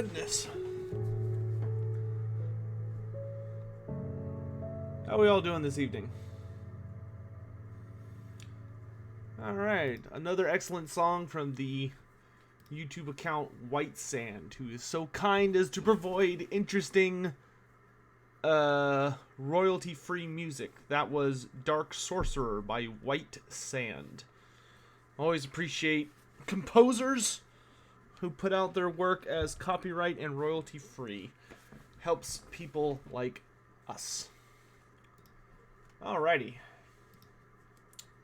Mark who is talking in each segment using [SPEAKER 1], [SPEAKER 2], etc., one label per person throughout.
[SPEAKER 1] goodness. How are we all doing this evening? Alright, another excellent song from the YouTube account White Sand, who is so kind as to provide interesting royalty-free music. That was Dark Sorcerer by White Sand. Always appreciate composers who put out their work as copyright and royalty-free. Helps people like us. Alrighty.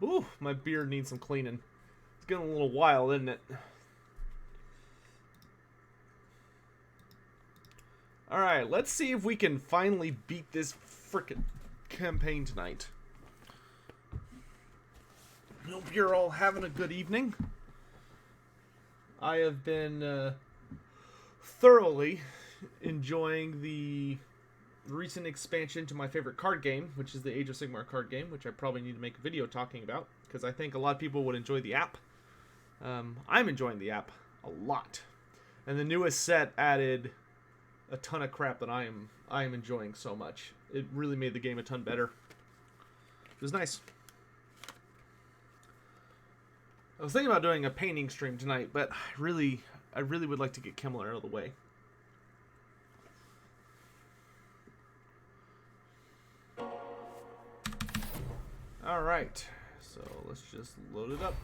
[SPEAKER 1] Ooh, my beard needs some cleaning. It's getting a little wild, isn't it? Alright, let's see if we can finally beat this frickin' campaign tonight. Hope you're all having a good evening. I have been thoroughly enjoying the recent expansion to my favorite card game, which is the Age of Sigmar card game, which I probably need to make a video talking about, because I think a lot of people would enjoy the app. I'm enjoying the app a lot. And the newest set added a ton of crap that I am enjoying so much. It really made the game a ton better. It was nice. I was thinking about doing a painting stream tonight, but I really would like to get Kemmler out of the way. Alright, so let's just load it up.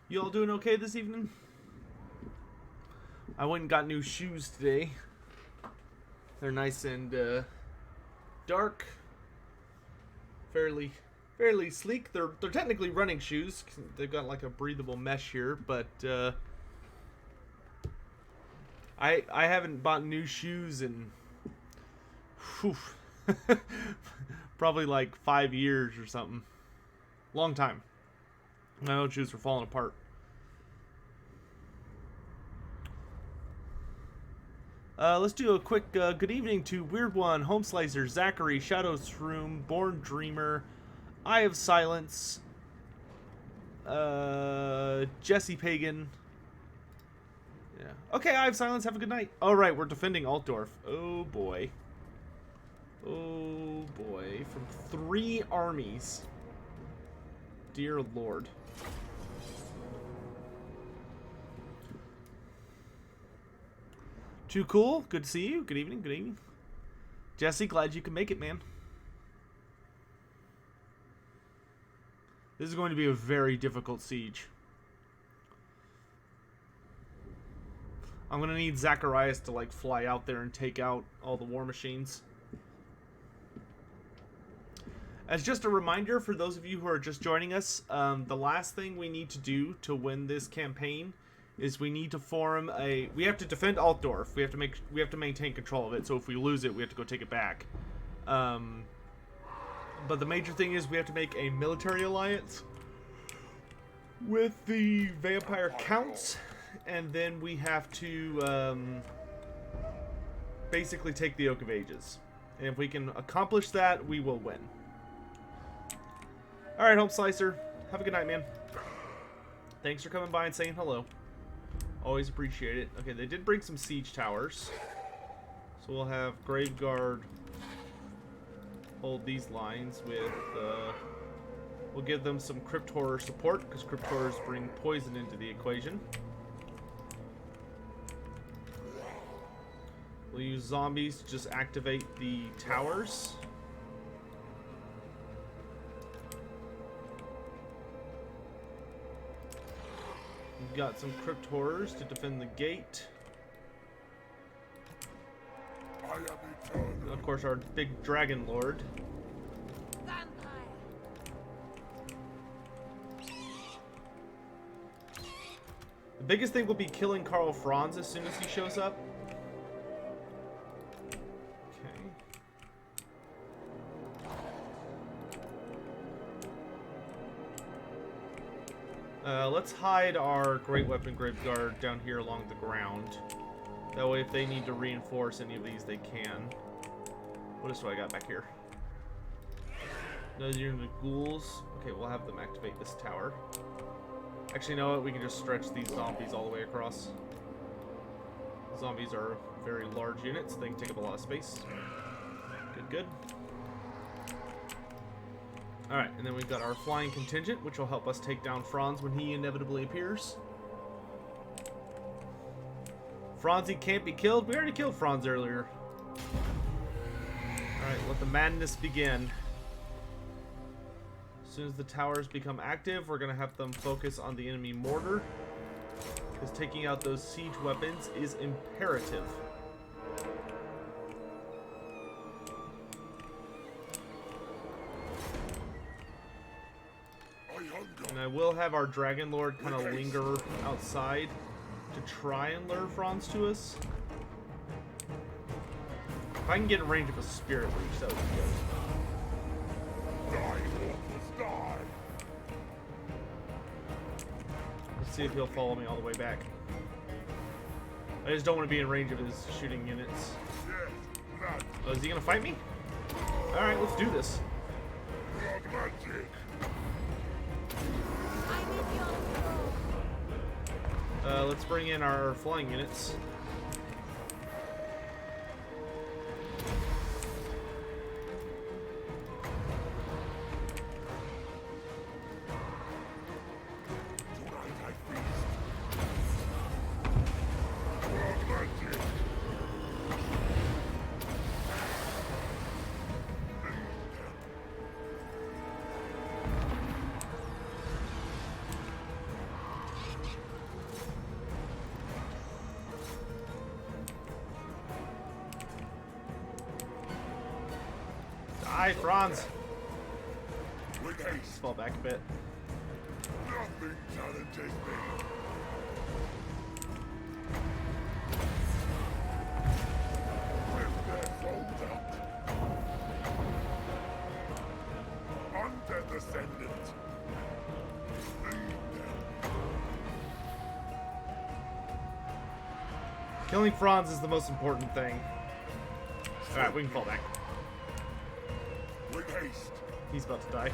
[SPEAKER 1] You all doing okay this evening? I went and got new shoes today. They're nice and dark, fairly sleek. They're technically running shoes. They've got like a breathable mesh here, but I haven't bought new shoes in probably like 5 years or something. Long time. My old shoes were falling apart. Let's do a quick good evening to Weird One, Homeslicer, Zachary, Shadow's Room, Born Dreamer, Eye of Silence, Jesse Pagan. Yeah. Okay, Eye of Silence, have a good night. Oh, right, we're defending Altdorf. Oh, boy. Oh, boy. From 3 armies. Dear Lord. Too cool. Good to see you. Good evening. Good evening. Jesse, glad you can make it, man. This is going to be a very difficult siege. I'm going to need Zacharias to, like, fly out there and take out all the war machines. As just a reminder for those of you who are just joining us, the last thing we need to do to win this campaign is we need to form a... We have to defend Altdorf. We have to maintain control of it. So if we lose it, we have to go take it back. But the major thing is we have to make a military alliance with the vampire counts, and then we have to basically take the Oak of Ages. And if we can accomplish that, we will win. Alright, Home Slicer. Have a good night, man. Thanks for coming by and saying hello. Always appreciate it. Okay, they did bring some siege towers. So we'll have Graveguard hold these lines with... we'll give them some Crypt Horror support, because Crypt Horrors bring poison into the equation. We'll use zombies to just activate the towers. We've got some Crypt Horrors to defend the gate. And of course, our big Dragon Lord. The biggest thing will be killing Karl Franz as soon as he shows up. Let's hide our Great Weapon Graveguard down here along the ground. That way if they need to reinforce any of these, they can. What else do I got back here? Those are the ghouls. Okay, we'll have them activate this tower. Actually, you know what? We can just stretch these zombies all the way across. Zombies are very large units. They can take up a lot of space. Good, good. Alright, and then we've got our flying contingent, which will help us take down Franz when he inevitably appears. Franzi can't be killed. We already killed Franz earlier. Alright, let the madness begin. As soon as the towers become active, we're going to have them focus on the enemy mortar. Because taking out those siege weapons is imperative. And I will have our Dragon Lord kind of linger outside to try and lure Franz to us. If I can get in range of a Spirit Leech, that would be good. Let's see if he'll follow me all the way back. I just don't want to be in range of his shooting units. Oh, is he going to fight me? Alright, let's do this. Let's bring in our flying units. Die, Franz! Let's fall back a bit.
[SPEAKER 2] Nothing challenges me. With their souls out. Undead descendant.
[SPEAKER 1] Killing Franz is the most important thing. Alright, we can fall back.
[SPEAKER 2] With haste.
[SPEAKER 1] He's about to die.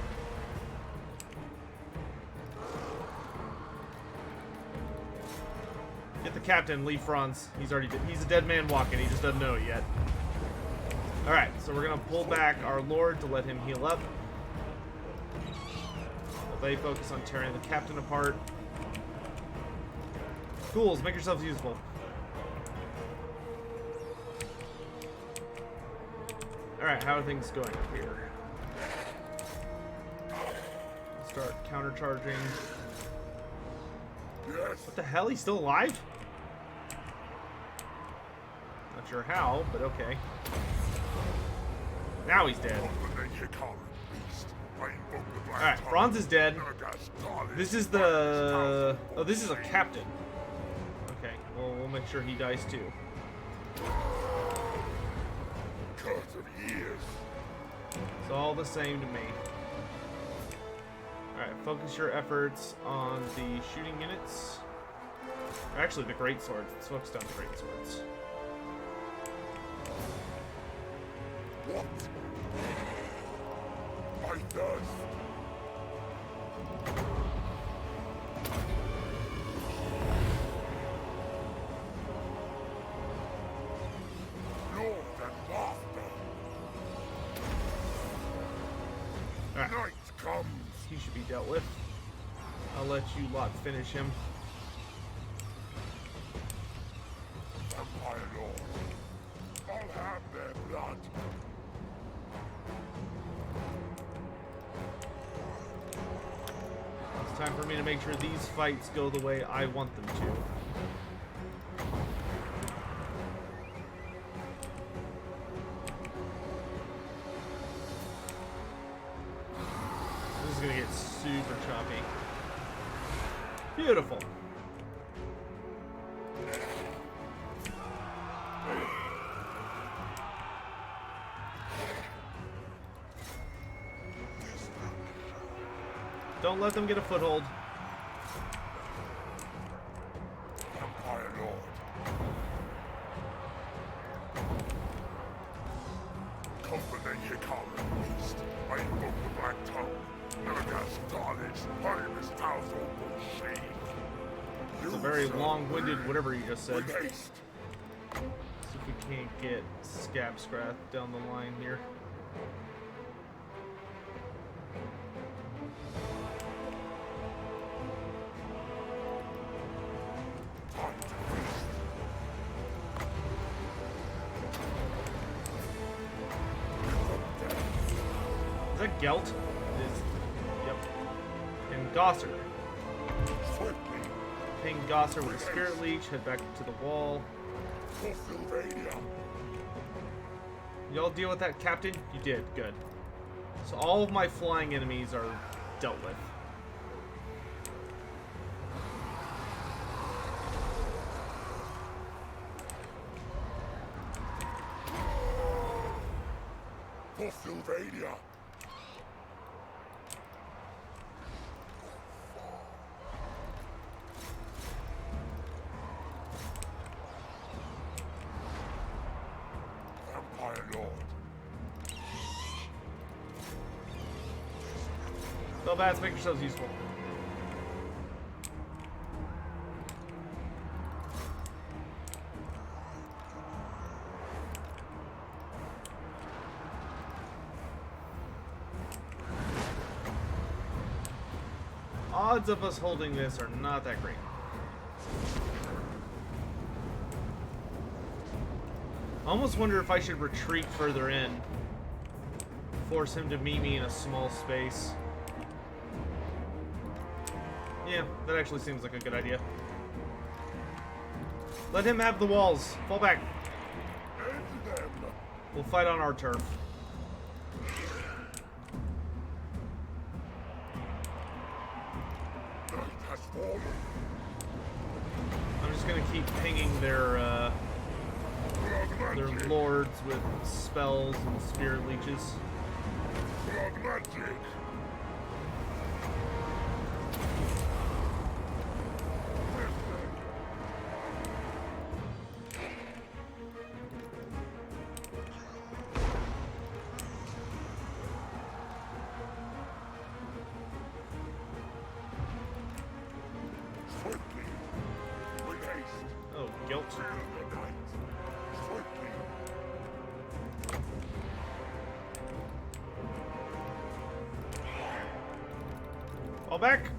[SPEAKER 1] Get the captain, leave Franz. He's a dead man walking. He just doesn't know it yet. Alright, so we're going to pull back our Lord to let him heal up. While they focus on tearing the captain apart. Ghouls, make yourselves useful. Alright, how are things going up here? Start countercharging.
[SPEAKER 2] Yes.
[SPEAKER 1] What the hell? He's still alive? Not sure how, but okay. Now he's dead. Alright, Franz is dead. This is the... Oh, this is a captain. Okay, well, we'll make sure he dies too. It's all the same to me. Alright, focus your efforts on the shooting units. Or actually, the great swords. Let's focus on the great swords.
[SPEAKER 2] What? My thirst. Lord and laughter.
[SPEAKER 1] Alright.
[SPEAKER 2] Night comes.
[SPEAKER 1] He should be dealt with. I'll let you lot finish him.
[SPEAKER 2] Empire Lord. I'll have their blood.
[SPEAKER 1] It's time for me to make sure these fights go the way I want them to. This is gonna get super choppy. Beautiful. Don't let them get a foothold.
[SPEAKER 2] Empire Lord. the black tongue.
[SPEAKER 1] It's a very long-winded whatever you just said.
[SPEAKER 2] With haste.
[SPEAKER 1] See if we can't get Scab Scrath down the line here. Is that Gelt? It is. Yep. And Gosser.
[SPEAKER 2] Swiftly.
[SPEAKER 1] Ping Gosser with a Spirit Leech, head back to the wall.
[SPEAKER 2] Consolidating.
[SPEAKER 1] Y'all deal with that, Captain? You did. Good. So all of my flying enemies are dealt with.
[SPEAKER 2] Consolidating. Vampire Lord.
[SPEAKER 1] So bats, make yourselves useful. Odds of us holding this are not that great. I almost wonder if I should retreat further in. Force him to meet me in a small space. Yeah, that actually seems like a good idea. Let him have the walls. Fall back.
[SPEAKER 2] End them.
[SPEAKER 1] We'll fight on our turf.
[SPEAKER 2] Night has fallen.
[SPEAKER 1] I'm just gonna keep pinging their
[SPEAKER 2] Blood magic.
[SPEAKER 1] lords with spells and spirit leeches.
[SPEAKER 2] Blood magic. Swiftly. With haste.
[SPEAKER 1] Oh, guilt.
[SPEAKER 2] Feel the night. Swiftly.
[SPEAKER 1] Fall back.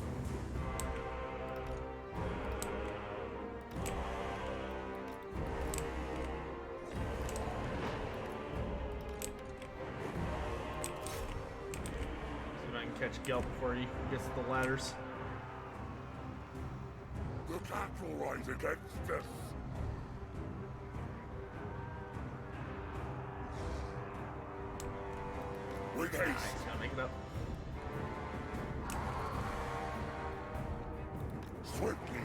[SPEAKER 1] See if I can catch Gelt before he gets to the ladders.
[SPEAKER 2] The cat will rise against us. With haste.
[SPEAKER 1] He's gonna make it up.
[SPEAKER 2] Swiftly.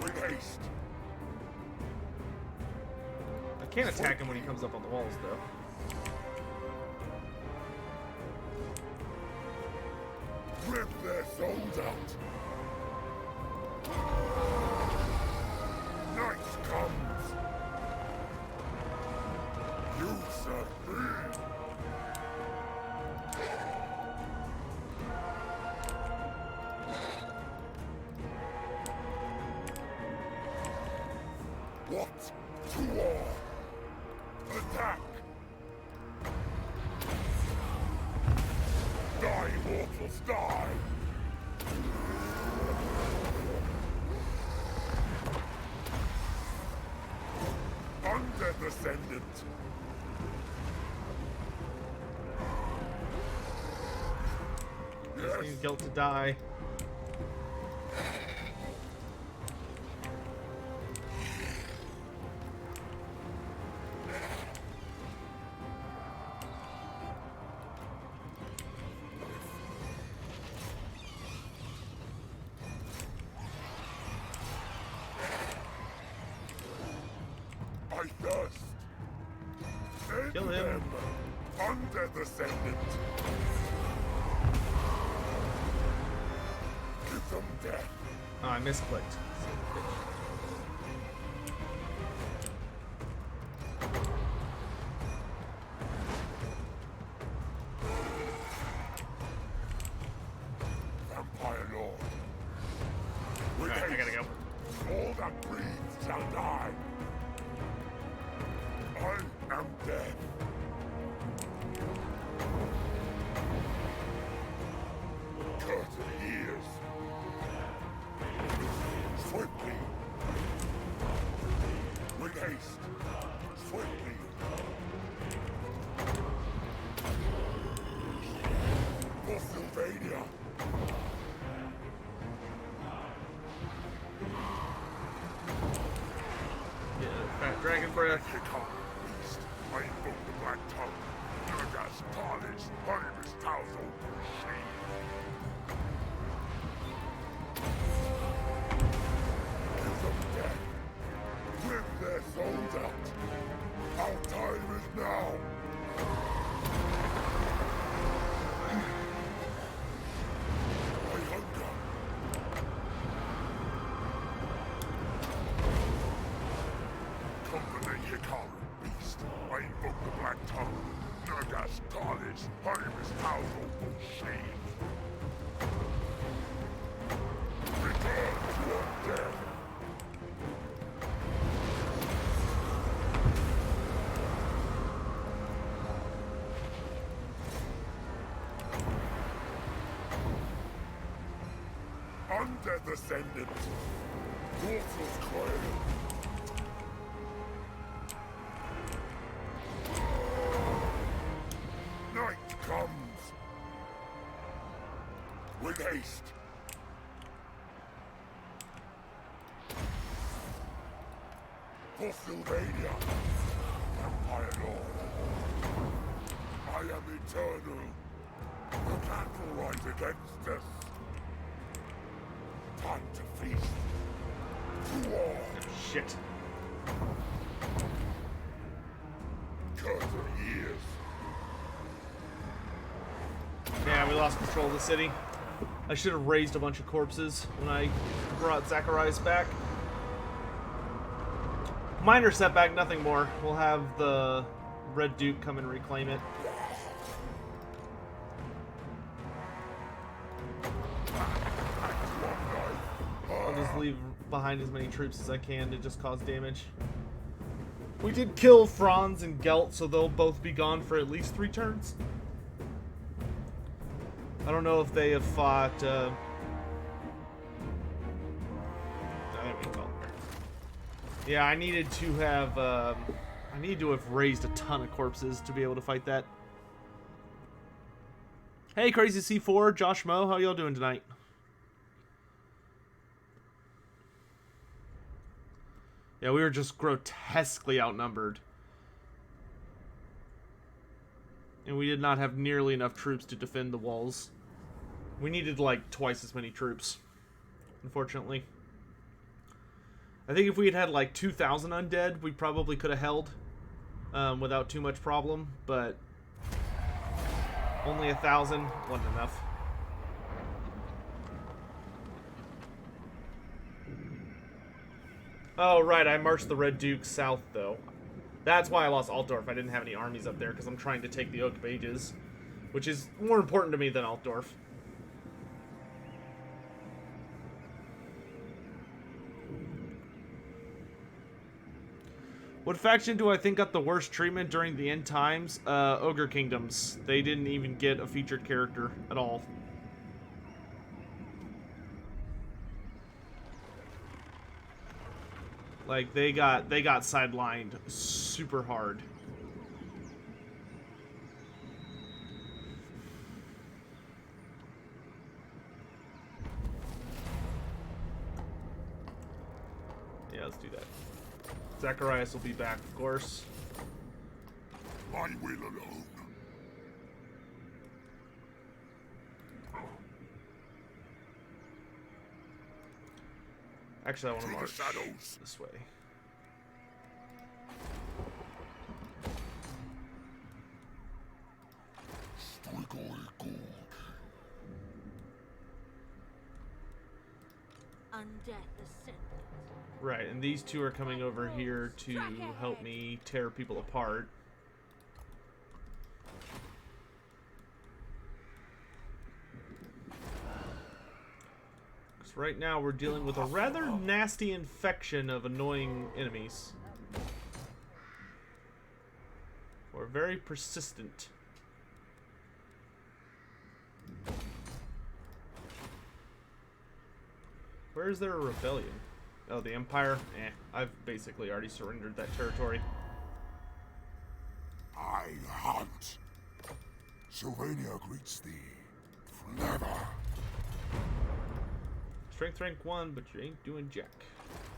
[SPEAKER 2] With haste.
[SPEAKER 1] I can't attack him when he comes up on the walls, though.
[SPEAKER 2] Rip their souls out. Night comes. You serve me. What? To war. Attack. Die, mortals, die. Undead Ascendant.
[SPEAKER 1] Just
[SPEAKER 2] Yes.
[SPEAKER 1] need Gelt to die.
[SPEAKER 2] I thirst. End
[SPEAKER 1] Kill him.
[SPEAKER 2] them. Undead Ascendant. Give them death.
[SPEAKER 1] Oh, I misclicked.
[SPEAKER 2] death. Curtain ears. Swiftly. With haste. Swiftly. For Sylvania.
[SPEAKER 1] Fat dragon breath.
[SPEAKER 2] Here come beast. I invoke the black tongue. Nurgas, Tarnish, Honimus, Towsel, Shade. Give them death. Rip their souls out. Our time is now. I hunger. Company Hikaru, beast. I invoke the black tongue. Nurgas, Tarnish, Honimus, Towsel, Shade. Return to undead. Undead Ascendant. Mortal's Coil. Night comes. With haste. For Sylvania. Empire Lord. I am eternal. The battle rise against us. Time to feast. To war.
[SPEAKER 1] Shit.
[SPEAKER 2] Curtain ears.
[SPEAKER 1] Yeah, we lost control of the city. I should have raised a bunch of corpses when I brought Zacharias back. Minor setback, nothing more. We'll have the Red Duke come and reclaim it. I'll just leave behind as many troops as I can to just cause damage. We did kill Franz and Gelt, so they'll both be gone for at least 3 turns. I don't know if they have fought, there we go. Yeah, I needed to have raised a ton of corpses to be able to fight that. Hey, Crazy C4, Josh Mo, how y'all doing tonight? Yeah, we were just grotesquely outnumbered. And we did not have nearly enough troops to defend the walls. We needed like twice as many troops, unfortunately. I think if we had had like 2,000 undead, we probably could have held without too much problem, but only 1,000 wasn't enough. Oh, right, I marched the Red Duke south, though. That's why I lost Altdorf. I didn't have any armies up there, because I'm trying to take the Oak of Ages, which is more important to me than Altdorf. What faction do I think got the worst treatment during the end times? Ogre Kingdoms. They didn't even get a featured character at all. Like, they got sidelined super hard. Yeah, let's do that. Zacharias will be back, of course.
[SPEAKER 2] I will alone.
[SPEAKER 1] Actually, I want to
[SPEAKER 2] Through the
[SPEAKER 1] march
[SPEAKER 2] shadows.
[SPEAKER 1] this way. Right, and these two are coming over here to help me tear people apart. Because right now we're dealing with a rather nasty infection of annoying enemies. Or very persistent. Where is there a rebellion? Oh, the Empire? I've basically already surrendered that territory.
[SPEAKER 2] I hunt. Sylvania greets thee. Never.
[SPEAKER 1] Strength rank 1, but you ain't doing jack.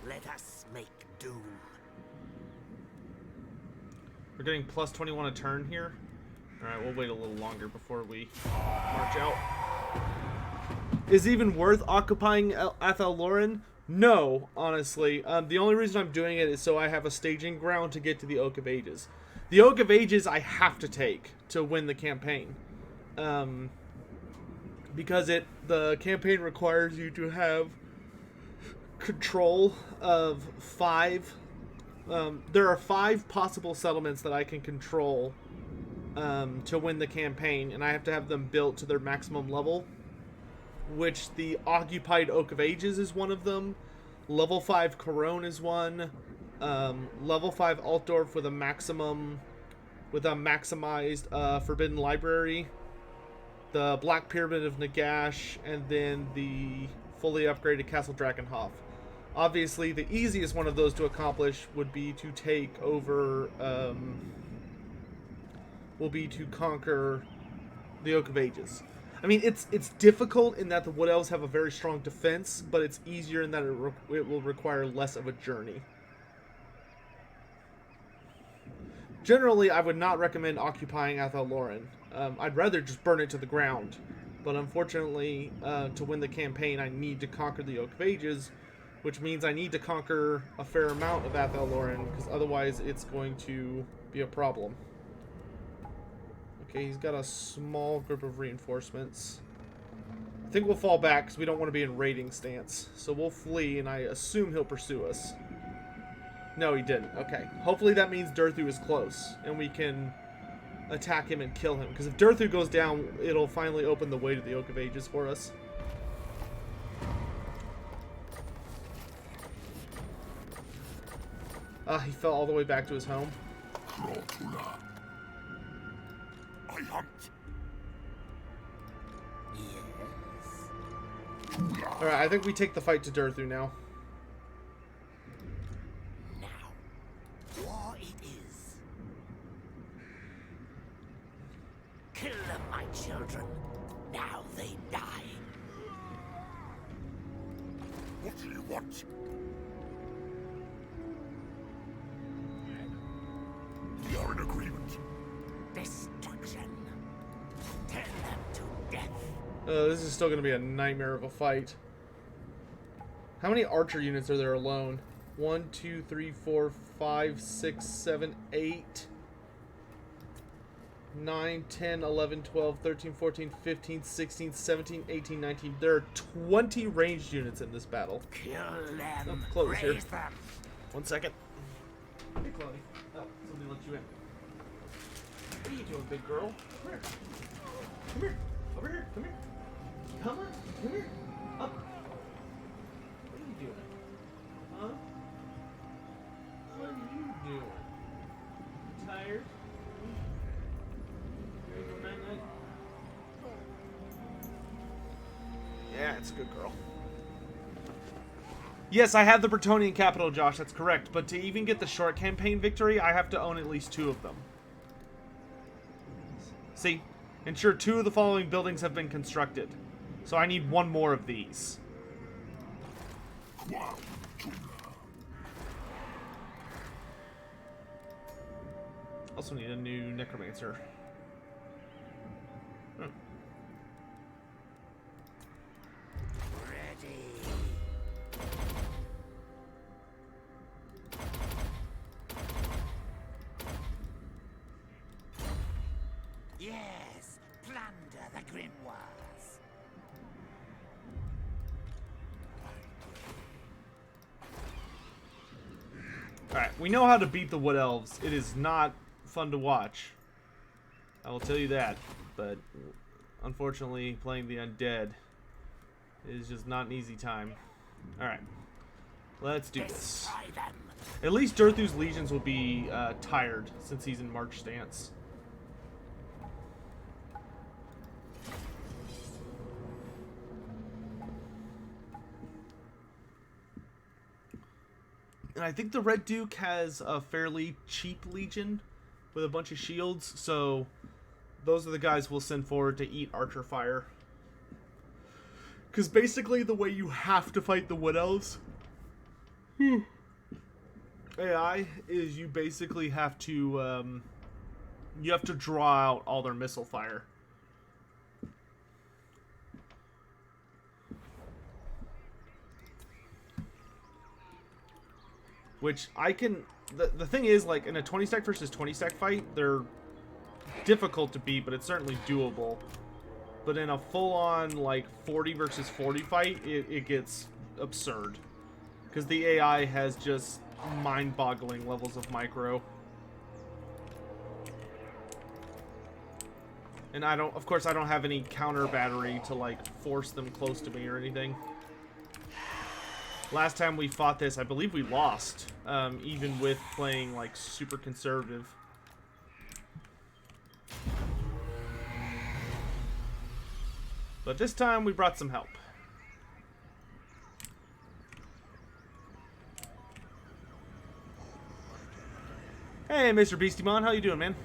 [SPEAKER 3] Let us make doom.
[SPEAKER 1] We're getting plus 21 a turn here. Alright, we'll wait a little longer before we march out. Is it even worth occupying Athel Loren? No, honestly. The only reason I'm doing it is so I have a staging ground to get to the Oak of Ages. The Oak of Ages I have to take to win the campaign. Because the campaign requires you to have control of 5. There are 5 possible settlements that I can control to win the campaign, and I have to have them built to their maximum level, which the occupied Oak of Ages is one of them. Level 5 Corone is one. Level 5 Altdorf with a maximized Forbidden Library. The Black Pyramid of Nagash, and then the fully upgraded Castle Drakenhof. Obviously, the easiest one of those to accomplish would be to take over, to conquer the Oak of Ages. I mean, it's difficult in that the Wood Elves have a very strong defense, but it's easier in that it will require less of a journey. Generally, I would not recommend occupying Athel Loren. I'd rather just burn it to the ground. But unfortunately, to win the campaign, I need to conquer the Oak of Ages, which means I need to conquer a fair amount of Athel Loren, because otherwise it's going to be a problem. Okay, he's got a small group of reinforcements. I think we'll fall back, because we don't want to be in raiding stance. So we'll flee, and I assume he'll pursue us. No, he didn't. Okay. Hopefully that means Durthu is close, and we can attack him and kill him. Because if Durthu goes down, it'll finally open the way to the Oak of Ages for us. He fell all the way back to his home.
[SPEAKER 2] I hunt.
[SPEAKER 3] Yes.
[SPEAKER 1] Alright, I think we take the fight to Durthu now.
[SPEAKER 3] Now, war it is. Kill them, my children. Now they die.
[SPEAKER 2] What do you want? We are in agreement.
[SPEAKER 3] Destruction. Turn them to death.
[SPEAKER 1] This is still going to be a nightmare of a fight. How many archer units are there alone? 1, 2, 3, 4, 5, 6, 7, 8, 9, 10, 11, 12, 13, 14, 15, 16, 17, 18, 19. There are 20 ranged units in this battle.
[SPEAKER 3] Kill them.
[SPEAKER 1] Oh, Chloe's here.
[SPEAKER 3] Raise them.
[SPEAKER 1] 1 second. Hey, Chloe. Oh, somebody let you in. What are you doing, big girl? Come here. Come here. Over here. Come here. Come on. Come here. Up. What are you doing? Huh? What are you doing? You tired? You ready for night-night? Yeah, it's a good girl. Yes, I have the Bretonnian capital, Josh, that's correct. But to even get the short campaign victory, I have to own at least 2 of them. See? Ensure 2 of the following buildings have been constructed. So I need 1 more of these. Also need a new necromancer.
[SPEAKER 3] Ready. Yes, plunder the grimoires.
[SPEAKER 1] Alright, we know how to beat the Wood Elves. It is not fun to watch. I will tell you that. But unfortunately, playing the undead is just not an easy time. Alright, let's do this.
[SPEAKER 3] Destroy them.
[SPEAKER 1] At least Durthu's legions will be tired since he's in March stance. And I think the Red Duke has a fairly cheap legion with a bunch of shields, so those are the guys we'll send forward to eat Archer Fire. Because basically the way you have to fight the Wood Elves AI is you basically have to draw out all their missile fire. Which I can... The thing is, like, in a 20 stack versus 20 stack fight, they're difficult to beat, but it's certainly doable. But in a full-on, like, 40 versus 40 fight, it gets absurd. Because the AI has just mind-boggling levels of micro. And of course, I don't have any counter battery to, like, force them close to me or anything. Last time we fought this, I believe we lost, even with playing, like, super conservative. But this time, we brought some help. Hey, Mr. Beastimon, how you doing, man?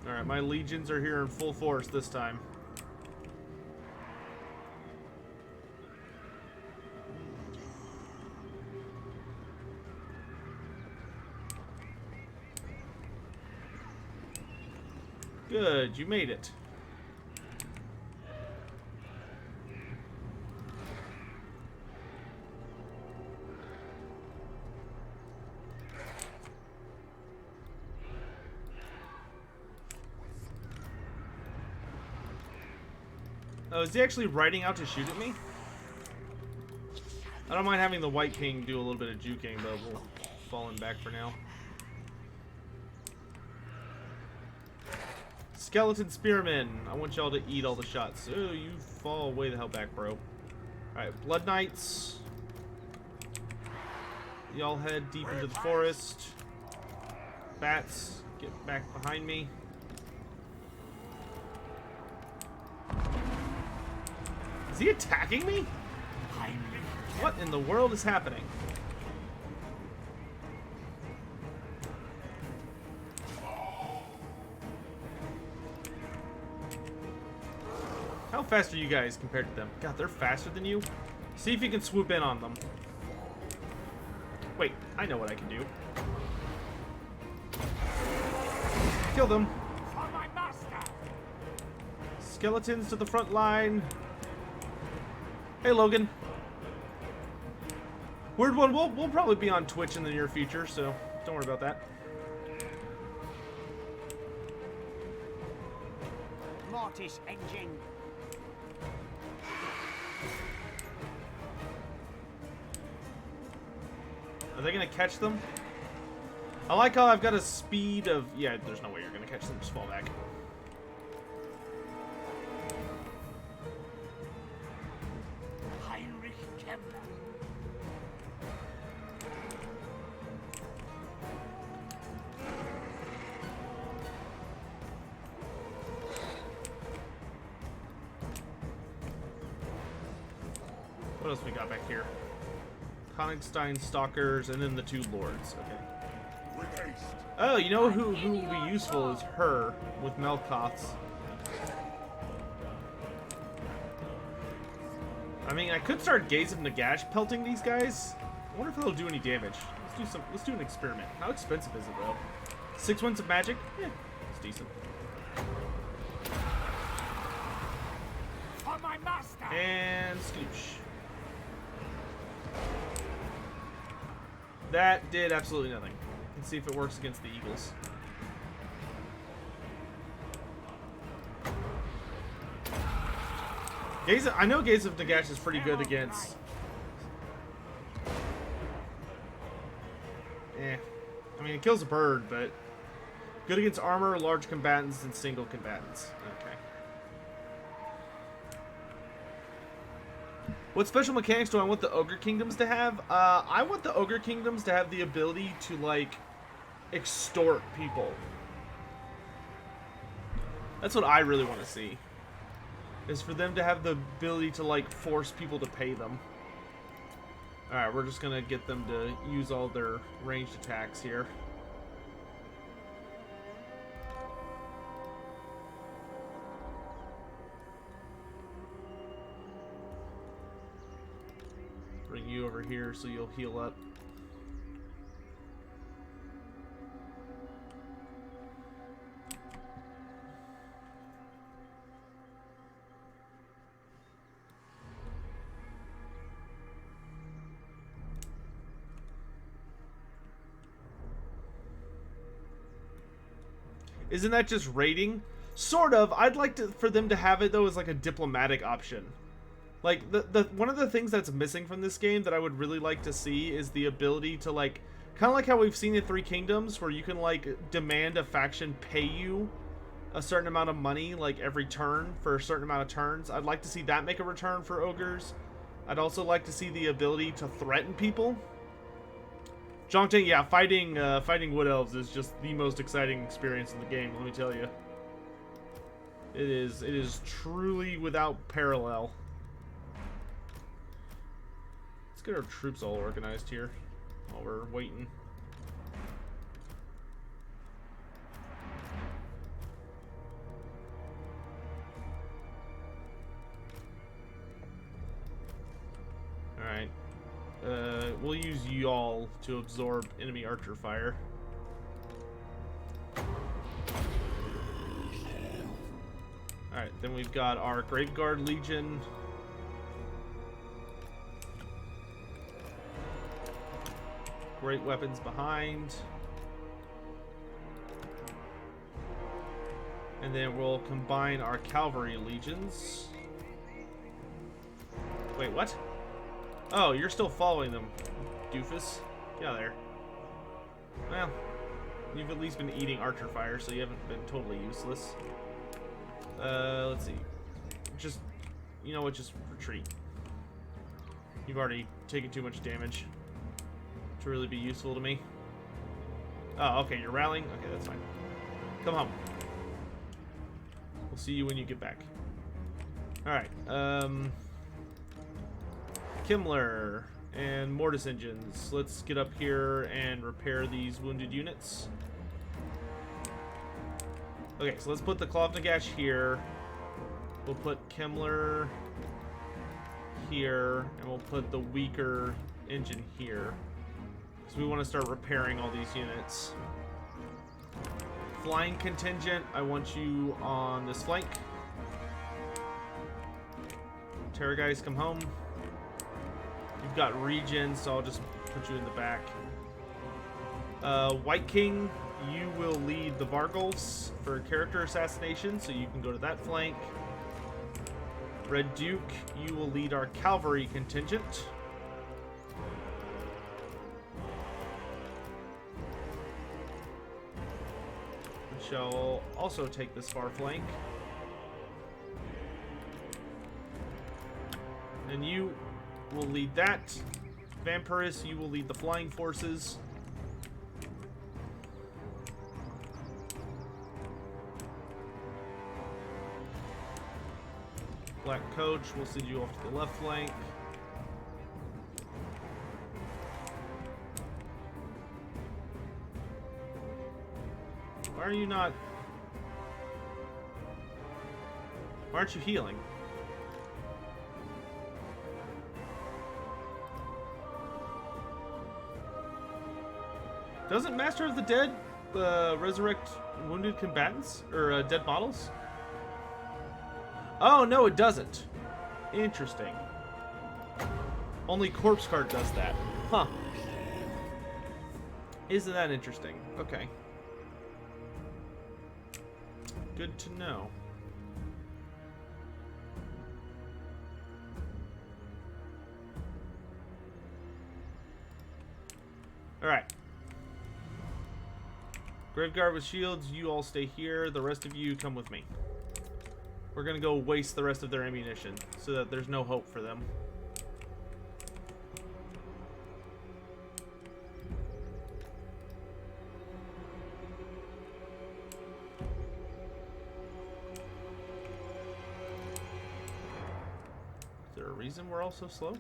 [SPEAKER 1] Alright, my legions are here in full force this time. Good, you made it. Oh, is he actually riding out to shoot at me? I don't mind having the White King do a little bit of juking, but we'll fall him back for now. Skeleton Spearmen. I want y'all to eat all the shots. Oh, you fall way the hell back, bro. Alright, Blood Knights. Y'all head deep into the forest. Bats, get back behind me. Is he attacking me? What in the world is happening? How fast are you guys compared to them? God, they're faster than you? See if you can swoop in on them. Wait, I know what I can do. Kill them. Skeletons to the front line. Hey, Logan. Weird one, we'll probably be on Twitch in the near future, so don't worry about that.
[SPEAKER 3] Mortis engine.
[SPEAKER 1] Are they gonna catch them? I like how I've got a speed of... Yeah, there's no way you're gonna catch them. Just fall back.
[SPEAKER 3] Kemmler.
[SPEAKER 1] What else we got back here? Konigstein Stalkers, and then the two Lords. Okay. Oh, you know who will be useful is her with Melkoths. I mean, I could start Gaze of Nagash pelting these guys. I wonder if they'll do any damage. Let's do an experiment. How expensive is it though? 6 Winds of Magic? Yeah, it's decent.
[SPEAKER 3] For my master.
[SPEAKER 1] And Scooch. That did absolutely nothing. Let's see if it works against the Eagles. I know Gaze of Nagash is pretty good against... I mean, it kills a bird, but... Good against armor, large combatants, and single combatants. Okay. What special mechanics do I want the Ogre Kingdoms to have? I want the Ogre Kingdoms to have the ability to, like, extort people. That's what I really want to see. Is for them to have the ability to, like, force people to pay them. Alright, we're just gonna get them to use all their ranged attacks here. Bring you over here so you'll heal up. Isn't that just raiding? Sort of. I'd like for them to have it though as like a diplomatic option. Like the one of the things that's missing from this game that I would really like to see is the ability to, like, kind of like how we've seen in Three Kingdoms, where you can, like, demand a faction pay you a certain amount of money, like, every turn for a certain amount of turns. I'd like to see that make a return for ogres. I'd also like to see the ability to threaten people. Zhongting, yeah, fighting wood elves is just the most exciting experience in the game, let me tell you. It is truly without parallel. Let's get our troops all organized here while we're waiting. Alright. We'll use y'all to absorb enemy archer fire. Alright, then we've got our Graveguard Legion. Great weapons behind. And then we'll combine our cavalry legions. Wait, what? Oh, you're still following them, doofus. Get out of there. Well, you've at least been eating archer fire, so you haven't been totally useless. Let's see. Just, you know what, just retreat. You've already taken too much damage to really be useful to me. Oh, okay, you're rallying? Okay, that's fine. Come home. We'll see you when you get back. Alright, Kemmler and Mortis engines. Let's get up here and repair these wounded units. Okay, so let's put the Claw of Nagash here. We'll put Kemmler here, and we'll put the weaker engine here. So we want to start repairing all these units. Flying contingent, I want you on this flank. Terror guys, come home. You've got regen, so I'll just put you in the back. White King, you will lead the Vargulfs for character assassination, so you can go to that flank. Red Duke, you will lead our cavalry contingent. Shall also take this far flank. And you will lead that. Vampirus, you will lead the flying forces. Black Coach, we'll send you off to the left flank. Why are you not... Why aren't you healing? Doesn't Master of the Dead resurrect wounded combatants? Or dead models? Oh, no, it doesn't. Interesting. Only Corpse Card does that. Huh. Isn't that interesting? Okay. Good to know. Alright. Graveguard with shields, you all stay here. The rest of you come with me. We're gonna go waste the rest of their ammunition so that there's no hope for them. reason we're all so slow?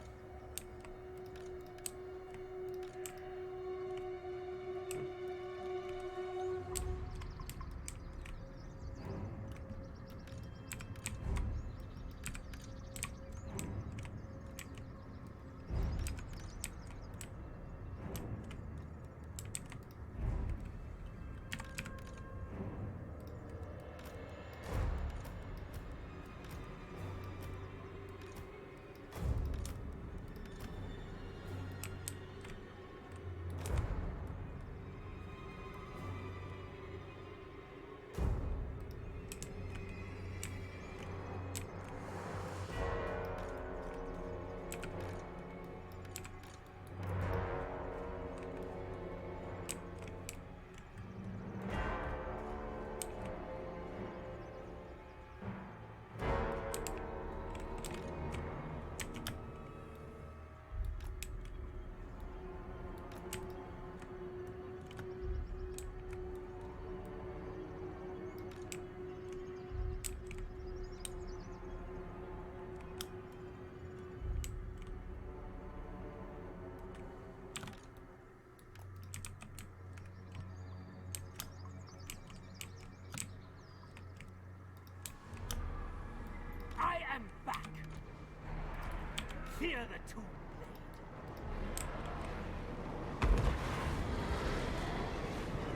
[SPEAKER 3] Fear the tomb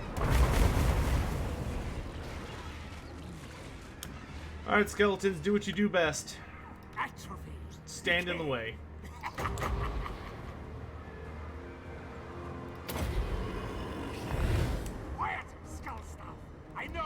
[SPEAKER 3] blade.
[SPEAKER 1] Alright, skeletons, do what you do best.
[SPEAKER 3] Atrophy.
[SPEAKER 1] Stand in the way.
[SPEAKER 3] Quiet, skull stuff. I know.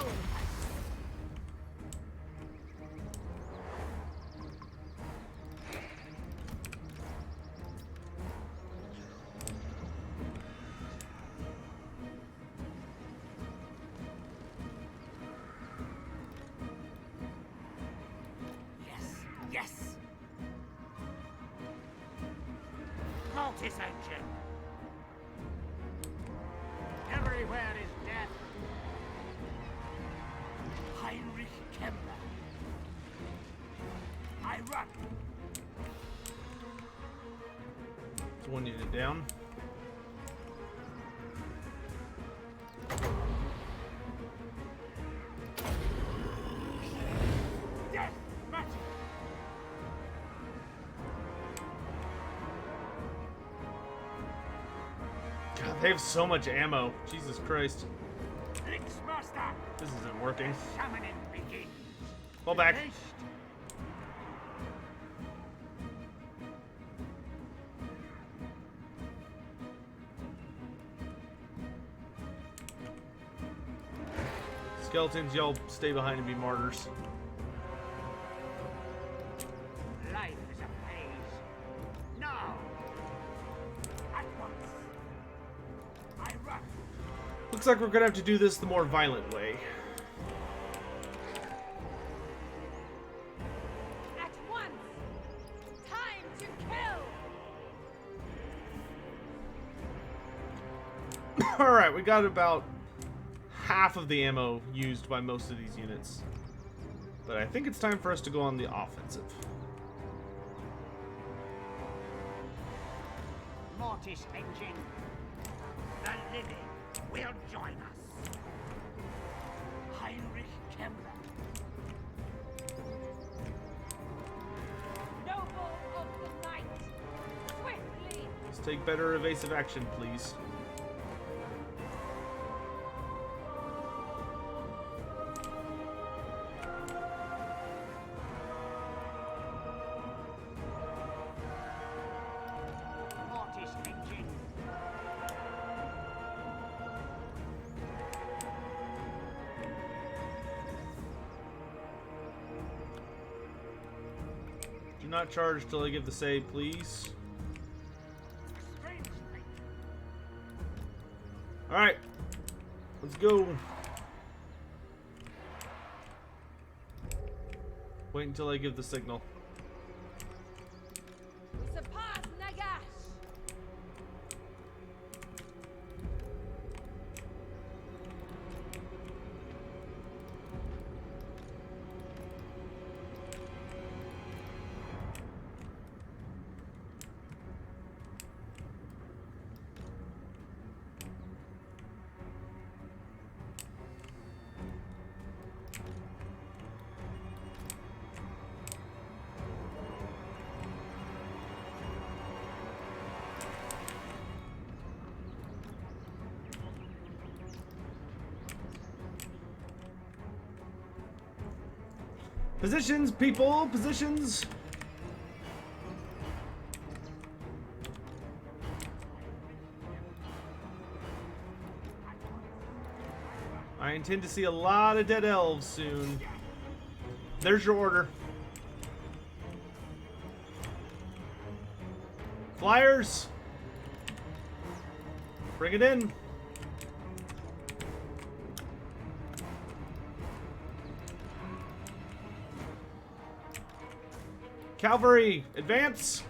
[SPEAKER 3] Yes. Mortis engine. Everywhere is death. Heinrich Kemmler. I run.
[SPEAKER 1] It's one unit down.
[SPEAKER 3] Death magic.
[SPEAKER 1] God, they have so much ammo. Jesus Christ.
[SPEAKER 3] Lichemaster.
[SPEAKER 1] This isn't working.
[SPEAKER 3] Summoning begins.
[SPEAKER 1] Fall back.
[SPEAKER 3] Haste.
[SPEAKER 1] Skeletons, y'all stay behind and be martyrs.
[SPEAKER 3] Life is a maze. Now. At once. I run.
[SPEAKER 1] Looks like we're gonna have to do this the more violent way.
[SPEAKER 4] At once! Time to kill!
[SPEAKER 1] Alright, we got about half of the ammo used by most of these units. But I think it's time for us to go on the offensive.
[SPEAKER 3] Mortis engine. The living will join us. Heinrich Kemmler.
[SPEAKER 4] Noble of the night! Swiftly!
[SPEAKER 1] Let's take better evasive action, please.
[SPEAKER 3] Mortis engine.
[SPEAKER 1] Do not charge till I give the say, please.
[SPEAKER 3] Strange thing.
[SPEAKER 1] Alright. Let's go. Wait until I give the signal.
[SPEAKER 4] We surpass Nagash!
[SPEAKER 1] Positions, people! Positions! I intend to see a lot of dead elves soon. There's your order. Flyers! Bring it in. Cavalry, advance!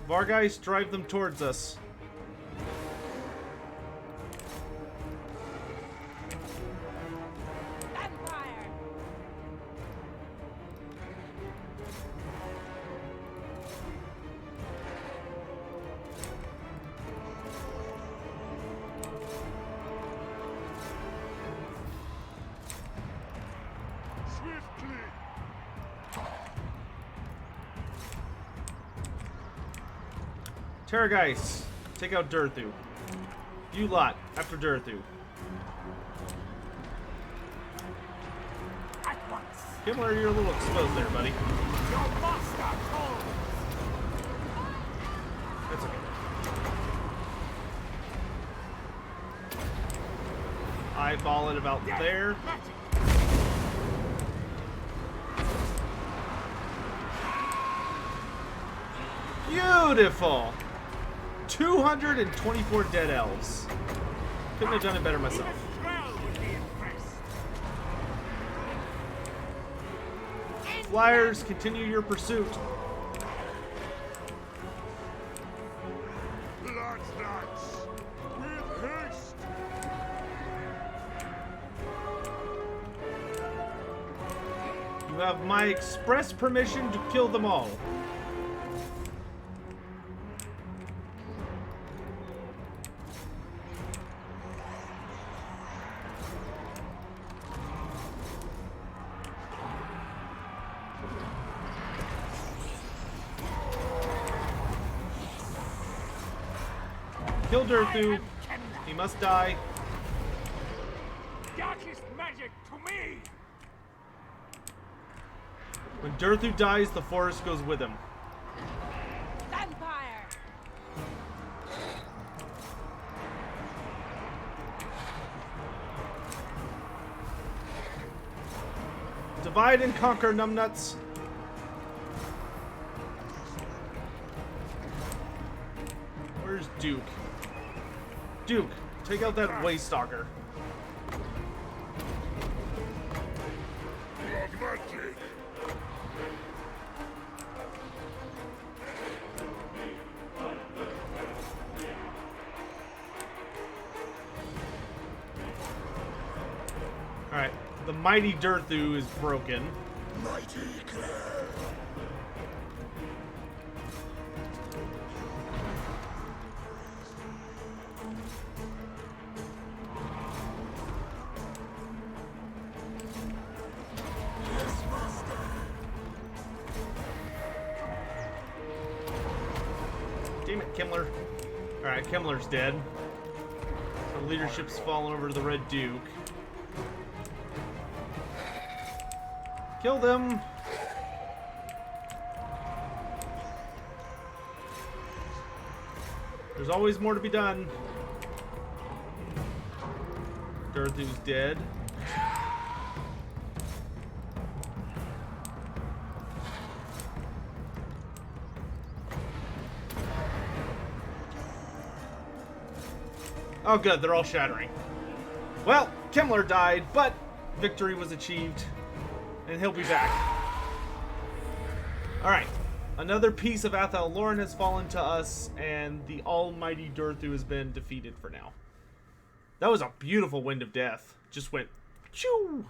[SPEAKER 1] Vargeist, drive them towards us.
[SPEAKER 4] Vampire!
[SPEAKER 2] Swiftly!
[SPEAKER 1] Terrorgeist, take out Durthu. You lot, after Durthu.
[SPEAKER 3] At once.
[SPEAKER 1] Kemmler, you're a little exposed there, buddy.
[SPEAKER 3] Your master calls.
[SPEAKER 1] That's okay. Eyeball it about there. Beautiful! 224 dead elves. Couldn't have done it better myself. Flyers, continue your pursuit.
[SPEAKER 2] Lads, lads! With haste!
[SPEAKER 1] You have my express permission to kill them all. Kill Durthu. He must die.
[SPEAKER 2] Darkest magic to me!
[SPEAKER 1] When Durthu dies, the forest goes with him.
[SPEAKER 4] Vampire!
[SPEAKER 1] Divide and conquer, numbnuts. Where's Duke? Duke, take out that Waystalker.
[SPEAKER 2] Love magic!
[SPEAKER 1] Alright, the mighty Durthu is broken.
[SPEAKER 2] Mighty Claire!
[SPEAKER 1] Damn it, Kemmler. Alright, Kemmler's dead. So leadership's fallen over to the Red Duke. Kill them! There's always more to be done. Durthu's dead. Oh good, they're all shattering. Well, Kemmler died, but victory was achieved. And he'll be back. Alright. Another piece of Athel Loren has fallen to us, and the almighty Durthu has been defeated for now. That was a beautiful wind of death. Just went choo!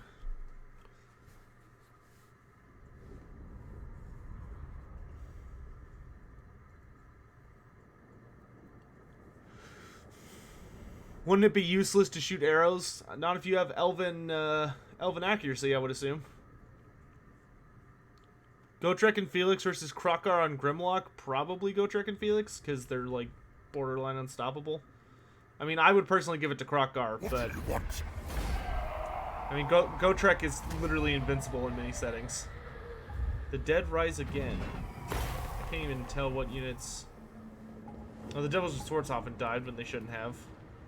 [SPEAKER 1] Wouldn't it be useless to shoot arrows? Not if you have elven accuracy, I would assume. Gotrek and Felix versus Krokar on Grimlock? Probably Gotrek and Felix, because they're, like, borderline unstoppable. I mean, I would personally give it to Krokar, but...
[SPEAKER 2] What do you want?
[SPEAKER 1] I mean, Gotrek is literally invincible in many settings. The dead rise again. I can't even tell what units... Oh, the Devils of Swordshofen died when they shouldn't have.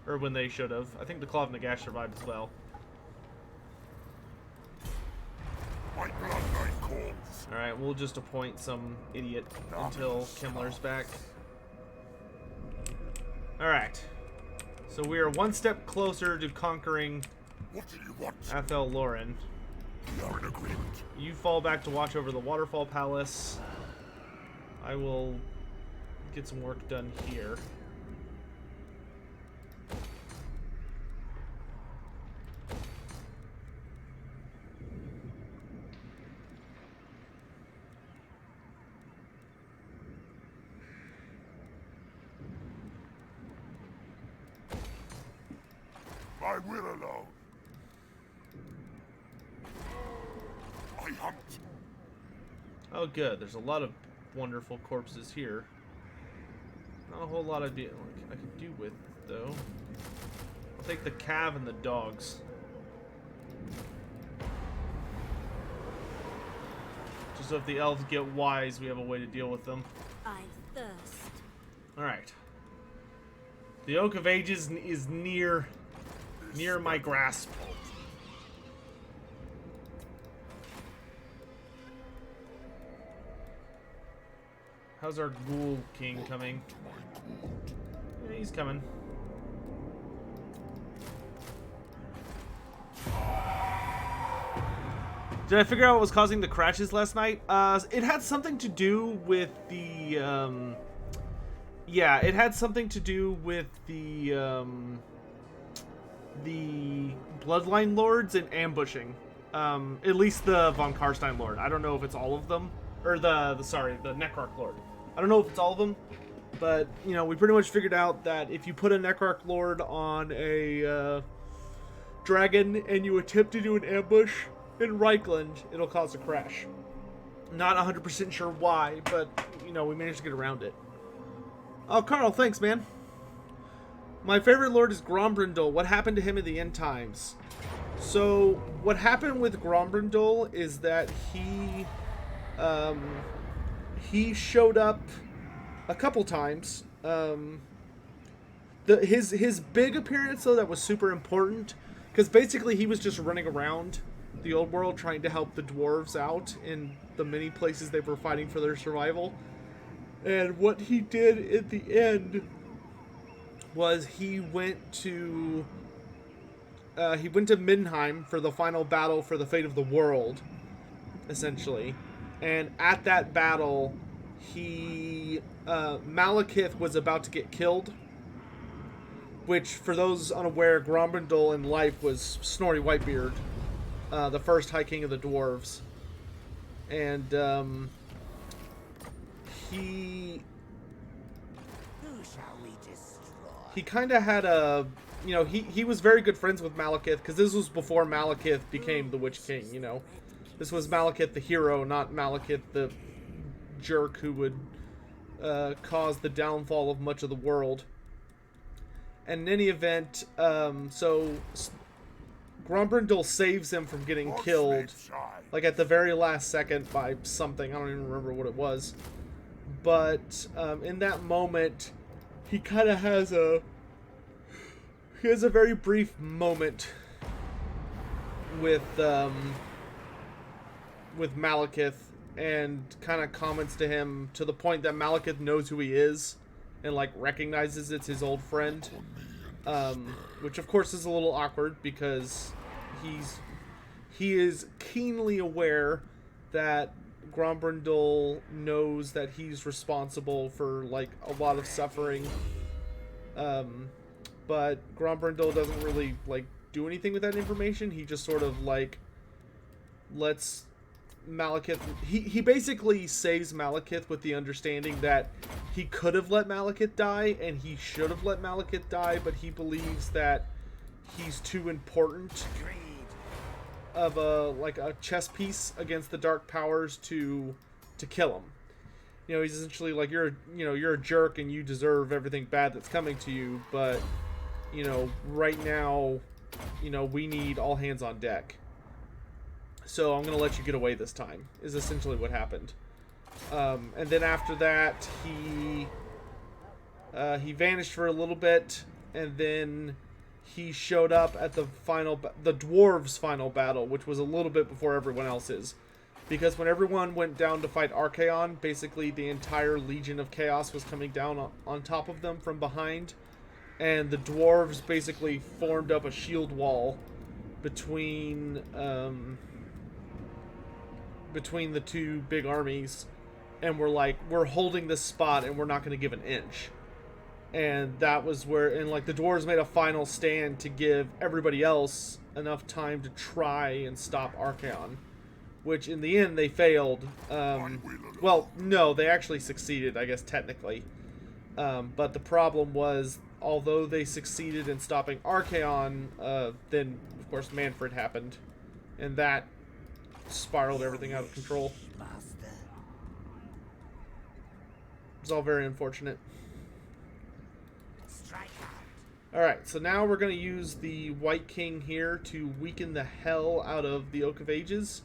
[SPEAKER 1] Or when they should have. I think the Claw of Nagash survived as well.
[SPEAKER 2] My bloodline calls.
[SPEAKER 1] Alright, we'll just appoint some idiot until Kemmler's back. Alright. So we are one step closer to conquering
[SPEAKER 2] What do you want?
[SPEAKER 1] Athel Loren.
[SPEAKER 2] We are in agreement.
[SPEAKER 1] You fall back to watch over the Waterfall Palace. I will get some work done here.
[SPEAKER 2] I will alone. I hunt.
[SPEAKER 1] Oh, good. There's a lot of wonderful corpses here. Not a whole lot I could do with, though. I'll take the cav and the dogs. Just so if the elves get wise, we have a way to deal with them.
[SPEAKER 5] I thirst.
[SPEAKER 1] Alright. The Oak of Ages is near my grasp. How's our Ghoul King coming? Yeah, he's coming. Did I figure out what was causing the crashes last night? It had something to do with the, yeah, it had something to do with the Bloodline Lords and ambushing. At least the Von Karstein Lord. I don't know if it's all of them. Or the Necrarch Lord. I don't know if it's all of them. But, you know, we pretty much figured out that if you put a Necrarch Lord on a dragon and you attempt to do an ambush in Reichland, it'll cause a crash. Not 100% sure why, but, you know, we managed to get around it. Oh, Carl, thanks, man. My favorite lord is Grombrindal. What happened to him in the end times? So, what happened with Grombrindal is that he showed up a couple times. His big appearance, though, that was super important, because basically he was just running around the old world trying to help the dwarves out in the many places they were fighting for their survival. And what he did at the end was he went to Middenheim for the final battle for the fate of the world, essentially. And at that battle, Malekith was about to get killed. Which, for those unaware, Grombrindal in life was Snorri Whitebeard, the first High King of the Dwarves. And, he kind of had a, you know, he was very good friends with Malekith, because this was before Malekith became the Witch King, you know. This was Malekith the hero, not Malekith the jerk who would cause the downfall of much of the world. And in any event, so Grombrindal saves him from getting killed, like at the very last second by something. I don't even remember what it was. But in that moment, he kind of has a very brief moment with Malekith, and kind of comments to him to the point that Malekith knows who he is and like recognizes it's his old friend, which of course is a little awkward because he is keenly aware that Grombrindal knows that he's responsible for like a lot of suffering, but Grombrindal doesn't really like do anything with that information. He just sort of like lets Malekith, he basically saves Malekith with the understanding that he could have let Malekith die and he should have let Malekith die, but he believes that he's too important of a chess piece against the dark powers to kill him. You know, he's essentially like, you're a jerk and you deserve everything bad that's coming to you, but you know, right now you know, we need all hands on deck. So I'm going to let you get away this time, is essentially what happened. And then after that, he vanished for a little bit, and then he showed up at the dwarves' final battle, which was a little bit before everyone else's. Because when everyone went down to fight Archaon, basically the entire Legion of Chaos was coming down on top of them from behind. And the dwarves basically formed up a shield wall between the two big armies. And we're like, we're holding this spot and we're not going to give an inch. And that was where, and like the dwarves made a final stand to give everybody else enough time to try and stop Archaon. Which in the end they failed. Well, no, they actually succeeded, I guess, technically. But the problem was, although they succeeded in stopping Archaon, then, of course, Manfred happened. And that spiraled everything out of control. It was all very unfortunate. Alright, so now we're going to use the White King here to weaken the hell out of the Oak of Ages.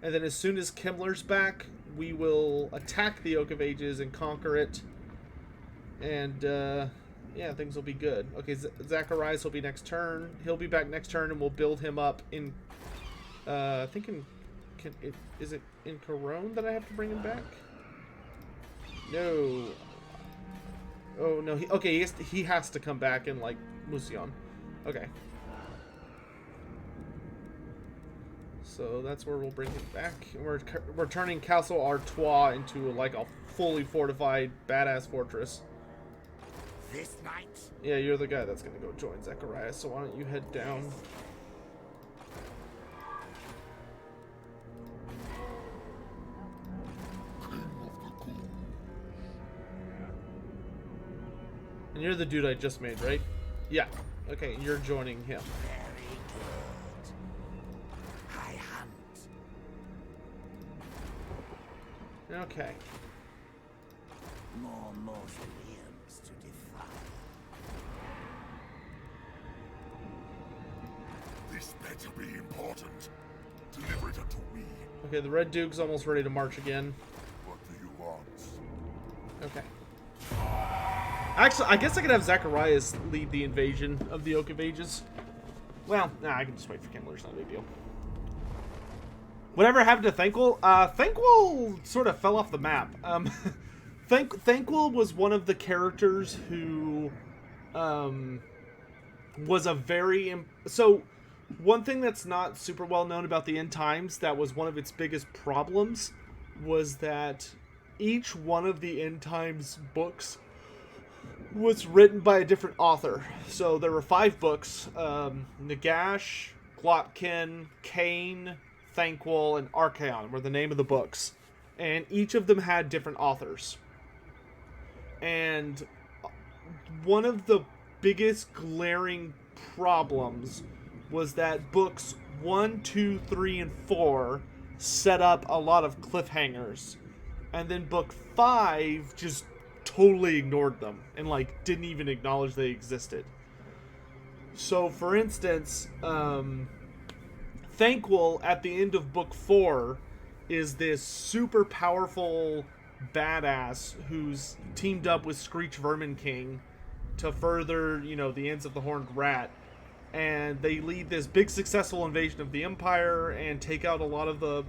[SPEAKER 1] And then as soon as Kemmler's back, we will attack the Oak of Ages and conquer it. And, yeah, things will be good. Okay, Zacharias will be next turn. He'll be back next turn, and we'll build him up in, I think is it in Corone that I have to bring him back? No. Oh, no. He has to come back in, like, Musion. Okay. So that's where we'll bring him back. We're turning Castle Artois into, like, a fully fortified, badass fortress.
[SPEAKER 3] This night?
[SPEAKER 1] Yeah, you're the guy that's gonna go join Zacharias, so why don't you head down? And you're the dude I just made, right? Yeah. Okay, you're joining him.
[SPEAKER 3] Very good. I hunt.
[SPEAKER 1] Okay.
[SPEAKER 3] More mausoleums to defy.
[SPEAKER 2] This better be important. Deliver it unto me.
[SPEAKER 1] Okay, the Red Duke's almost ready to march again.
[SPEAKER 2] What do you want?
[SPEAKER 1] Okay. Actually, I guess I could have Zacharias lead the invasion of the Oak of Ages. Well, nah, I can just wait for Kemmler. It's not a big deal. Whatever happened to Thanquol? Thanquol sort of fell off the map. Thanquol was one of the characters who was a very... So, one thing that's not super well known about the End Times, that was one of its biggest problems, was that each one of the End Times books was written by a different author. So there were 5 books. Nagash, Glotkin, Cain, Thanquol, and Archaon were the name of the books. And each of them had different authors. And one of the biggest glaring problems was that books 1, 2, 3, and 4 set up a lot of cliffhangers. And then book 5 just totally ignored them and like didn't even acknowledge they existed. So for instance, Thanquol at the end of book 4 is this super powerful badass who's teamed up with Screech Vermin King to further, you know, the ends of the Horned Rat, and they lead this big successful invasion of the Empire and take out a lot of the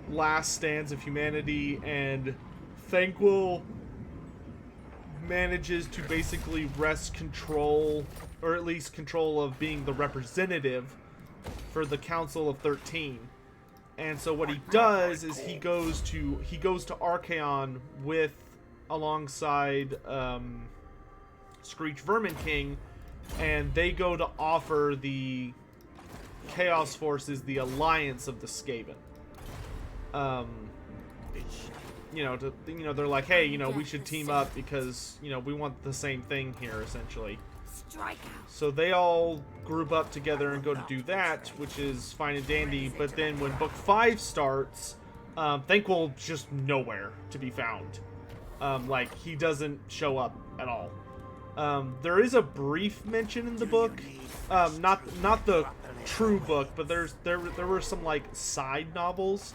[SPEAKER 1] last stands of humanity, and Thanquol manages to basically wrest control, or at least control of being the representative for the Council of 13. And so what he does is he goes to Archaon alongside Screech Vermin King, and they go to offer the Chaos Forces the alliance of the Skaven. They're like, hey, we should team up because, we want the same thing here, essentially. So they all group up together and go to do that, which is fine and dandy. But then when book 5 starts, Thanquol's just nowhere to be found. He doesn't show up at all. There is a brief mention in the book, not the true book, but there were some like side novels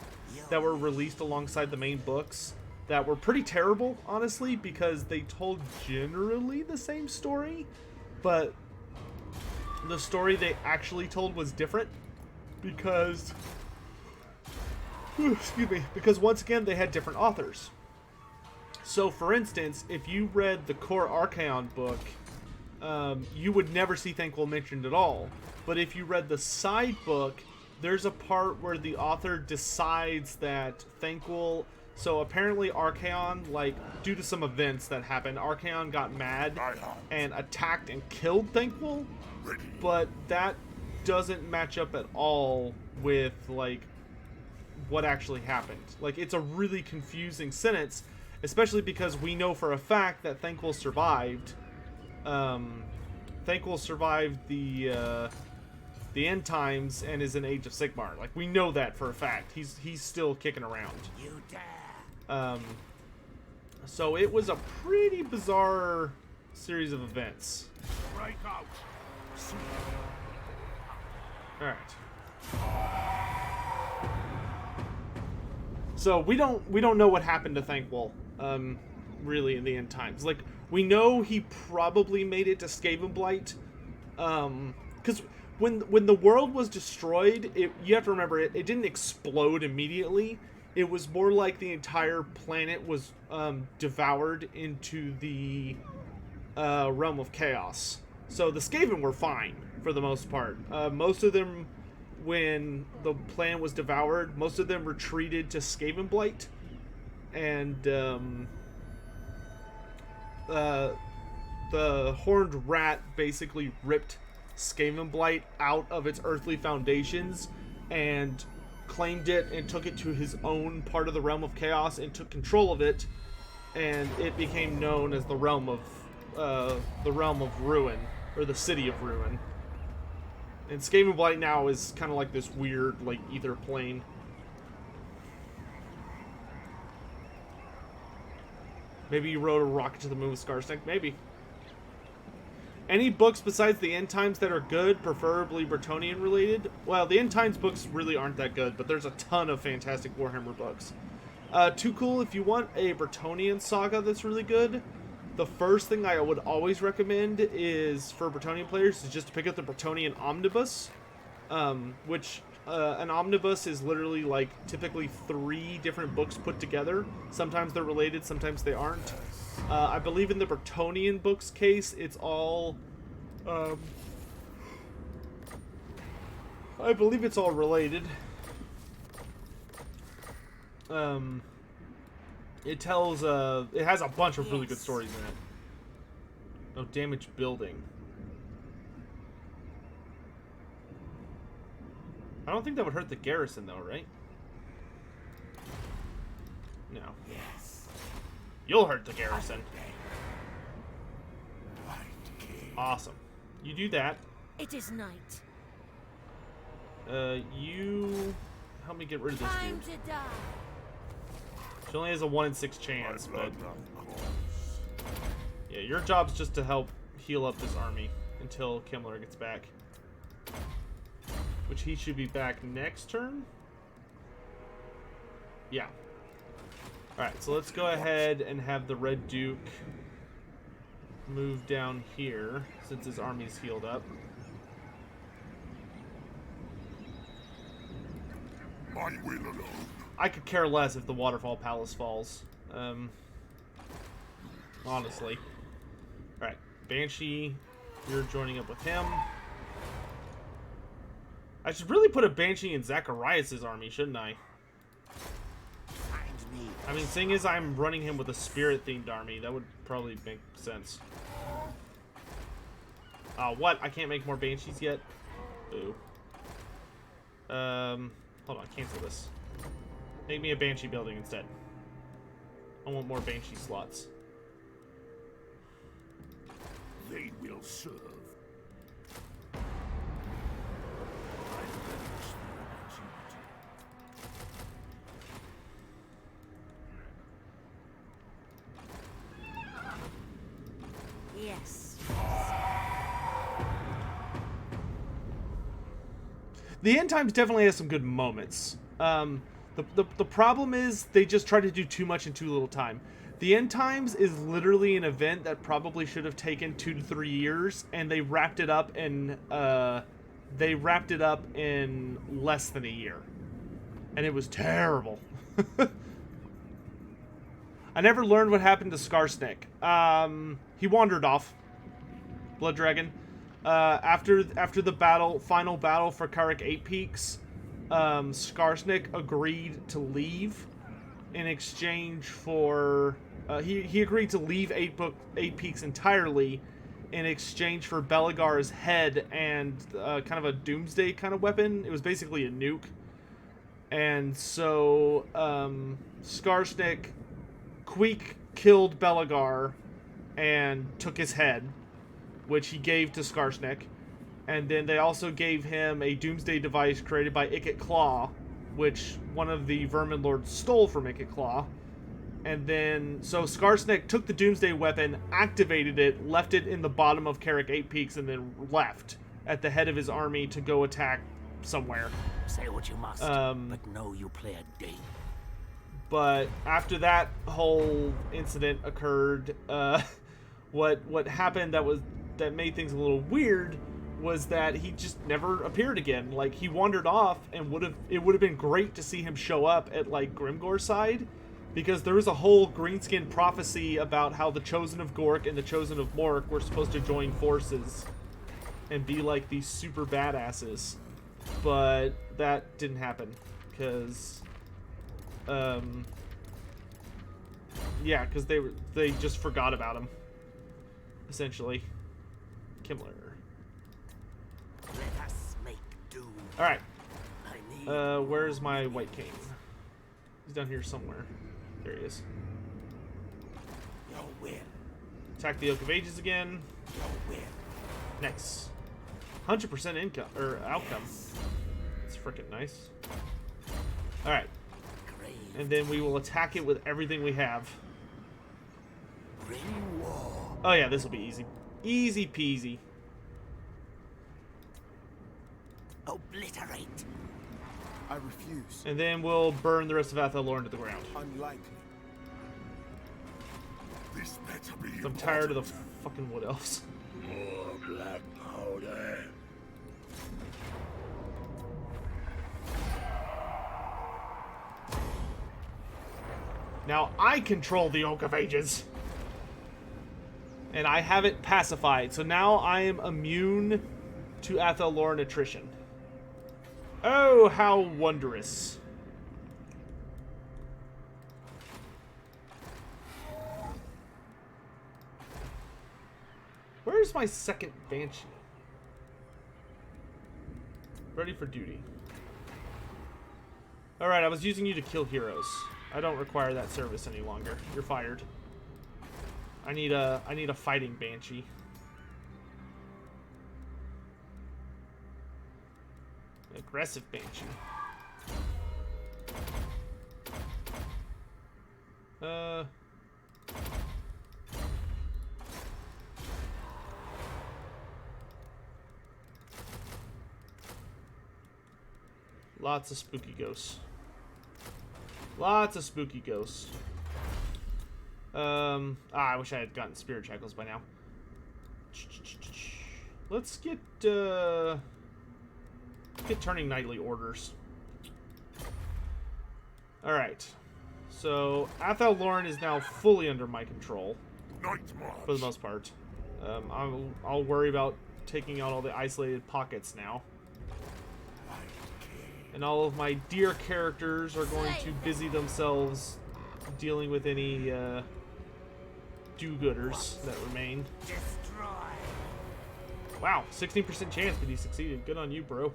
[SPEAKER 1] that were released alongside the main books that were pretty terrible, honestly, because they told generally the same story, but the story they actually told was different because, excuse me, because once again they had different authors. So, for instance, if you read the core Archaon book, you would never see Thanquol mentioned at all. But if you read the side book, there's a part where the author decides that Thanquol... So, apparently Archaon, like, due to some events that happened, Archaon got mad and attacked and killed Thanquol. But that doesn't match up at all with, like, what actually happened. Like, it's a really confusing sentence, especially because we know for a fact that Thanquol survived. Thanquol survived the end times and is in Age of Sigmar. Like, we know that for a fact. He's still kicking around.
[SPEAKER 3] You dare.
[SPEAKER 1] So it was a pretty bizarre series of events.
[SPEAKER 2] Break out.
[SPEAKER 1] All right. So we don't know what happened to Thanquol, really, in the end times. Like, we know he probably made it to Skavenblight, because when the world was destroyed, you have to remember it didn't explode immediately. It was more like the entire planet was devoured into the realm of chaos. So the Skaven were fine for the most part. Most of them, when the planet was devoured, most of them retreated to Skavenblight, and the Horned Rat basically ripped Skavenblight out of its earthly foundations and claimed it and took it to his own part of the realm of chaos and took control of it, and it became known as the realm of ruin, or the city of ruin. And Skavenblight now is kind of like this weird, like, ether plane. Maybe you rode a rocket to the moon with Skarsnik. Maybe. Any books besides the End Times that are good, preferably Bretonnian related? Well, the End Times books really aren't that good, but there's a ton of fantastic Warhammer books. Too Cool, if you want a Bretonnian saga that's really good, the first thing I would always recommend is, for Bretonnian players, is just to pick up the Bretonnian Omnibus, which an omnibus is literally like typically 3 different books put together. Sometimes they're related, sometimes they aren't. I believe in the Bretonnian books case, it's all, I believe it's all related. It tells, it has a bunch of really good stories in it. Oh, damaged building. I don't think that would hurt the garrison, though, right? No.
[SPEAKER 3] Yes.
[SPEAKER 1] You'll hurt the garrison. Awesome. You do that.
[SPEAKER 5] It is night.
[SPEAKER 1] You help me get rid of this
[SPEAKER 5] Time
[SPEAKER 1] dude.
[SPEAKER 5] to die.
[SPEAKER 1] She only has a 1 in 6 chance, but yeah, your job's just to help heal up this army until Kemmler gets back. Which he should be back next turn? Yeah. Alright, so let's go ahead and have the Red Duke move down here, since his army's healed up.
[SPEAKER 2] My will alone.
[SPEAKER 1] I could care less if the Waterfall Palace falls. Honestly. Alright, Banshee, you're joining up with him. I should really put a Banshee in Zacharias' army, shouldn't I?
[SPEAKER 3] Find me.
[SPEAKER 1] I mean, seeing as I'm running him with a spirit-themed army, that would probably make sense. What? I can't make more Banshees yet? Boo. Hold on, cancel this. Make me a Banshee building instead. I want more Banshee slots.
[SPEAKER 2] They will serve.
[SPEAKER 5] Yes.
[SPEAKER 1] The end times definitely has some good moments. The problem is they just try to do too much in too little time. The end times is literally an event that probably should have taken 2 to 3 years, and they wrapped it up in less than a year, and it was terrible. I never learned what happened to Skarsnik. He wandered off. Blood Dragon. After the final battle for Karak 8 Peaks, Skarsnik agreed to leave in exchange for... he agreed to leave 8 Peaks entirely in exchange for Beligar's head and kind of a doomsday kind of weapon. It was basically a nuke. And so Skarsnik... Queek killed Beligar and took his head, which he gave to Skarsnik. And then they also gave him a doomsday device created by Ikit Claw, which one of the Vermin Lords stole from Ikit Claw. And then, so Skarsnik took the doomsday weapon, activated it, left it in the bottom of Karak 8 Peaks, and then left at the head of his army to go attack somewhere.
[SPEAKER 3] Say what you must, but know you play a game.
[SPEAKER 1] But after that whole incident occurred, what happened that made things a little weird was that he just never appeared again. Like, he wandered off, and it would have been great to see him show up at like Grimgor's side, because there was a whole greenskin prophecy about how the Chosen of Gork and the Chosen of Mork were supposed to join forces and be like these super badasses. But that didn't happen because yeah, because they just forgot about him, essentially. Kemmler.
[SPEAKER 3] Let us make do.
[SPEAKER 1] All right. Where's my White King? He's down here somewhere. There he is.
[SPEAKER 3] Your will.
[SPEAKER 1] Attack the Oak of Ages again.
[SPEAKER 3] Your will.
[SPEAKER 1] Nice. 100% income or outcome. That's freaking nice. All right. And then we will attack it with everything we have.
[SPEAKER 3] Bring war.
[SPEAKER 1] Oh yeah, this will be easy. Easy peasy.
[SPEAKER 3] Obliterate.
[SPEAKER 6] I refuse.
[SPEAKER 1] And then we'll burn the rest of Athel Loren to the ground.
[SPEAKER 6] Unlikely.
[SPEAKER 2] This better be
[SPEAKER 1] I'm tired of the fucking wood elves.
[SPEAKER 2] more black powder.
[SPEAKER 1] Now I control the Oak of Ages. And I have it pacified. So now I am immune to Athel Loren attrition. Oh, how wondrous. Where's my second Banshee? Ready for duty. Alright, I was using you to kill heroes. I don't require that service any longer. You're fired. I need a fighting Banshee. Aggressive Banshee. Lots of spooky ghosts. Lots of spooky ghosts. I wish I had gotten spirit shackles by now. Let's get turning nightly orders. All right. So Athel Loren is now fully under my control
[SPEAKER 2] Night march.
[SPEAKER 1] for the most part. I'll worry about taking out all the isolated pockets now. And all of my dear characters are going to busy themselves dealing with any do-gooders that remain.
[SPEAKER 3] Destroy.
[SPEAKER 1] Wow, 16% chance, but he succeeded. Good on you, bro.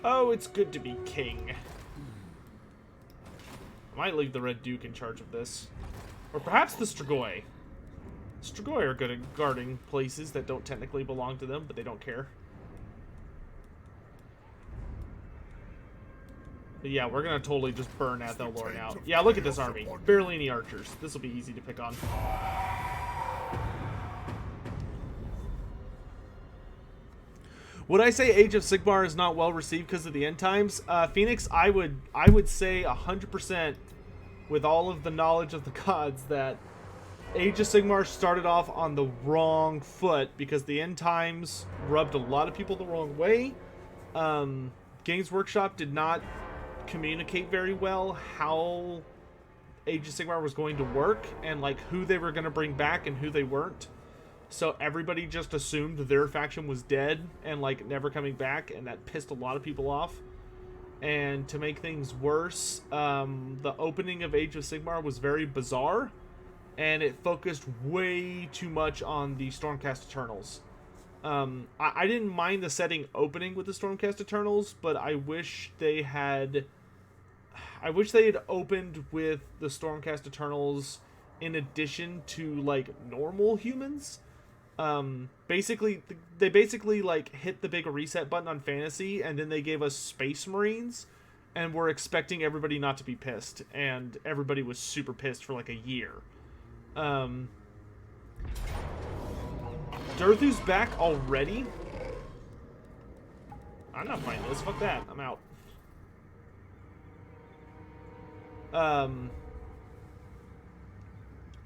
[SPEAKER 1] Oh, it's good to be king. I might leave the Red Duke in charge of this. Or perhaps the Strigoi. Strigoi are good at guarding places that don't technically belong to them, but they don't care. But yeah, we're gonna totally just burn Athel Loren out. Yeah, look at this army. Barely any archers. This will be easy to pick on. Would I say Age of Sigmar is not well received because of the end times? Phoenix, I would say 100% with all of the knowledge of the gods that Age of Sigmar started off on the wrong foot because the end times rubbed a lot of people the wrong way. Games Workshop did not communicate very well how Age of Sigmar was going to work and like who they were going to bring back and who they weren't. So everybody just assumed their faction was dead and like never coming back, and that pissed a lot of people off. And to make things worse, the opening of Age of Sigmar was very bizarre, and it focused way too much on the Stormcast Eternals. I didn't mind the setting opening with the Stormcast Eternals, but I wish they had opened with the Stormcast Eternals in addition to like normal humans. They basically like hit the big reset button on fantasy, and then they gave us Space Marines, and we're expecting everybody not to be pissed, and everybody was super pissed for like a year. Durthu's back already? I'm not playing this. Fuck that. I'm out.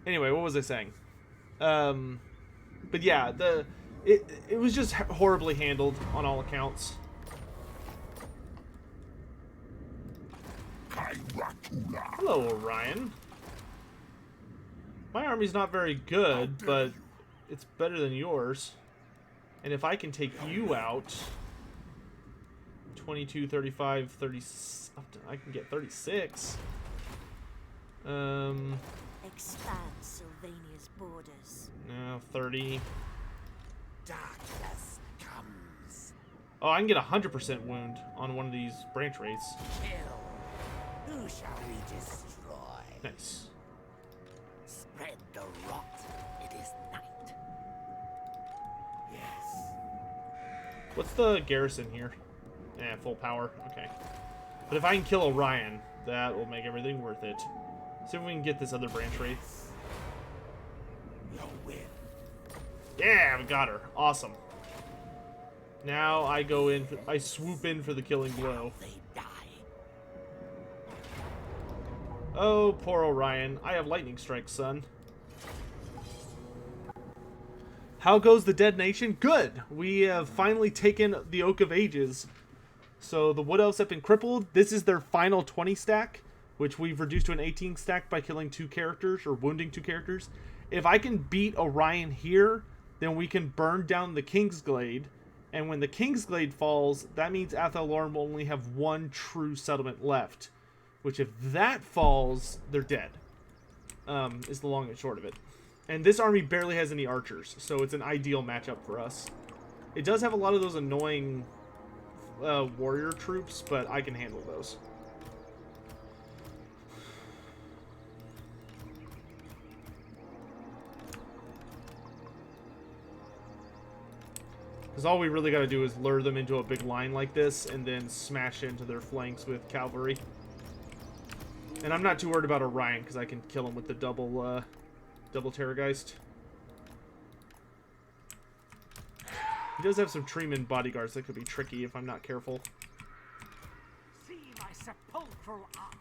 [SPEAKER 1] Anyway, what was I saying? But yeah, it was just horribly handled on all accounts. Hello, Orion. My army's not very good, but it's better than yours. And if I can take you out, 22, 35, 30, I can get 36.
[SPEAKER 5] Expand Sylvania's borders.
[SPEAKER 1] No, 30.
[SPEAKER 3] Darkness comes.
[SPEAKER 1] Oh, I can get 100% wound on one of these branch rates.
[SPEAKER 3] Kill. Who shall we destroy?
[SPEAKER 1] Nice.
[SPEAKER 3] Spread the rot. It is night. Yes.
[SPEAKER 1] What's the garrison here? Full power. Okay. But if I can kill Orion, that will make everything worth it. See if we can get this other branch rate.
[SPEAKER 3] You'll win.
[SPEAKER 1] Yeah, we got her. Awesome. Now I go in. I swoop in for the killing blow.
[SPEAKER 3] They die.
[SPEAKER 1] Oh, poor Orion. I have lightning strike, son. How goes the Dead Nation? Good. We have finally taken the Oak of Ages. So the Wood Elves have been crippled. This is their final 20 stack, which we've reduced to an 18 stack by killing 2 characters or wounding 2 characters. If I can beat Orion here, then we can burn down the Kingsglade. And when the Kingsglade falls, that means Athel Loren will only have 1 true settlement left. Which, if that falls, they're dead. Is the long and short of it. And this army barely has any archers, so it's an ideal matchup for us. It does have a lot of those annoying warrior troops, but I can handle those. Because all we really got to do is lure them into a big line like this, and then smash into their flanks with cavalry. And I'm not too worried about Orion, because I can kill him with the double Terrorgeist. He does have some Treeman bodyguards that could be tricky if I'm not careful.
[SPEAKER 3] See my sepulchral art.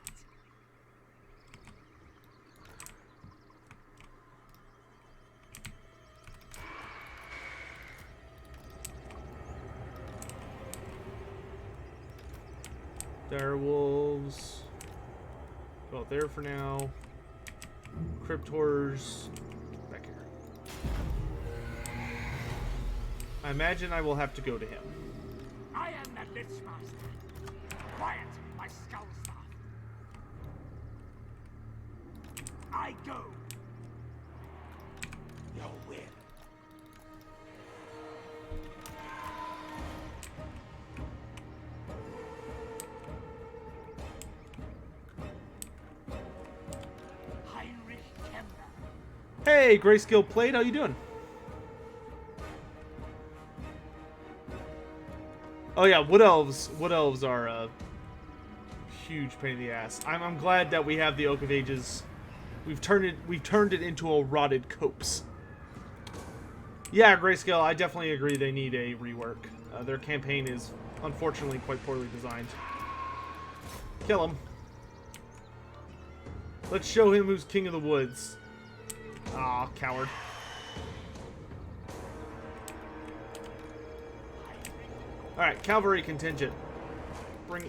[SPEAKER 1] Direwolves. Go out there for now. Cryptors. Back here. I imagine I will have to go to him.
[SPEAKER 3] I am the Lichemaster. Quiet, my skull staff. I go. You'll win. Kemmler.
[SPEAKER 1] Hey, Grayscale Plate, how you doing? Oh yeah, Wood Elves are a huge pain in the ass. I'm glad that we have the Oak of Ages. We've turned it into a rotted copse. Yeah, Grayscale, I definitely agree they need a rework. Their campaign is unfortunately quite poorly designed. Kill him. Let's show him who's king of the woods. Aw, coward. Alright, cavalry contingent.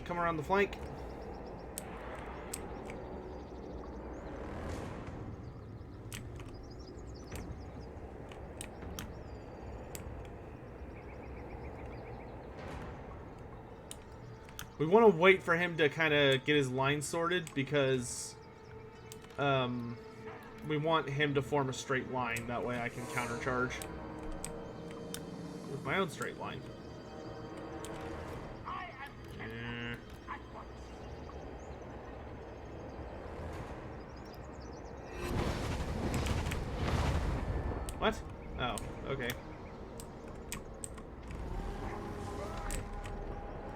[SPEAKER 1] Come around the flank. We want to wait for him to kind of get his line sorted because we want him to form a straight line. That way I can countercharge with my own straight line. What? Oh, okay.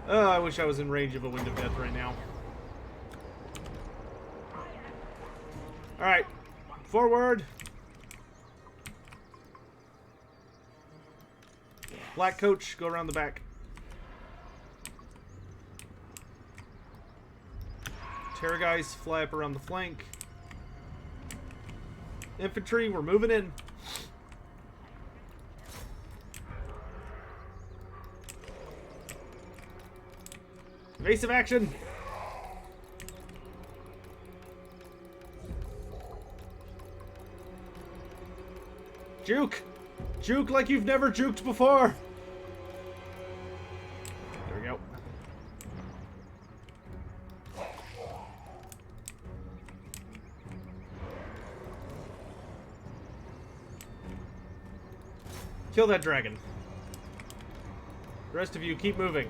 [SPEAKER 1] Oh, I wish I was in range of a Wind of Death right now. Alright. Forward! Black coach, go around the back. Terror guys, fly up around the flank. Infantry, we're moving in. Evasive action! Juke! Juke like you've never juked before! There we go. Kill that dragon. The rest of you keep moving.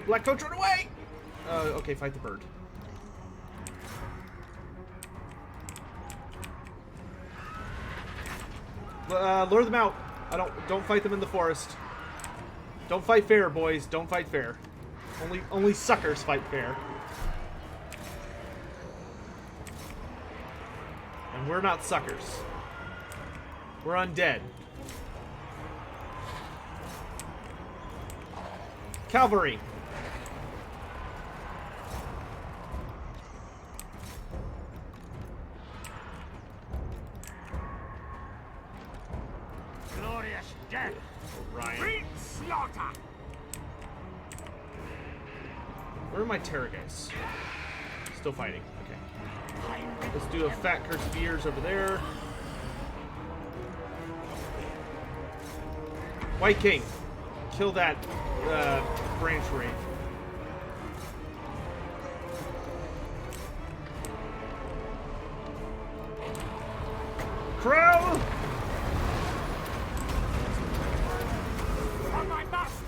[SPEAKER 1] Black coach, run away! Okay, fight the bird. Lure them out. Don't fight them in the forest. Don't fight fair, boys. Don't fight fair. Only suckers fight fair. And we're not suckers. We're undead. Cavalry.
[SPEAKER 3] Glorious death.
[SPEAKER 1] Orion.
[SPEAKER 3] Great slaughter.
[SPEAKER 1] Where are my terror guys? Still fighting. Okay. Let's do a fat curse of ears over there. White King. Kill that branch wraith. Crow!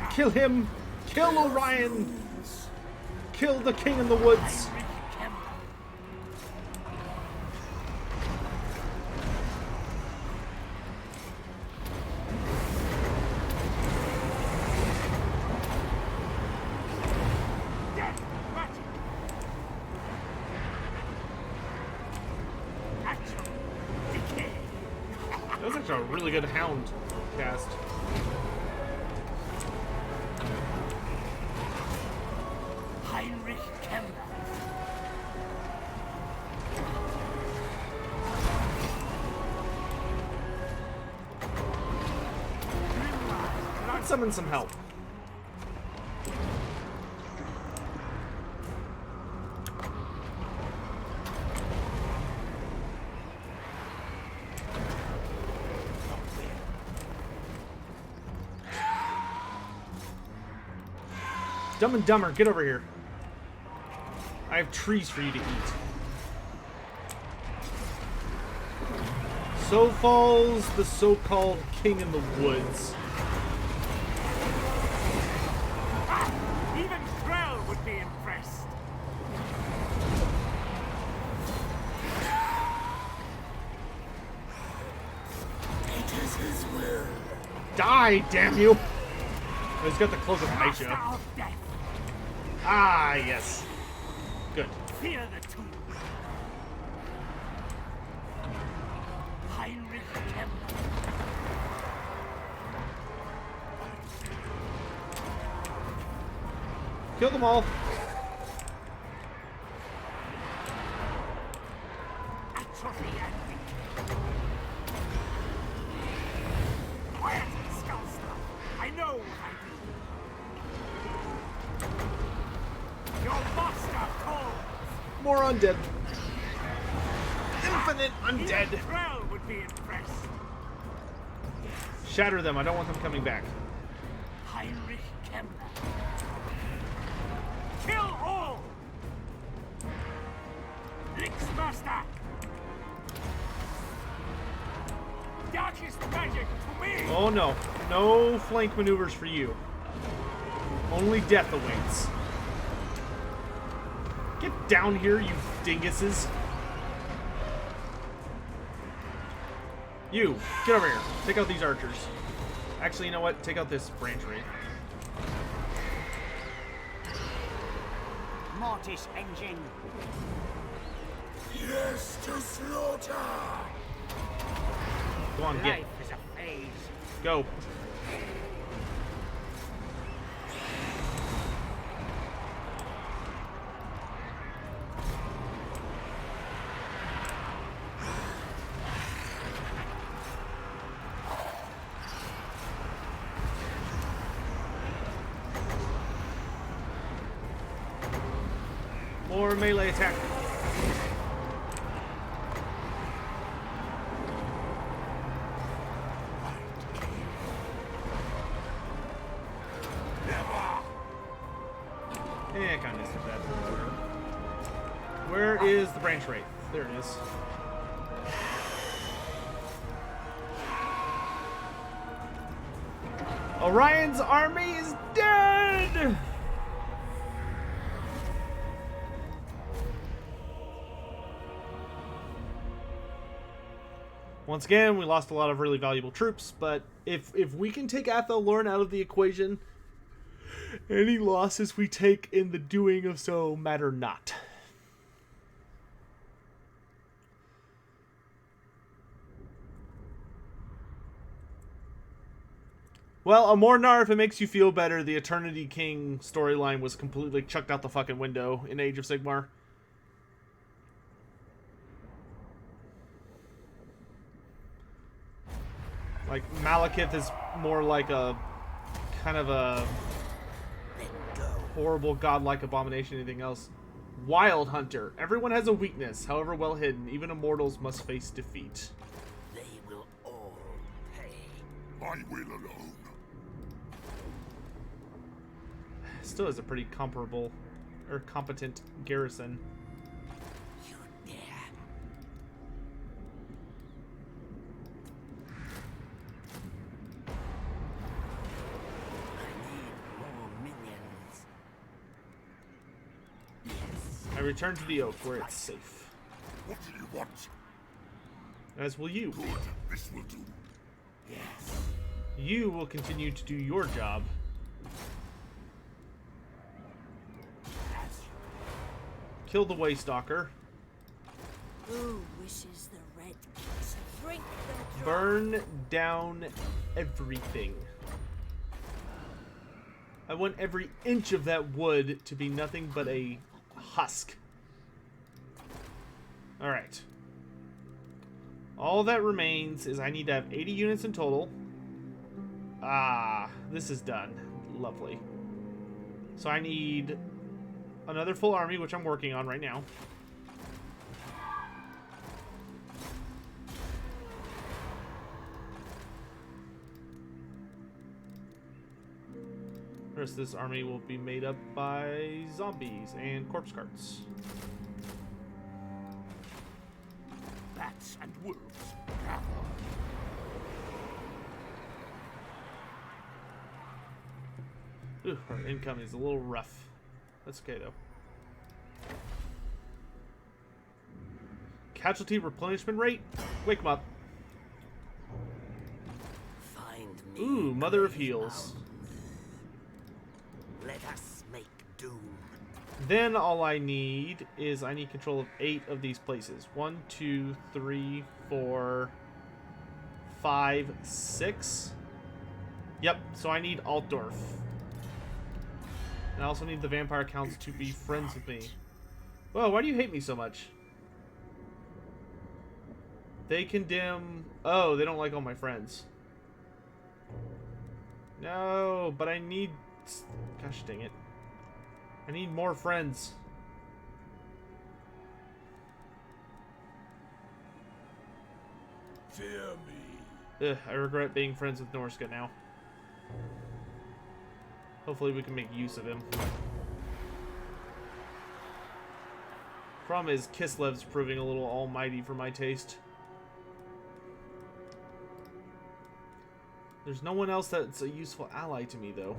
[SPEAKER 1] Kill him! Kill Orion! Kill the king in the woods! That was actually a really good hound cast.
[SPEAKER 3] Kemmler.
[SPEAKER 1] Let's summon some help. Dumb and Dumber, get over here. I have trees for you to eat. So falls the so-called king in the woods.
[SPEAKER 3] Even Krell would be impressed.
[SPEAKER 2] It is his will.
[SPEAKER 1] Die, damn you! Oh, he's got the cloak of Aisha.
[SPEAKER 3] Of death.
[SPEAKER 1] Ah, yes. Good.
[SPEAKER 3] Fear the tomb. Heinrich Kemmler.
[SPEAKER 1] Kill them all.
[SPEAKER 3] Atrophy and decay. Quiet, Skullstuff. I know what I do. Your master calls.
[SPEAKER 1] More undead. Infinite undead.
[SPEAKER 3] Even Krell would be impressed.
[SPEAKER 1] Shatter them. I don't want them coming back.
[SPEAKER 3] Heinrich Kemmler. Kill all! Lichemaster! Darkest magic to me!
[SPEAKER 1] Oh no. No flank maneuvers for you. Only death awaits. Get down here, you dinguses. You, get over here. Take out these archers. Actually, you know what? Take out this branch wraith.
[SPEAKER 3] Mortis engine.
[SPEAKER 2] Yes, to slaughter!
[SPEAKER 1] Go on, get.
[SPEAKER 3] Life is a phase.
[SPEAKER 1] Go. More melee attack. Eh, kind of missed that. Where is the branch wraith? There it is. Orion's army is dead! Once again, we lost a lot of really valuable troops, but if we can take Athel, Loren out of the equation, any losses we take in the doing of so matter not. Well, Amornar, if it makes you feel better, the Eternity King storyline was completely chucked out the fucking window in Age of Sigmar. Like, Malekith is more like a kind of a horrible godlike abomination, anything else. Wild Hunter. Everyone has a weakness, however well hidden. Even immortals must face defeat.
[SPEAKER 3] They will all pay.
[SPEAKER 2] I will alone.
[SPEAKER 1] Still is a pretty comparable or competent garrison.
[SPEAKER 3] You dare. I need more minions. Yes.
[SPEAKER 1] I return to the oak where it's safe.
[SPEAKER 2] What do you want?
[SPEAKER 1] As will you.
[SPEAKER 2] Good, this will do.
[SPEAKER 3] Yes.
[SPEAKER 1] You will continue to do your job. Kill the Waystalker.
[SPEAKER 5] Who wishes the red kings drink the dry?
[SPEAKER 1] Burn down everything. I want every inch of that wood to be nothing but a husk. Alright. All that remains is I need to have 80 units in total. Ah, this is done. Lovely. So I need another full army, which I'm working on right now. The rest of this army will be made up by zombies and corpse carts.
[SPEAKER 3] Bats and wolves.
[SPEAKER 1] Ooh, our income is a little rough. That's okay, though. Casualty replenishment rate? Wake them up.
[SPEAKER 3] Find me.
[SPEAKER 1] Ooh, Mother of
[SPEAKER 3] grave
[SPEAKER 1] Heals.
[SPEAKER 3] mounds. Let us make doom.
[SPEAKER 1] Then all I need is I need control of 8 of these places. 1, 2, 3, 4, 5, 6. Yep, so I need Altdorf. And I also need the vampire counts to be friends with me. Whoa, why do you hate me so much? They condemn... Oh, they don't like all my friends. No, but I need... Gosh dang it. I need more friends.
[SPEAKER 2] Fear me.
[SPEAKER 1] Ugh, I regret being friends with Norska now. Hopefully we can make use of him. Problem is, Kislev's proving a little almighty for my taste. There's no one else that's a useful ally to me, though.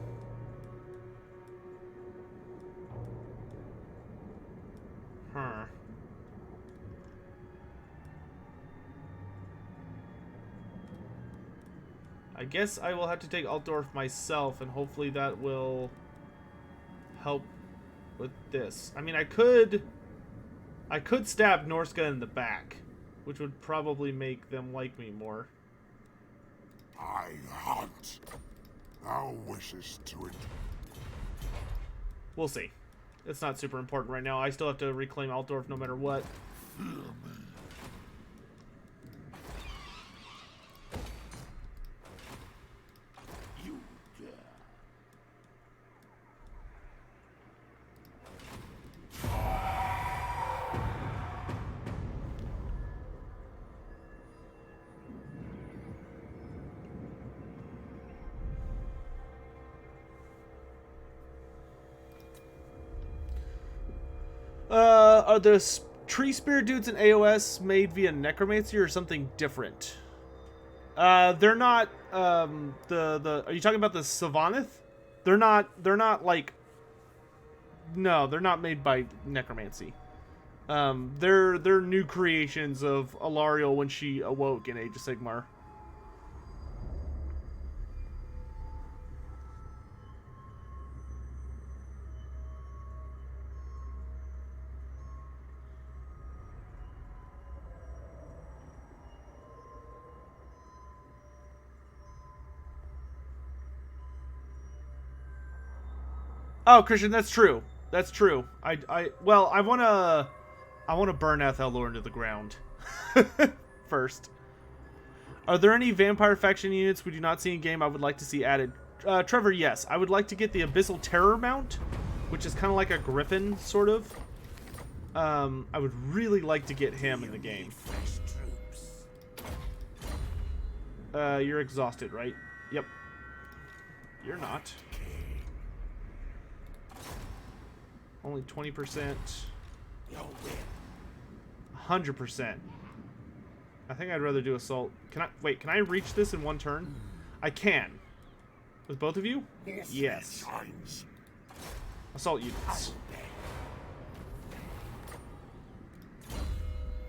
[SPEAKER 1] Huh. I guess I will have to take Altdorf myself, and hopefully that will help with this. I mean, I could stab Norska in the back, which would probably make them like me more.
[SPEAKER 2] I hunt. Thou wishest to it.
[SPEAKER 1] We'll see. It's not super important right now. I still have to reclaim Altdorf no matter what.
[SPEAKER 2] Fear me. You dare.
[SPEAKER 1] Are the tree spear dudes in AOS made via necromancy or something different? They're not, are you talking about the Sylvaneth? They're not like, no, they're not made by necromancy. They're new creations of Alariel when she awoke in Age of Sigmar. Oh, Christian, that's true. That's true. I want to burn Athel Loren to the ground first. Are there any vampire faction units we do not see in game I would like to see added? Trevor, yes. I would like to get the Abyssal Terror mount, which is kind of like a griffin, sort of. I would really like to get him in the game. You're exhausted, right? Yep. You're not. Only 20%. 100%. I think I'd rather do assault. Can I reach this in one turn? I can. With both of you? Yes. Assault units.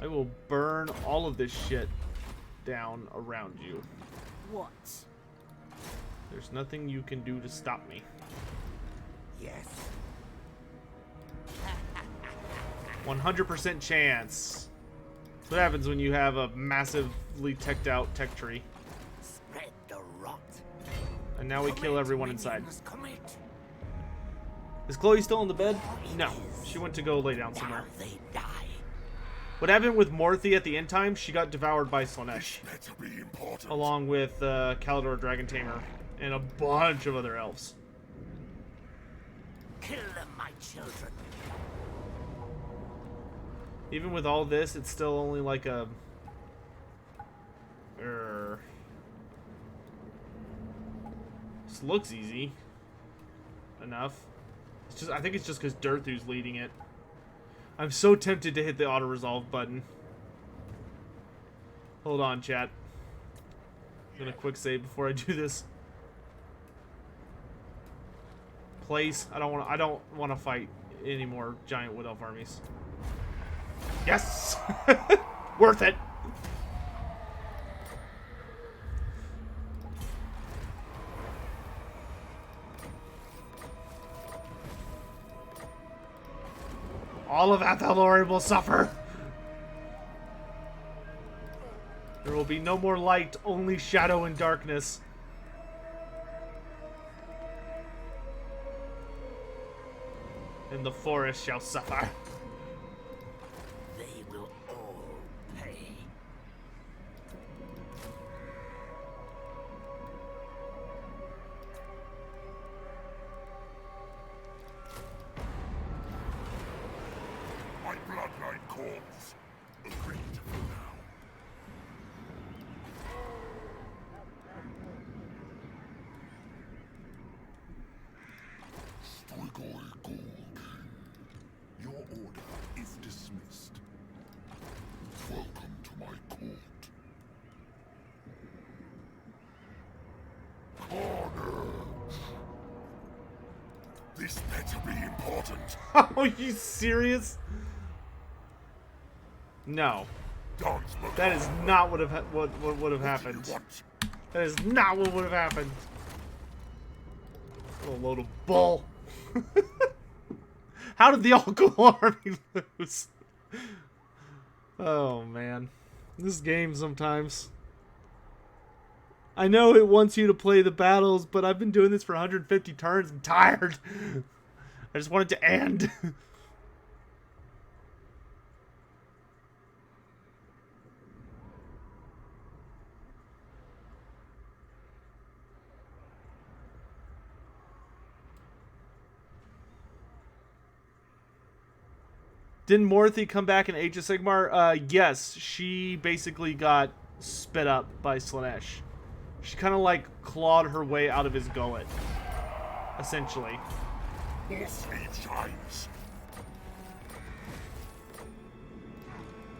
[SPEAKER 1] I will burn all of this shit down around you.
[SPEAKER 5] What?
[SPEAKER 1] There's nothing you can do to stop me.
[SPEAKER 3] Yes.
[SPEAKER 1] 100% chance. That's what happens when you have a massively teched out tech tree.
[SPEAKER 3] Spread the rot.
[SPEAKER 1] And now we kill everyone inside.
[SPEAKER 3] Commit.
[SPEAKER 1] Is Chloe still in the bed? No. She went to go lay down somewhere.
[SPEAKER 3] Now they die.
[SPEAKER 1] What happened with Morthy at the end time? She got devoured by Slanesh.
[SPEAKER 2] Better be important.
[SPEAKER 1] Along with Kalidor Dragon Tamer and a bunch of other elves.
[SPEAKER 3] Kill them, my children.
[SPEAKER 1] Even with all this, it's still only like a... This looks easy enough. It's just, I think it's just because Dirthu's leading it. I'm so tempted to hit the auto-resolve button. Hold on, chat. I'm gonna quick save before I do this. Place. I don't want to fight any more giant wood elf armies. Yes! Worth it! All of Athel will suffer. There will be no more light, only shadow and darkness. And the forest shall suffer.
[SPEAKER 3] They will all pay.
[SPEAKER 2] My bloodline calls. Agreed for now. Strigoi Gorg. Your order is dismissed. Welcome to my court. Carnage! This better be important.
[SPEAKER 1] Are you serious? No.
[SPEAKER 2] Dance
[SPEAKER 1] That is not what would have happened. That is not what would have happened. What a load of bull. How did the Alcohol Army lose? Oh, man. This game sometimes. I know it wants you to play the battles, but I've been doing this for 150 turns. I'm tired. I just want it to end. Didn't Morthy come back in Age of Sigmar? Yes, she basically got spit up by Slaanesh. She kind of like clawed her way out of his gullet, essentially.
[SPEAKER 2] More sleep shines.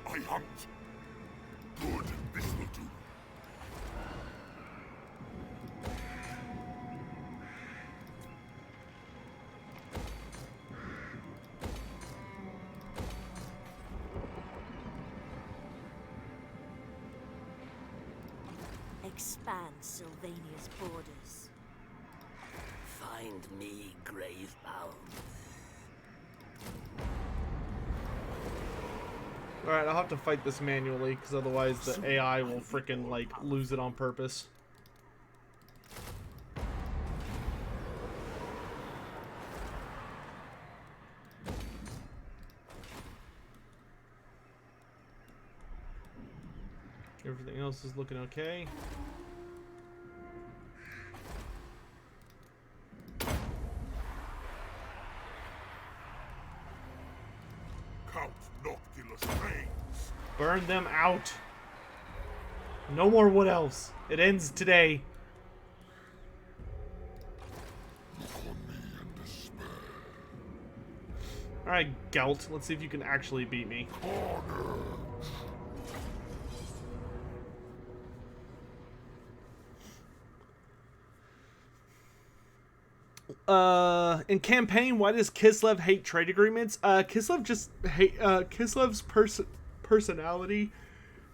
[SPEAKER 2] I hunt. Good, this will do.
[SPEAKER 5] Expand Sylvania's borders.
[SPEAKER 3] Find me grave-bound.
[SPEAKER 1] Alright, I'll have to fight this manually, because otherwise the AI will frickin' like lose it on purpose. Everything else is looking okay.
[SPEAKER 2] Count Noctilus reigns.
[SPEAKER 1] Burn them out. No more what else. It ends today.
[SPEAKER 2] Look on me in despair.
[SPEAKER 1] Alright, Gelt. Let's see if you can actually beat me.
[SPEAKER 2] Carnage!
[SPEAKER 1] In campaign, why does Kislev hate trade agreements? Kislev just hate, Kislev's personality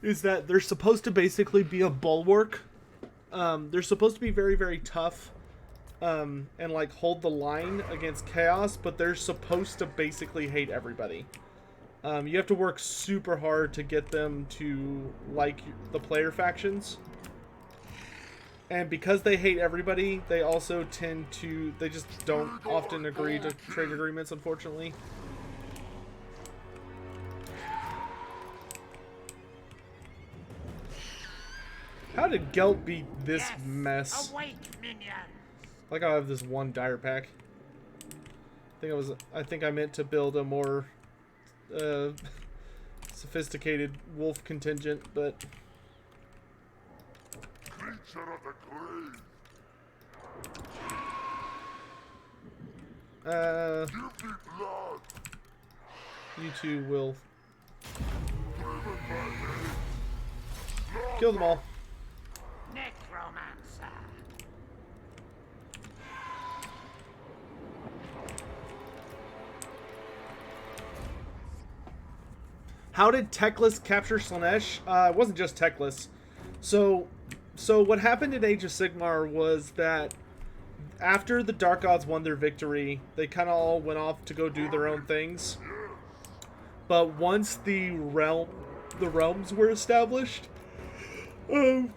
[SPEAKER 1] is that they're supposed to basically be a bulwark. They're supposed to be very, very tough, and like hold the line against chaos, but they're supposed to basically hate everybody. You have to work super hard to get them to like the player factions. And because they hate everybody, they also tend to... They just don't often agree to trade agreements, unfortunately. How did Gelt beat this mess?
[SPEAKER 3] Awake, minions!
[SPEAKER 1] Like I have this one dire pack. I think I meant to build a more sophisticated wolf contingent, but...
[SPEAKER 2] Creature of the grave. Give me blood.
[SPEAKER 1] You two will
[SPEAKER 2] Driven by me.
[SPEAKER 1] kill them all.
[SPEAKER 3] Necromancer!
[SPEAKER 1] How did Teclis capture Slaanesh? It wasn't just Teclis. So what happened in Age of Sigmar was that after the Dark Gods won their victory, they kind of all went off to go do their own things. But once the realms were established, and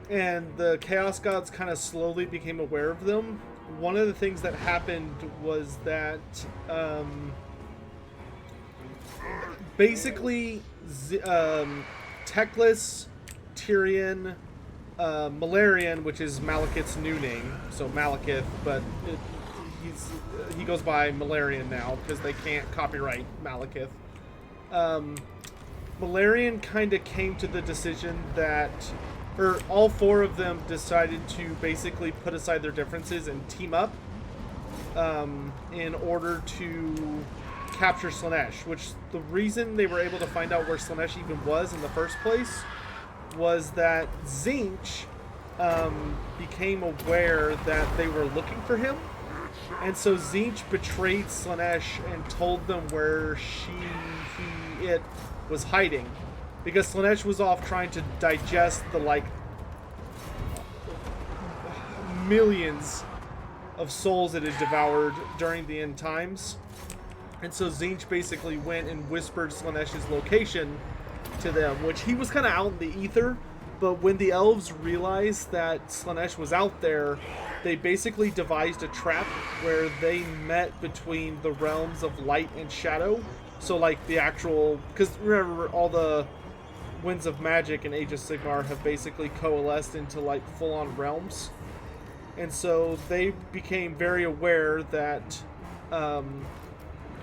[SPEAKER 1] the Chaos Gods kind of slowly became aware of them, one of the things that happened was that basically Teclis, Tyrion, Malarian, which is Malekith's new name, so Malekith, but he goes by Malarian now because they can't copyright Malekith. Malarian kind of came to the decision that, or all four of them decided to basically put aside their differences and team up in order to capture Slaanesh, which the reason they were able to find out where Slaanesh even was in the first place was that Tzeentch became aware that they were looking for him, and so Tzeentch betrayed Slaanesh and told them where it was hiding, because Slaanesh was off trying to digest the like millions of souls it had devoured during the end times. And so Tzeentch basically went and whispered Slaanesh's location to them, which he was kind of out in the ether, but when the elves realized that Slaanesh was out there, they basically devised a trap where they met between the realms of light and shadow. So like the actual, because remember, all the winds of magic in Age of Sigmar have basically coalesced into like full-on realms. And so they became very aware that, or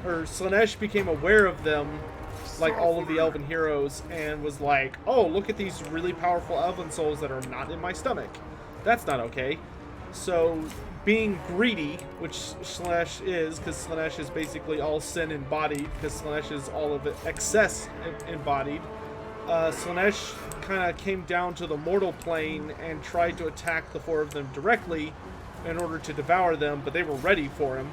[SPEAKER 1] Slaanesh became aware of them, like all of the elven heroes, and was like, oh, look at these really powerful elven souls that are not in my stomach. That's not okay. So, being greedy, which Slaanesh is, because Slaanesh is basically all sin embodied, because Slaanesh is all of it excess embodied, Slaanesh kind of came down to the mortal plane and tried to attack the four of them directly in order to devour them, but they were ready for him.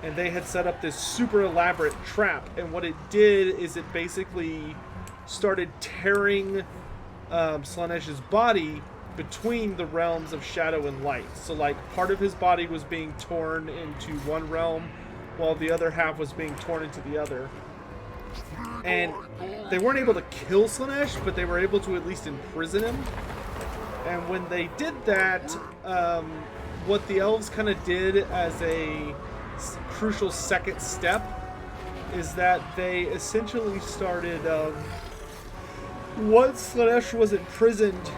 [SPEAKER 1] And they had set up this super elaborate trap, and what it did is it basically started tearing Slaanesh's body between the realms of shadow and light. So like part of his body was being torn into one realm while the other half was being torn into the other. And they weren't able to kill Slaanesh, but they were able to at least imprison him. And when they did that, what the elves kind of did as a crucial second step is that they essentially started, once Slaanesh was imprisoned,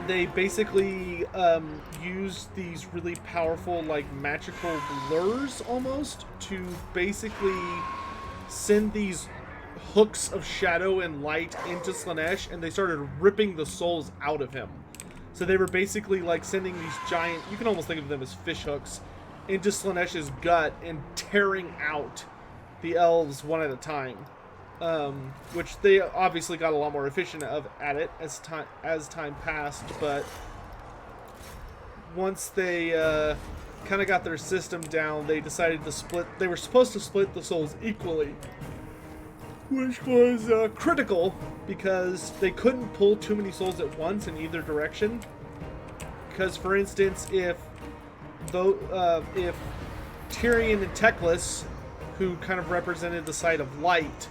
[SPEAKER 1] they basically used these really powerful, like, magical blurs almost to basically send these hooks of shadow and light into Slaanesh, and they started ripping the souls out of him. So they were basically like sending these giant, you can almost think of them as fish hooks, into Slaanesh's gut and tearing out the elves one at a time. Which they obviously got a lot more efficient at it as time passed, but once they kind of got their system down, they decided to split. They were supposed to split the souls equally, which was critical because they couldn't pull too many souls at once in either direction. Because, for instance, if Tyrion and Teclis, who kind of represented the side of light,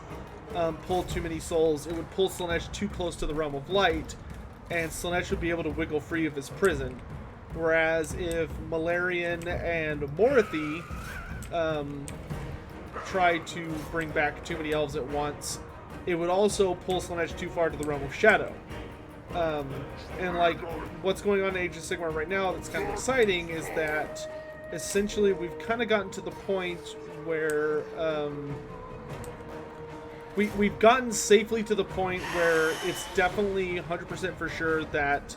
[SPEAKER 1] pulled too many souls, it would pull Slaanesh too close to the realm of light, and Slaanesh would be able to wiggle free of his prison. Whereas if Malarian and Morathi tried to bring back too many elves at once, it would also pull Slaanesh too far to the realm of shadow. And like what's going on in Age of Sigmar right now that's kind of exciting is that essentially we've kind of gotten to the point where we've gotten safely to the point where it's definitely 100% for sure that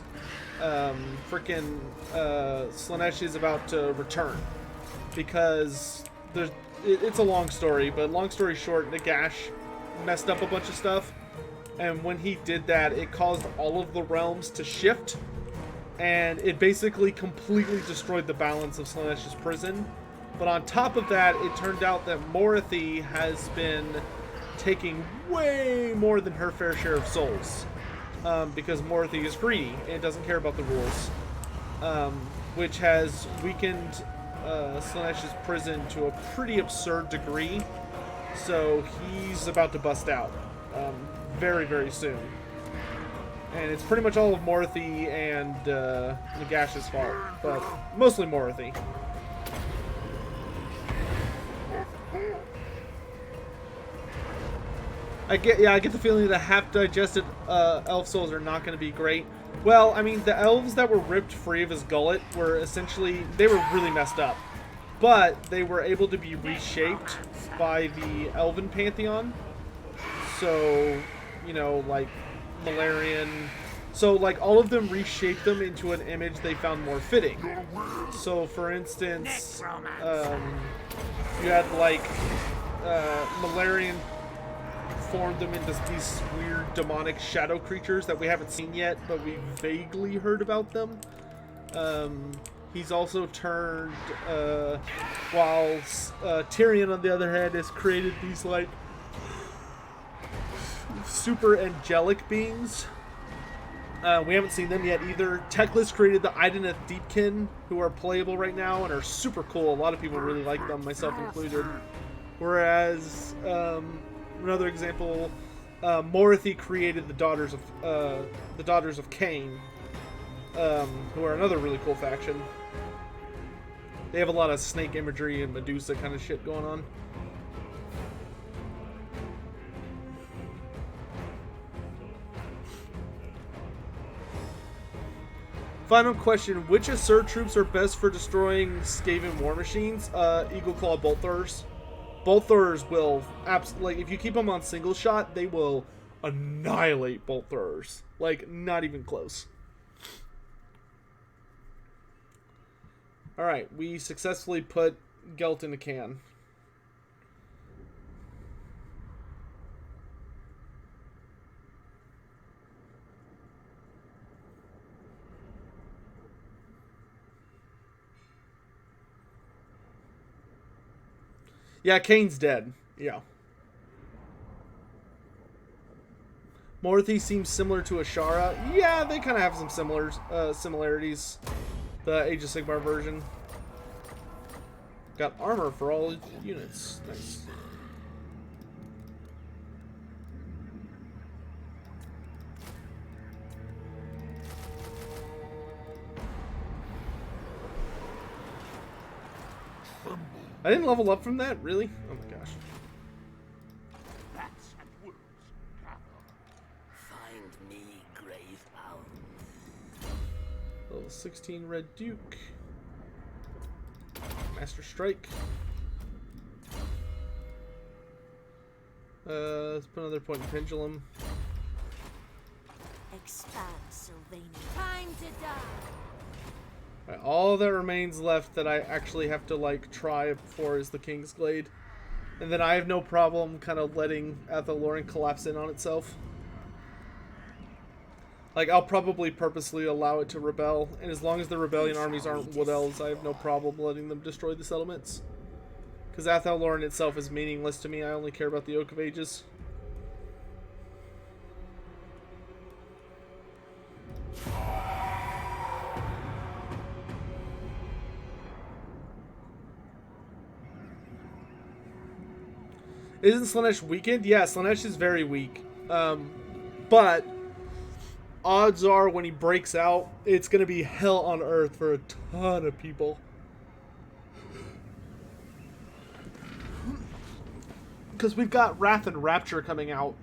[SPEAKER 1] frickin' Slaanesh is about to return, because it's a long story, but long story short, Nagash messed up a bunch of stuff, and when he did that, it caused all of the realms to shift, and it basically completely destroyed the balance of Slaanesh's prison. But on top of that, it turned out that Morathi has been taking way more than her fair share of souls, because Morathi is greedy and doesn't care about the rules, which has weakened Slaanesh's prison to a pretty absurd degree. So he's about to bust out very, very soon. And it's pretty much all of Morothy and Nagash's fault, but mostly Morothy. I get the feeling that half-digested elf souls are not going to be great. Well, I mean, the elves that were ripped free of his gullet were essentially, they were really messed up. But they were able to be reshaped by the elven pantheon. So, you know, like Malarian. So, like, all of them reshaped them into an image they found more fitting. So, for instance, you had, like, Malarian formed them into these weird demonic shadow creatures that we haven't seen yet, but we vaguely heard about them. He's also turned, while Tyrion, on the other hand, has created these, like, super angelic beings. We haven't seen them yet either. Teclis created the Ideneth Deepkin, who are playable right now and are super cool. A lot of people really like them, myself included. Whereas, another example, Morothy created the Daughters of Cain, who are another really cool faction. They have a lot of snake imagery and Medusa kind of shit going on. Final question: which Assur troops are best for destroying Skaven war machines? Eagle Claw Bolt Throwers. Bolt Throwers will absolutely, like, if you keep them on single shot, they will annihilate Bolt Throwers. Like, not even close. Alright, we successfully put Gelt in a can. Yeah, Kane's dead. Yeah. Morothy seems similar to Ashara. Yeah, they kind of have some similarities. The Age of Sigmar version. Got armor for all units. Nice. I didn't level up from that, really? Oh my gosh.
[SPEAKER 3] Bats and wolves gather. Find me, grave hound.
[SPEAKER 1] Level 16 Red Duke. Master Strike. Let's put another point in Pendulum.
[SPEAKER 5] Expand, Sylvania. Time to die.
[SPEAKER 1] Right, all that remains left that I actually have to, like, try for is the King's Glade. And then I have no problem kind of letting Athel Loren collapse in on itself. Like, I'll probably purposely allow it to rebel, and as long as the rebellion armies aren't Wood Elves, I have no problem letting them destroy the settlements. Because Athel Loren itself is meaningless to me, I only care about the Oak of Ages. Isn't Slaanesh weakened? Yeah, Slaanesh is very weak. But odds are when he breaks out, it's going to be hell on earth for a ton of people. Because we've got Wrath and Rapture coming out,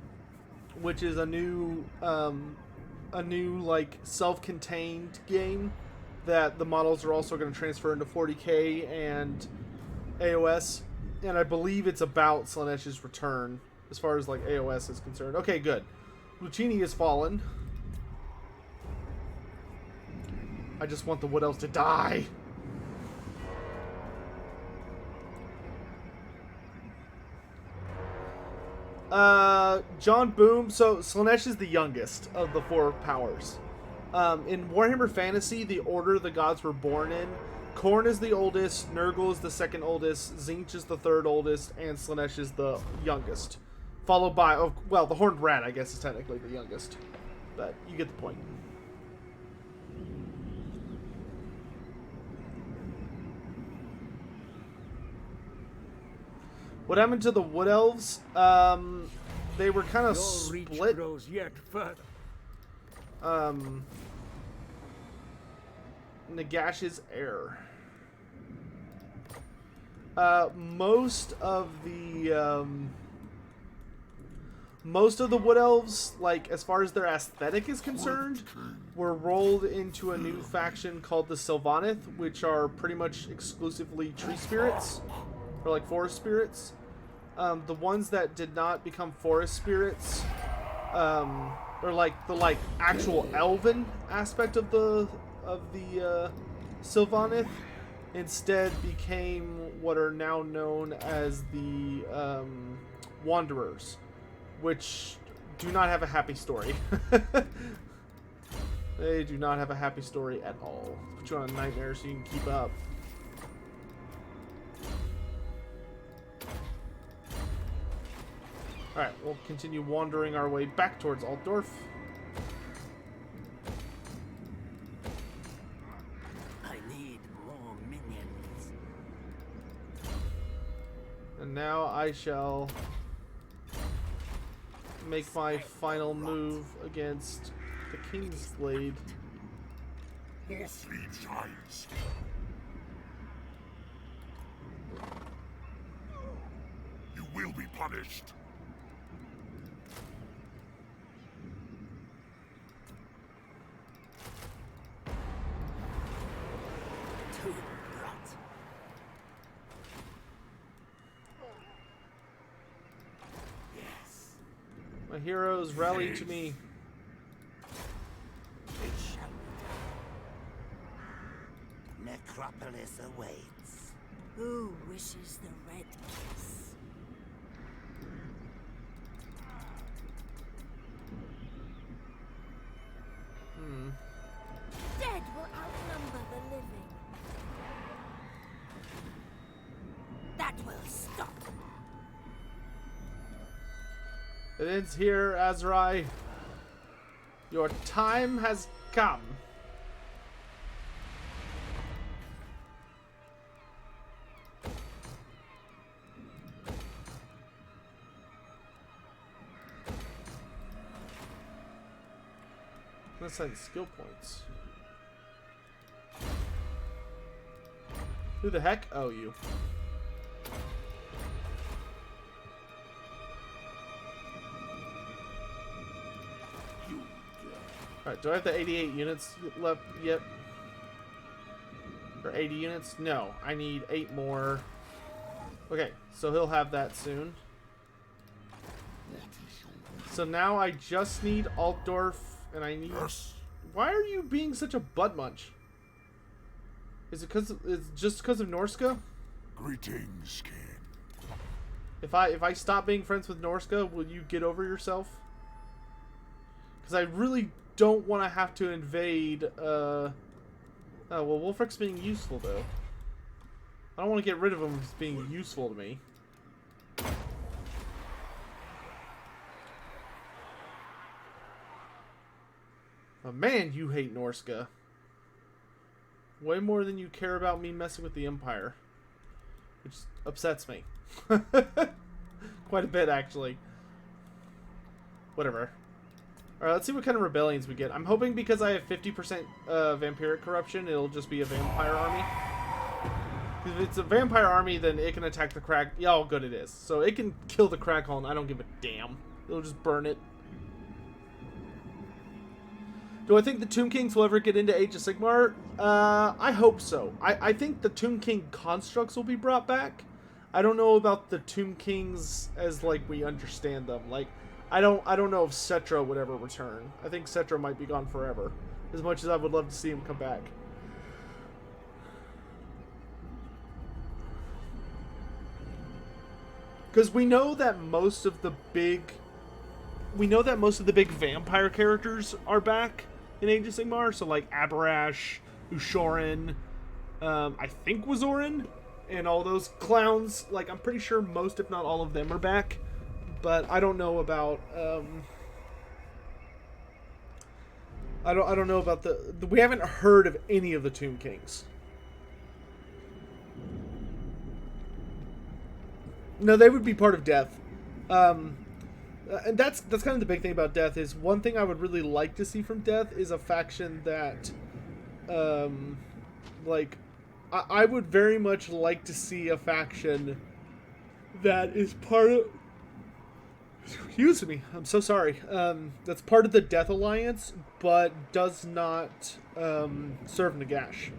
[SPEAKER 1] which is a new like self-contained game that the models are also going to transfer into 40K and AOS. And I believe it's about Slaanesh's return, as far as, like, AOS is concerned. Okay, good. Lucini has fallen. I just want the Wood Elves to die. John Boom. So, Slaanesh is the youngest of the four powers. In Warhammer Fantasy, the order the gods were born in, Khorne is the oldest, Nurgle is the second oldest, Tzeentch is the third oldest, and Slaanesh is the youngest. Followed by, oh, well, the Horned Rat, I guess, is technically the youngest. But you get the point. What happened to the Wood Elves? They were kind of
[SPEAKER 3] Your reach
[SPEAKER 1] split.
[SPEAKER 3] grows yet further.
[SPEAKER 1] Nagash's heir. Most of the Wood Elves, like as far as their aesthetic is concerned, were rolled into a new faction called the Sylvaneth, which are pretty much exclusively tree spirits, or like forest spirits. The ones that did not become forest spirits, or like the actual elven aspect of the Sylvaneth, instead became what are now known as the Wanderers, which do not have a happy story. They do not have a happy story at all. Put you on a nightmare so you can keep up. Alright, we'll continue wandering our way back towards Altdorf.
[SPEAKER 3] I need more minions.
[SPEAKER 1] And now I shall make my final move against the King's Blade.
[SPEAKER 2] More fleet shines. You will be punished.
[SPEAKER 3] Too bright. Yes.
[SPEAKER 1] My heroes rally to me.
[SPEAKER 3] It shall be. Necropolis awaits.
[SPEAKER 5] Who wishes the red kiss? Dead will outnumber the living. That will stop.
[SPEAKER 1] It ends here, Azrai. Your time has come. Let's send skill points. Who the heck? Oh, you. Alright, do I have the 88 units left yet? Or 80 units? No, I need 8 more. Okay, so he'll have that soon. So now I just need Altdorf, and I need... Why are you being such a butt munch? Is it just because of Norska?
[SPEAKER 2] Greetings, King.
[SPEAKER 1] If I stop being friends with Norska, will you get over yourself? Because I really don't want to have to invade, oh, well, Wolfrick's being useful, though. I don't want to get rid of him as being useful to me. Oh, man, you hate Norska. Way more than you care about me messing with the Empire. Which upsets me. Quite a bit, actually. Whatever. Alright, let's see what kind of rebellions we get. I'm hoping because I have 50% vampiric corruption, it'll just be a vampire army. If it's a vampire army, then it can attack the crag. Yeah, oh, good it is. So it can kill the crag hall, and I don't give a damn. It'll just burn it. Do I think the Tomb Kings will ever get into Age of Sigmar? I hope so. I think the Tomb King constructs will be brought back. I don't know about the Tomb Kings as, like, we understand them. Like, I don't know if Cetra would ever return. I think Cetra might be gone forever. As much as I would love to see him come back. Because we know that most of the big vampire characters are back in Age of Sigmar. So like Abarash, Ushoran, I think was Orin, and all those clowns. Like I'm pretty sure most, if not all of them, are back. But I don't know about I don't know about the we haven't heard of any of the Tomb Kings. No, they would be part of Death. And that's kind of the big thing about Death is one thing I would really like to see from Death is a faction that, like, I would very much like to see a faction that is part of. Excuse me, I'm so sorry. That's part of the Death Alliance, but does not serve Nagash.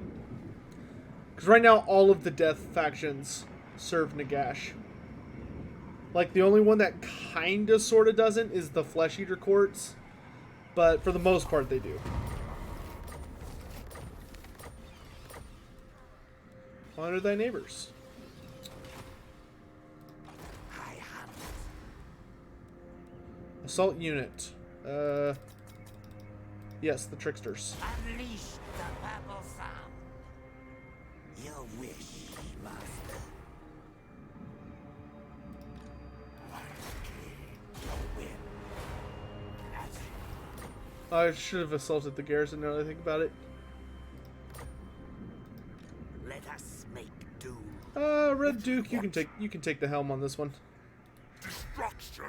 [SPEAKER 1] Because right now, all of the Death factions serve Nagash. Like, the only one that kinda sorta doesn't is the Flesh Eater Courts. But for the most part, they do. Honor thy neighbors. Assault unit. Yes, the Tricksters.
[SPEAKER 3] Unleash the purple sound. Your wish, Master.
[SPEAKER 1] I should have assaulted the garrison now that I think about it.
[SPEAKER 3] Let us make do.
[SPEAKER 1] Red Duke, you can take the helm on this one.
[SPEAKER 2] Destruction.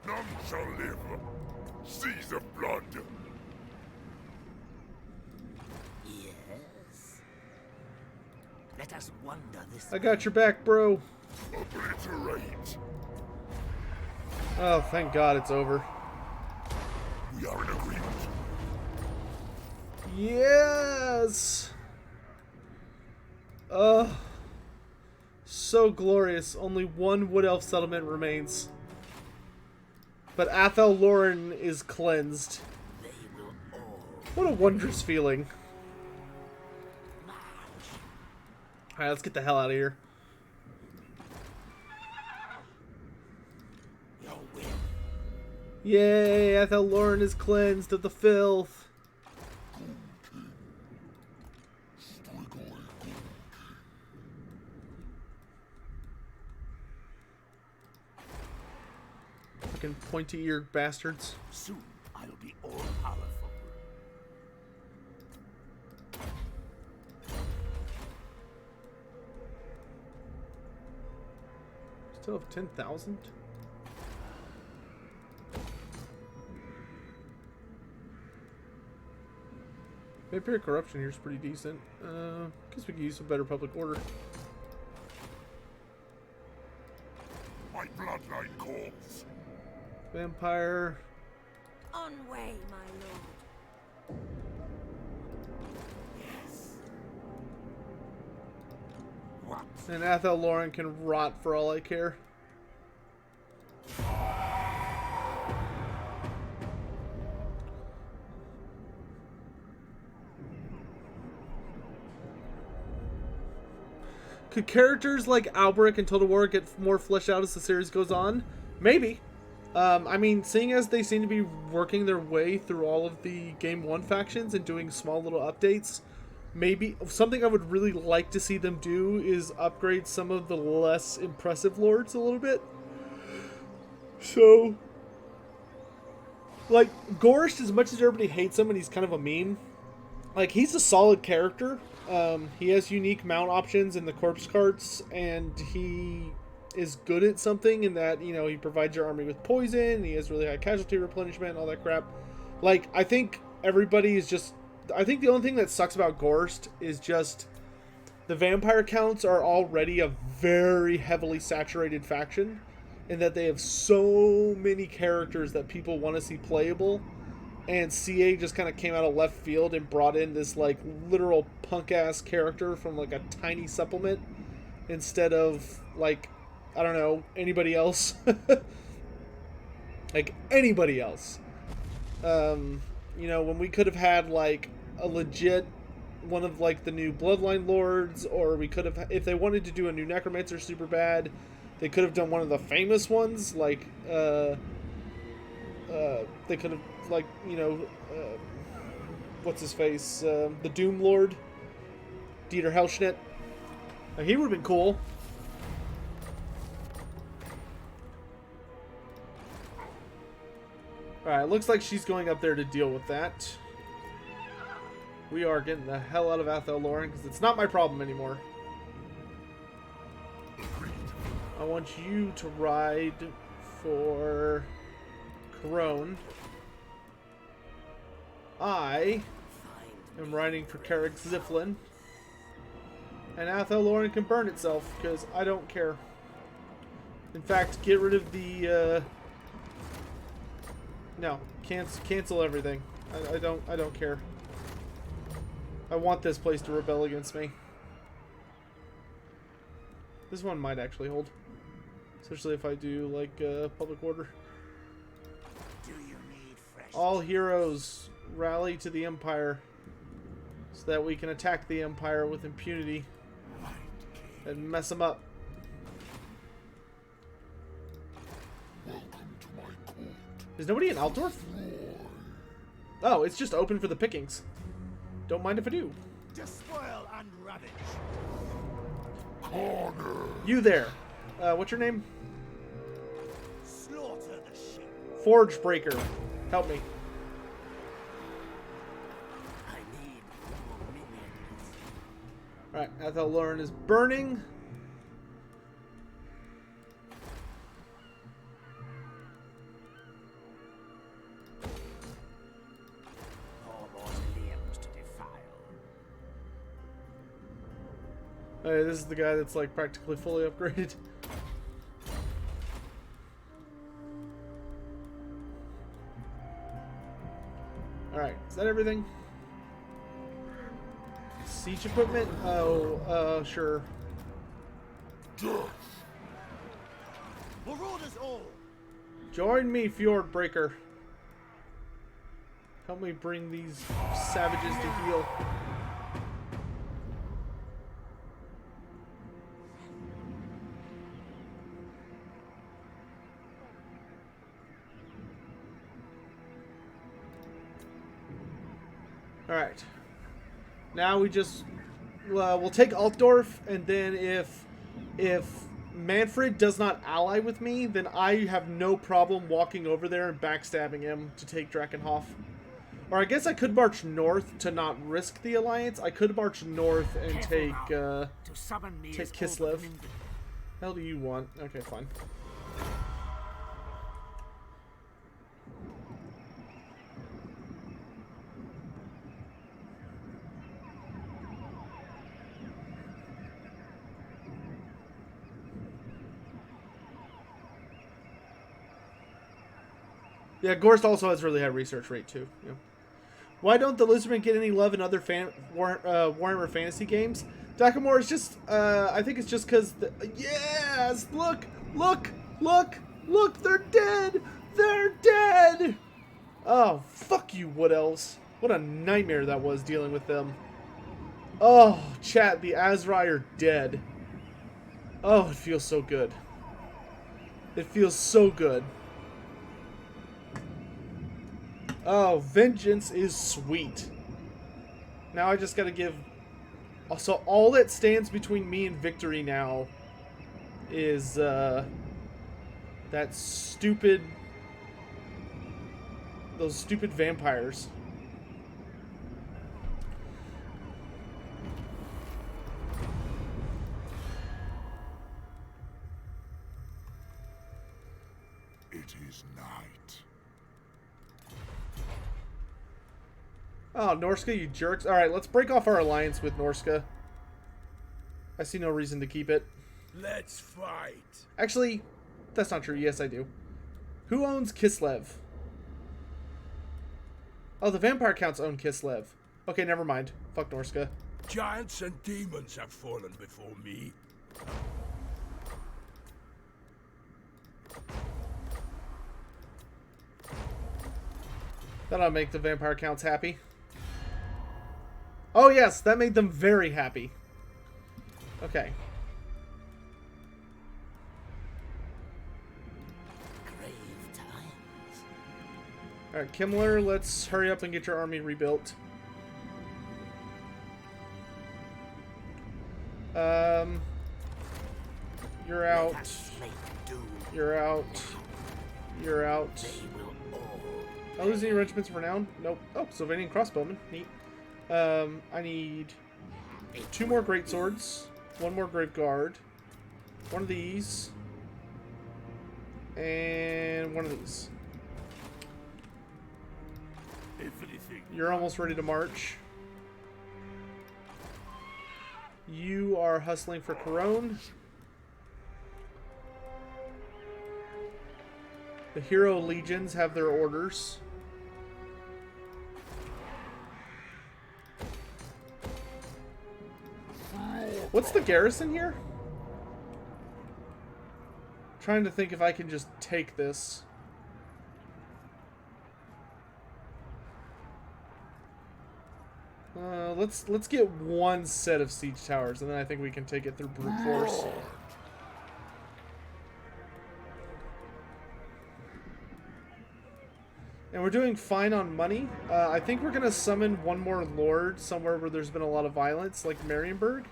[SPEAKER 2] None shall live. Seas of blood.
[SPEAKER 3] Yes. Let us wander this.
[SPEAKER 1] I got your back, bro.
[SPEAKER 2] Obliterate.
[SPEAKER 1] Oh, thank God it's over.
[SPEAKER 2] We are in agreement.
[SPEAKER 1] Yes! So glorious. Only one Wood Elf settlement remains. But Athel Loren is cleansed.
[SPEAKER 3] They will all
[SPEAKER 1] What a wondrous feeling.
[SPEAKER 3] march.
[SPEAKER 1] Alright, let's get the hell out of here.
[SPEAKER 3] Your will.
[SPEAKER 1] Yay, Athel Loren is cleansed of the filth. Fucking pointy-eared bastards.
[SPEAKER 3] Soon I'll be all powerful.
[SPEAKER 1] Still have 10,000? Vampire corruption here is pretty decent. Guess we could use some better public order.
[SPEAKER 2] My bloodline calls.
[SPEAKER 1] Vampire.
[SPEAKER 5] On way, my lord.
[SPEAKER 3] What?
[SPEAKER 1] And Athel Loren can rot for all I care. Could characters like Albrecht and Total War get more fleshed out as the series goes on? Maybe. I mean, seeing as they seem to be working their way through all of the Game 1 factions and doing small little updates, maybe something I would really like to see them do is upgrade some of the less impressive lords a little bit. So, like, Gorst, as much as everybody hates him and he's kind of a meme, like, he's a solid character. He has unique mount options in the corpse carts, and he is good at something in that, you know, he provides your army with poison, he has really high casualty replenishment, all that crap. Like, I think everybody is just... I think the only thing that sucks about Gorst is just the vampire counts are already a very heavily saturated faction, in that they have so many characters that people want to see playable. And CA just kind of came out of left field and brought in this, like, literal punk-ass character from, like, a tiny supplement instead of, like, I don't know, anybody else. Like, anybody else. You know, when we could have had, like, a legit one of, like, the new Bloodline Lords, or we could have, if they wanted to do a new Necromancer super bad, they could have done one of the famous ones, like, they could have, like, you know, what's his face, the Doom Lord, Dieter Hellschnitt. Like, he would have been cool. Alright, looks like she's going up there to deal with that. We are getting the hell out of Athel Loren, because it's not my problem anymore.
[SPEAKER 2] Agreed.
[SPEAKER 1] I want you to ride for Corone. I am riding for Carrick Ziflin. And Athel Loren can burn itself, because I don't care. In fact, get rid of the, no, cancel everything. I don't care. I want this place to rebel against me. This one might actually hold. Especially if I do, like, public order.
[SPEAKER 3] Do you need fresh?
[SPEAKER 1] All heroes rally to the Empire. So that we can attack the Empire with impunity. And mess them up.
[SPEAKER 2] Welcome to my court.
[SPEAKER 1] Is nobody in Altdorf? Oh, it's just open for the pickings. Don't mind if I do.
[SPEAKER 3] Despoil and ravage.
[SPEAKER 2] Corner.
[SPEAKER 1] You there. What's your name?
[SPEAKER 3] Slaughter the sheep.
[SPEAKER 1] Forge Breaker. Help me.
[SPEAKER 3] I need more minions.
[SPEAKER 1] Alright, Athel Loren is burning.
[SPEAKER 3] More mausoleums to defile.
[SPEAKER 1] Hey, this is the guy that's like practically fully upgraded. Alright, is that everything? Siege equipment? Oh, sure.
[SPEAKER 3] Marauders all.
[SPEAKER 1] Join me, Fjord Breaker. Help me bring these savages to heel. Alright. Now we just... we'll take Altdorf, and then if Manfred does not ally with me, then I have no problem walking over there and backstabbing him to take Drakenhof. Or I guess I could march north to not risk the alliance. I could march north and take Kislev. Hell do you want? Okay, fine. Yeah, Gorst also has really high research rate too. Yeah. Why don't the Lizardmen get any love in other Warhammer Fantasy games? Dakamore is just, I think it's just because, yes! Look! Look! Look! Look! They're dead! They're dead! Oh, fuck you, Wood Elves. What a nightmare that was dealing with them. Oh, chat, the Azrai are dead. Oh, it feels so good. It feels so good. Oh, vengeance is sweet. Now I just gotta give... So all that stands between me and victory now is, that stupid... Those stupid vampires.
[SPEAKER 2] It is night.
[SPEAKER 1] Oh, Norska, you jerks. Alright, let's break off our alliance with Norska. I see no reason to keep it.
[SPEAKER 3] Let's fight.
[SPEAKER 1] Actually, that's not true. Yes, I do. Who owns Kislev? Oh, the Vampire Counts own Kislev. Okay, never mind. Fuck Norska.
[SPEAKER 3] Giants and demons have fallen before me.
[SPEAKER 1] That'll make the Vampire Counts happy. Oh yes, that made them very happy. Okay.
[SPEAKER 3] Grave times.
[SPEAKER 1] Alright, Kemmler, let's hurry up and get your army rebuilt. You're out. You're out. You're out. Are there any regiments renowned? Nope. Oh, Sylvanian crossbowmen. Neat. I need 2 more great swords, 1 more grave guard, 1 of these, And one of these.
[SPEAKER 2] If anything,
[SPEAKER 1] You're almost ready to march. You are hustling for Corone. The hero legions have their orders. What's the garrison here? Trying to think if I can just take this. Let's get one set of siege towers, and then I think we can take it through brute force. And we're doing fine on money. I think we're gonna summon one more lord somewhere where there's been a lot of violence, like Marienburg.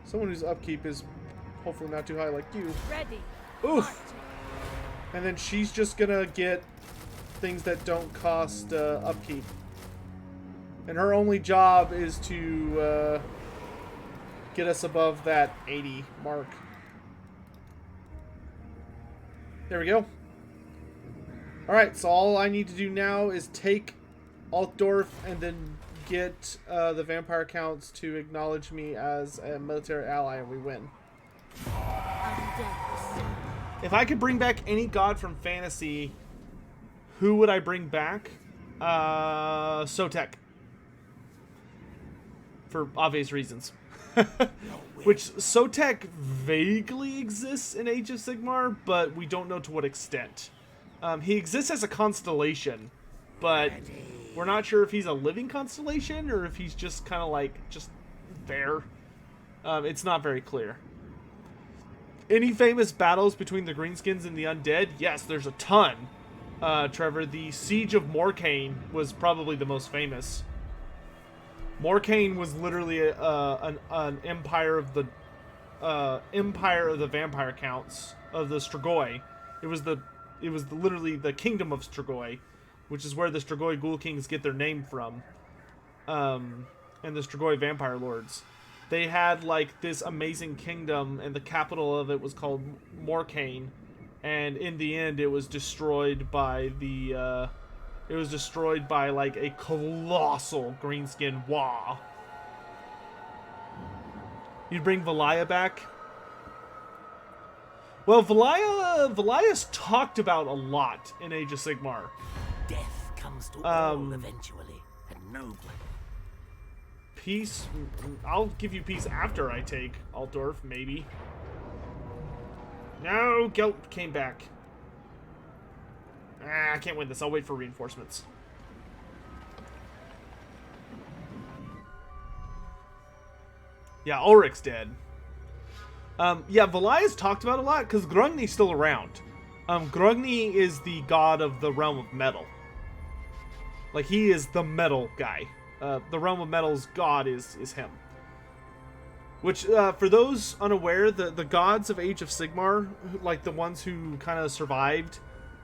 [SPEAKER 1] Someone whose upkeep is hopefully not too high, like you.
[SPEAKER 5] Ready.
[SPEAKER 1] Oof. And then she's just gonna get things that don't cost upkeep. And her only job is to get us above that 80 mark. There we go. Alright, so all I need to do now is take Altdorf and then get the vampire counts to acknowledge me as a military ally, and we win. If I could bring back any god from fantasy, who would I bring back? Sotek. For obvious reasons. Which Sotek vaguely exists in Age of Sigmar, but we don't know to what extent. He exists as a constellation, but we're not sure if he's a living constellation or if he's just kind of like just there. It's not very clear. Any famous battles between the Greenskins and the Undead? Yes, there's a ton. Trevor, the Siege of Morcane was probably the most famous. Morcane was literally an empire of the vampire counts of the Strigoi. It was literally the kingdom of Strigoi, which is where the Strigoi Ghoul Kings get their name from. And the Strigoi vampire lords. They had like this amazing kingdom, and the capital of it was called Morcane. And in the end, it was destroyed by the. It was destroyed by like a colossal greenskin Wa. You'd bring Valaya back. Well, Valaya's talked about a lot in Age of Sigmar.
[SPEAKER 3] Death comes to all eventually, and nobly.
[SPEAKER 1] Peace. I'll give you peace after I take Altdorf, maybe. No, Gelt came back. I can't win this. I'll wait for reinforcements. Yeah, Ulrich's dead. Yeah, Valaya's talked about a lot because Grungni's still around. Grungni is the god of the realm of metal. Like, he is the metal guy. The realm of metal's god is him. Which, for those unaware, the gods of Age of Sigmar, like the ones who kind of survived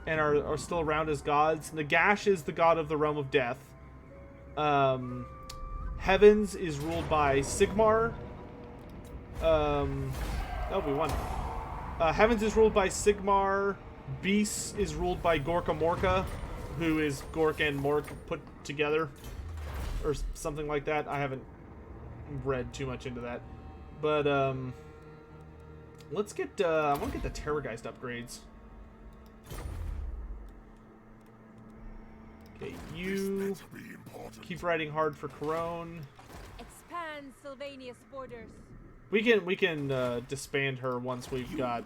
[SPEAKER 1] and are still around as gods, Nagash is the god of the realm of death. Heavens is ruled by Sigmar. Oh, we won. Heavens is ruled by Sigmar. Beasts is ruled by Gorka Morka, who is Gork and Mork put together. Or something like that. I haven't read too much into that. But, let's get, I want to get the Terrorgeist upgrades. Okay, you keep riding hard for Corone.
[SPEAKER 4] Expand Sylvania's borders.
[SPEAKER 1] We can disband her once we've got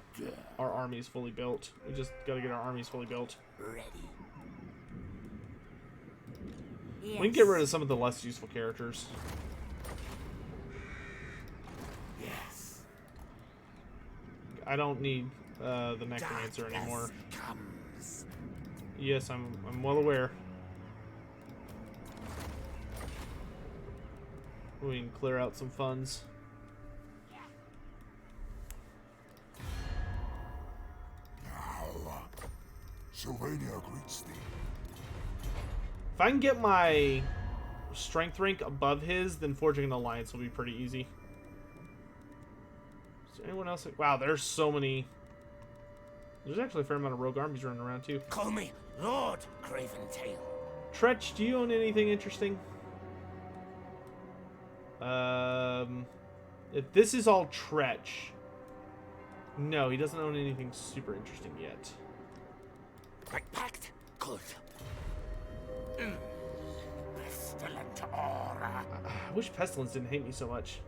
[SPEAKER 1] our armies fully built. We just gotta get our armies fully built.
[SPEAKER 3] Ready.
[SPEAKER 1] We can get rid of some of the less useful characters.
[SPEAKER 3] Yes.
[SPEAKER 1] I don't need the Necromancer anymore.
[SPEAKER 3] Comes.
[SPEAKER 1] Yes, I'm well aware. We can clear out some funds.
[SPEAKER 2] now, Sylvania greets thee.
[SPEAKER 1] If I can get my strength rank above his, then forging an alliance will be pretty easy. Anyone else? Wow, there's so many. There's actually a fair amount of rogue armies running around too.
[SPEAKER 3] Call me Lord Craventail.
[SPEAKER 1] Tretch, do you own anything interesting? If this is all Tretch. No, he doesn't own anything super interesting yet.
[SPEAKER 3] Right packed? Good. Pestilent aura.
[SPEAKER 1] I wish Pestilence didn't hate me so much.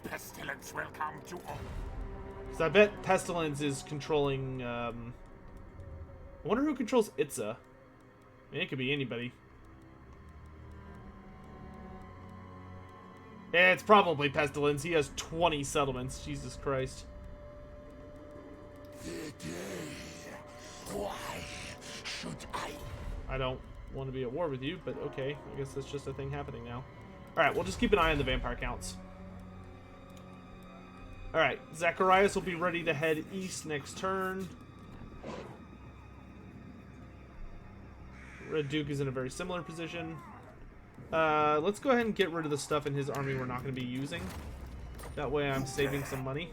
[SPEAKER 2] Pestilence will come to all.
[SPEAKER 1] Because I bet Pestilence is controlling, I wonder who controls Itza. I mean, it could be anybody. Yeah, it's probably Pestilence. He has 20 settlements. Jesus Christ.
[SPEAKER 3] Why should I?
[SPEAKER 1] I don't want to be at war with you, but okay. I guess that's just a thing happening now. Alright, we'll just keep an eye on the vampire counts. Alright, Zacharias will be ready to head east next turn. Red Duke is in a very similar position. Let's go ahead and get rid of the stuff in his army we're not going to be using. That way I'm saving some money.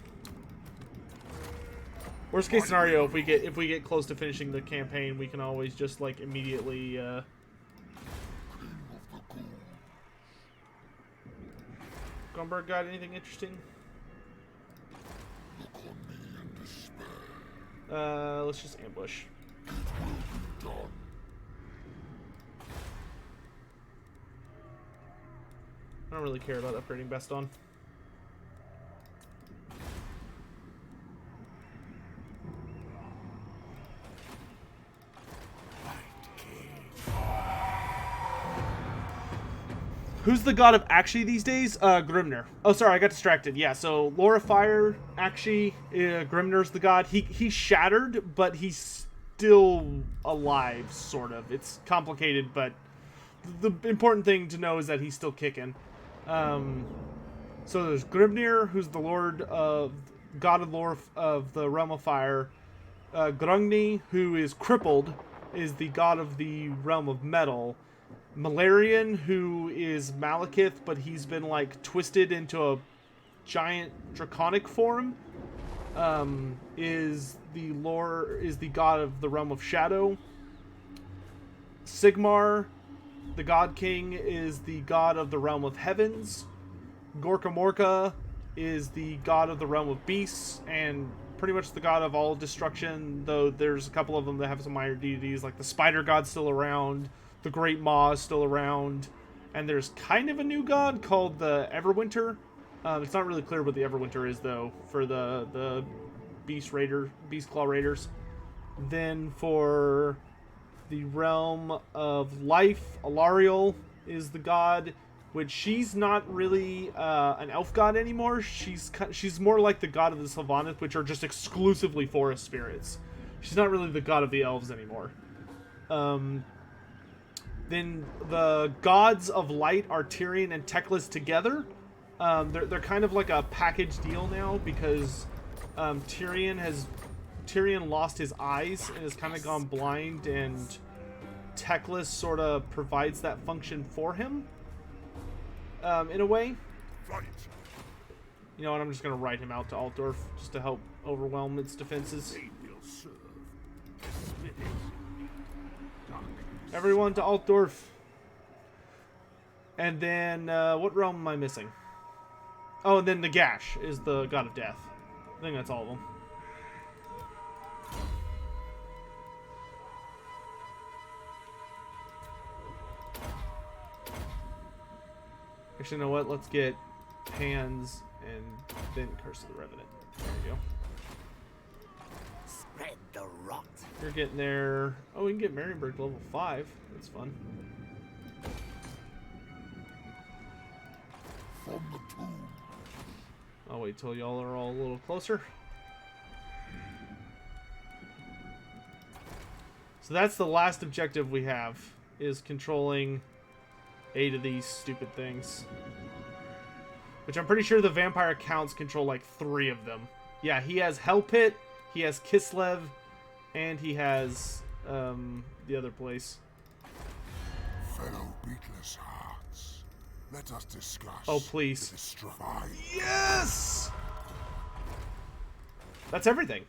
[SPEAKER 1] Worst case scenario, if we get close to finishing the campaign, we can always just like immediately Grumberg got anything interesting?
[SPEAKER 2] Look on me in despair.
[SPEAKER 1] Let's just ambush.
[SPEAKER 2] It will be done.
[SPEAKER 1] I don't really care about upgrading Baston. Who's the god of actually these days? Grimner. Oh, sorry, I got distracted. Yeah, so Laura Fire, actually, Grimner's the god. He's shattered, but he's still alive, sort of. It's complicated, but the important thing to know is that he's still kicking. So there's Grimnir, who's the god of lore of the realm of fire. Grungni, who is crippled, is the god of the realm of metal. Malarian, who is Malekith, but he's been like twisted into a giant draconic form, is the god of the realm of shadow. Sigmar, the god king, is the god of the realm of heavens. Gorka Morka is the god of the realm of beasts and pretty much the god of all destruction, though there's a couple of them that have some minor deities, like the spider god's still around. The Great Maw is still around, and there's kind of a new god called the Everwinter. It's not really clear what the Everwinter is, though, for the Beastclaw Raiders. Then for the realm of life, Alariel is the god, which she's not really an elf god anymore. She's more like the god of the Sylvaneth, which are just exclusively forest spirits. She's not really the god of the elves anymore. Then the gods of light are Tyrion and Teclis together. They're kind of like a package deal now because Tyrion lost his eyes and has kind of gone blind, and Teclis sort of provides that function for him in a way.
[SPEAKER 2] Fight.
[SPEAKER 1] You know what? I'm just gonna write him out to Altdorf just to help overwhelm its defenses.
[SPEAKER 2] They will serve.
[SPEAKER 1] Everyone to Altdorf. And then, what realm am I missing? Oh, and then Nagash is the god of death. I think that's all of them. Actually, you know what? Let's get Hands and then Curse of the Revenant. There we go.
[SPEAKER 3] Spread the rot.
[SPEAKER 1] You're getting there. Oh, we can get Marienburg level 5. That's fun.
[SPEAKER 2] From the tomb.
[SPEAKER 1] I'll wait till y'all are all a little closer. So that's the last objective we have, is controlling 8 of these stupid things. Which I'm pretty sure the vampire counts control like 3 of them. Yeah, he has Hell Pit, he has Kislev, and he has the other place.
[SPEAKER 2] Fellow beatless hearts, let us discuss.
[SPEAKER 1] Oh, please.
[SPEAKER 2] The strife.
[SPEAKER 1] Yes! That's everything.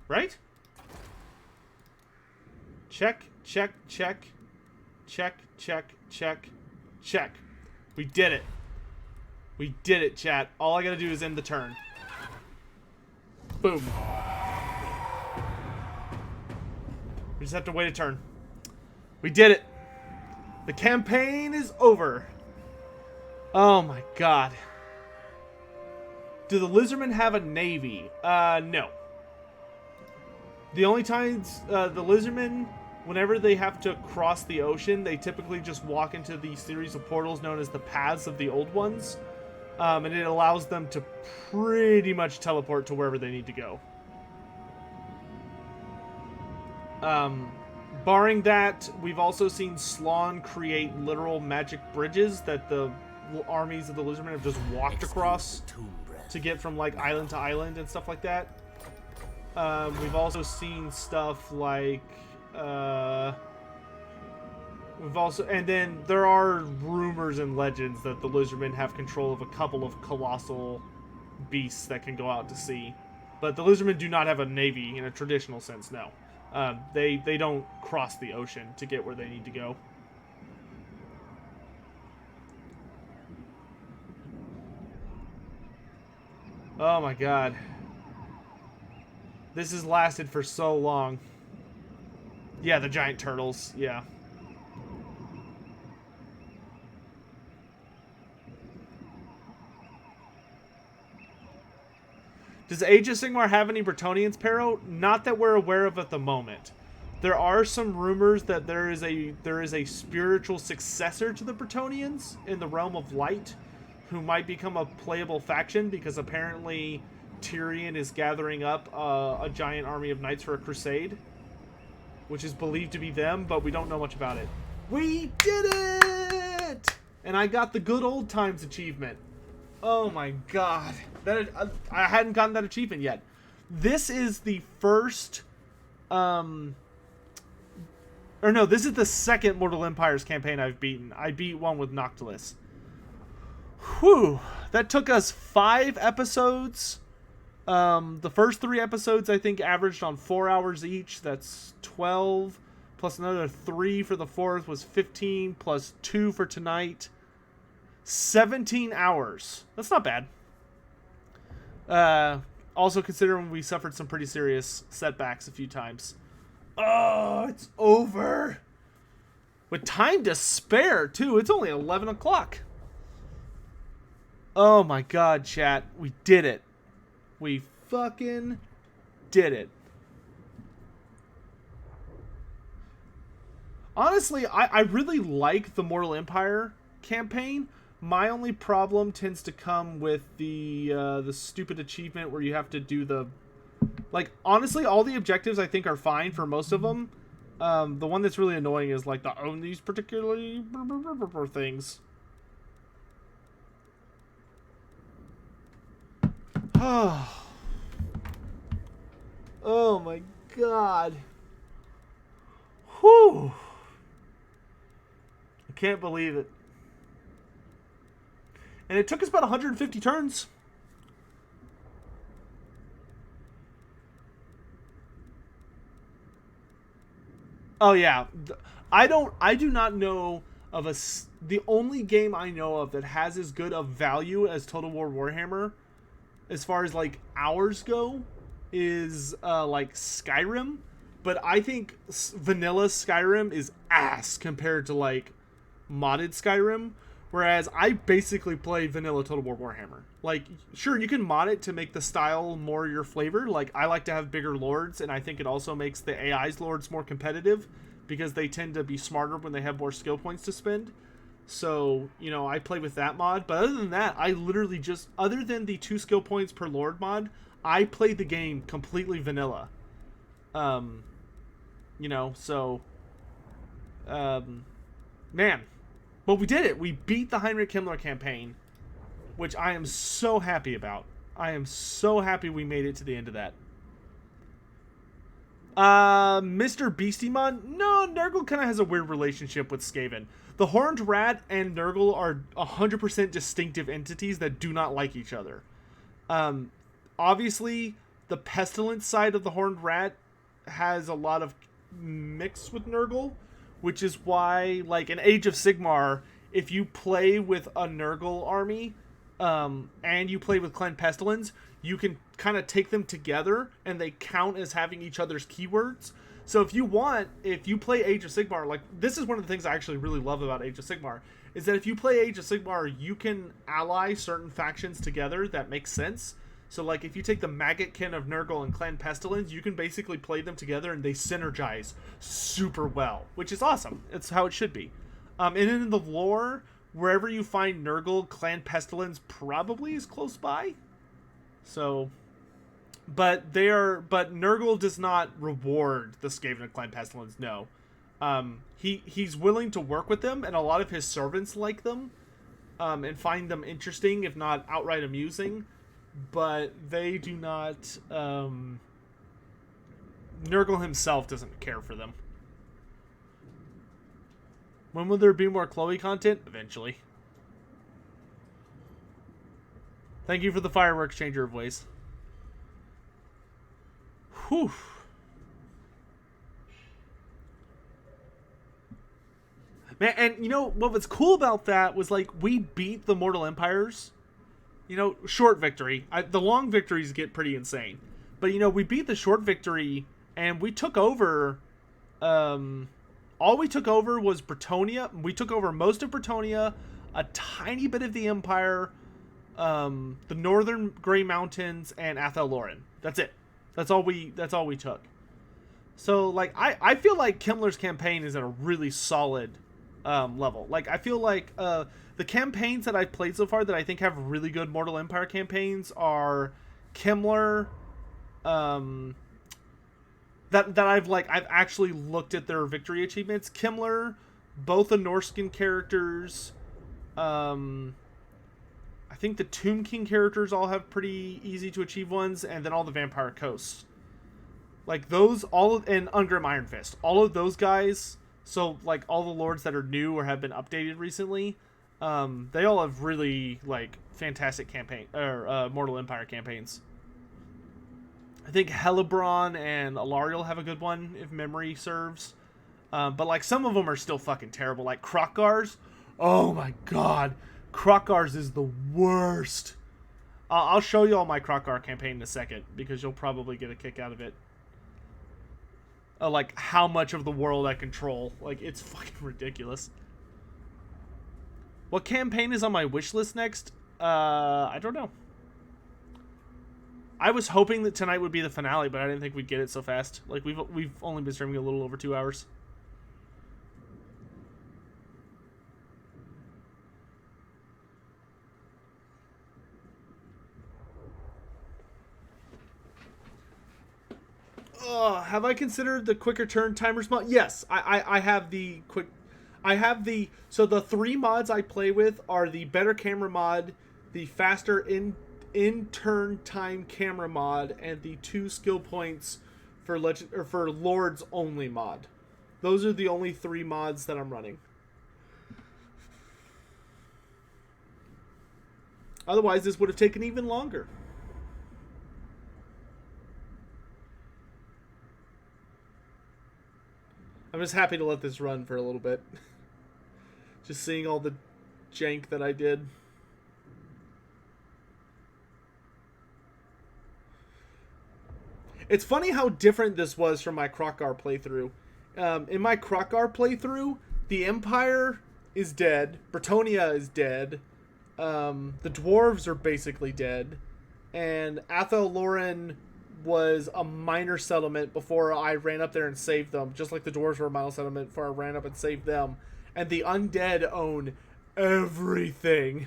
[SPEAKER 1] Right? Check, check, check. Check, check, check, check. We did it. We did it, chat. All I gotta do is end the turn. Boom. We just have to wait a turn. We did it. The campaign is over. Oh my god. Do the Lizardmen have a navy? No. The only times the Lizardmen, whenever they have to cross the ocean, they typically just walk into the series of portals known as the Paths of the Old Ones. And it allows them to pretty much teleport to wherever they need to go. Barring that, we've also seen Slaawn create literal magic bridges that the armies of the Lizardmen have just walked across to get from like island to island and stuff like that. We've also seen stuff like and then there are rumors and legends that the Lizardmen have control of a couple of colossal beasts that can go out to sea. But the Lizardmen do not have a navy in a traditional sense, no. They don't cross the ocean to get where they need to go. Oh my god. This has lasted for so long. Yeah, the giant turtles, yeah. Does Age of Sigmar have any Bretonnians, Pero? Not that we're aware of at the moment. There are some rumors that there is a spiritual successor to the Bretonnians in the realm of light, who might become a playable faction because apparently Tyrion is gathering up a giant army of knights for a crusade, which is believed to be them, but we don't know much about it. We did it! And I got the good old times achievement. Oh my god. I hadn't gotten that achievement yet. This is the first... this is the second Mortal Empires campaign I've beaten. I beat one with Noctilus. Whew. That took us 5 episodes. The first 3 episodes, I think, averaged on 4 hours each. That's 12. Plus another 3 for the 4th was 15. Plus 2 for tonight. 17 hours. That's not bad. Also considering we suffered some pretty serious setbacks a few times. Oh, it's over. With time to spare, too. It's only 11 o'clock. Oh my god, chat. We did it. We fucking did it. Honestly, I really like the Mortal Empire campaign. My only problem tends to come with the stupid achievement where you have to do the... Like, honestly, all the objectives I think are fine for most of them. The one that's really annoying is, like, the own these particularly things. Oh my god. Whew. I can't believe it. And it took us about 150 turns. Oh yeah. I do not know of the only game I know of that has as good of value as Total War Warhammer, as far as like hours go, is like Skyrim. But I think vanilla Skyrim is ass compared to like modded Skyrim. Whereas I basically play vanilla Total War Warhammer. Like, sure, you can mod it to make the style more your flavor. Like, I like to have bigger lords, and I think it also makes the AI's lords more competitive because they tend to be smarter when they have more skill points to spend. So, you know, I play with that mod. But other than that, I literally just, other than the 2 skill points per lord mod, I played the game completely vanilla. You know, so, man. But we did it. We beat the Heinrich Kemmler campaign, which I am so happy about. I am so happy we made it to the end of that. Mr. Beastiemon? No, Nurgle kind of has a weird relationship with Skaven. The Horned Rat and Nurgle are 100% distinctive entities that do not like each other. Obviously, the pestilence side of the Horned Rat has a lot of mix with Nurgle, which is why, like, in Age of Sigmar, if you play with a Nurgle army, and you play with Clan Pestilence, you can kind of take them together, and they count as having each other's keywords. So if you play Age of Sigmar, like, this is one of the things I actually really love about Age of Sigmar, is that if you play Age of Sigmar, you can ally certain factions together that makes sense. So, like, if you take the Maggotkin of Nurgle and Clan Pestilence, you can basically play them together and they synergize super well, which is awesome. It's how it should be. And in the lore, wherever you find Nurgle, Clan Pestilence probably is close by. So, but Nurgle does not reward the Skaven of Clan Pestilence, no. He's willing to work with them, and a lot of his servants like them, and find them interesting, if not outright amusing. But they do not, Nurgle himself doesn't care for them. When will there be more Chloe content? Eventually. Thank you for the fireworks changer of voice. Whew. Man, and you know what was cool about that was, like, we beat the Mortal Empires. You know, short victory. The long victories get pretty insane. But, you know, we beat the short victory, and we took over, all we took over was Bretonnia. We took over most of Bretonnia, a tiny bit of the Empire, the Northern Grey Mountains, and Athel Loren. That's it. That's all we took. So, like, I feel like Kemmler's campaign is at a really solid level. Like, I feel like the campaigns that I've played so far that I think have really good Mortal Empire campaigns are Kemmler, that I've actually looked at their victory achievements. Kemmler, both the Norskin characters, I think the Tomb King characters all have pretty easy to achieve ones, and then all the Vampire Coasts. Like, those, and Ungrim Iron Fist. All of those guys, so, like, all the lords that are new or have been updated recently, they all have really, like, fantastic Mortal Empire campaigns. I think Hellebron and Alariel have a good one, if memory serves. But, like, some of them are still fucking terrible. Like, Krokgar's, oh my god. Krokgar's is the worst. I'll show you all my Krokgar campaign in a second, because you'll probably get a kick out of it. Like, how much of the world I control. Like, it's fucking ridiculous. What campaign is on my wish list next? I don't know. I was hoping that tonight would be the finale, but I didn't think we'd get it so fast. Like, we've only been streaming a little over 2 hours. Have I considered the quicker turn timers mod? Yes, I have the quick. So the 3 mods I play with are the better camera mod, the faster in turn time camera mod, and the 2 skill points for for Lords only mod. Those are the only 3 mods that I'm running. Otherwise, this would have taken even longer. I'm just happy to let this run for a little bit. Just seeing all the jank that I did. It's funny how different this was from my Krokgar playthrough. In my Krokgar playthrough, the Empire is dead. Bretonnia is dead. The dwarves are basically dead. And Athel Loren was a minor settlement before I ran up there and saved them. Just like the dwarves were a minor settlement before I ran up and saved them. And the undead own everything.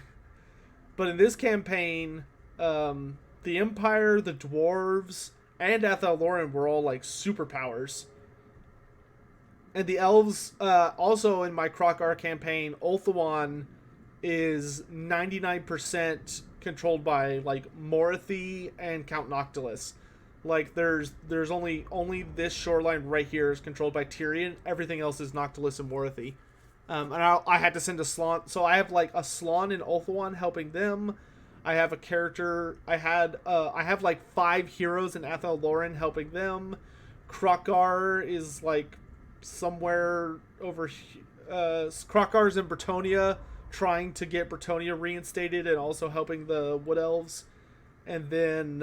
[SPEAKER 1] But in this campaign, the Empire, the dwarves, and Athel Loren were all like superpowers. And the elves, also in my Krokgar campaign, Ulthuan is 99% controlled by like Morathi and Count Noctilus. Like there's only this shoreline right here is controlled by Tyrion. Everything else is Noctilus and Morathi. And I had to send a Slann, so I have like a Slann and Ulthuan helping them. I have a character. I have like 5 heroes in Athel, Loren helping them. Krokar is like somewhere over. Krokar's in Bretonia, trying to get Bretonia reinstated and also helping the Wood Elves. And then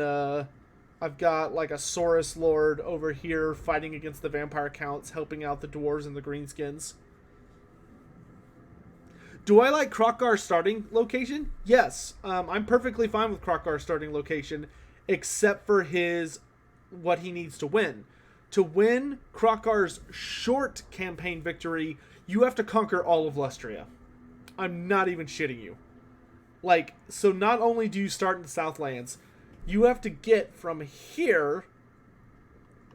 [SPEAKER 1] I've got like a Saurus Lord over here fighting against the Vampire Counts, helping out the Dwarves and the Greenskins. Do I like Krokar's starting location? Yes. I'm perfectly fine with Krokar's starting location, except for what he needs to win. To win Krokar's short campaign victory, you have to conquer all of Lustria. I'm not even shitting you. Like, so not only do you start in the Southlands, you have to get from here...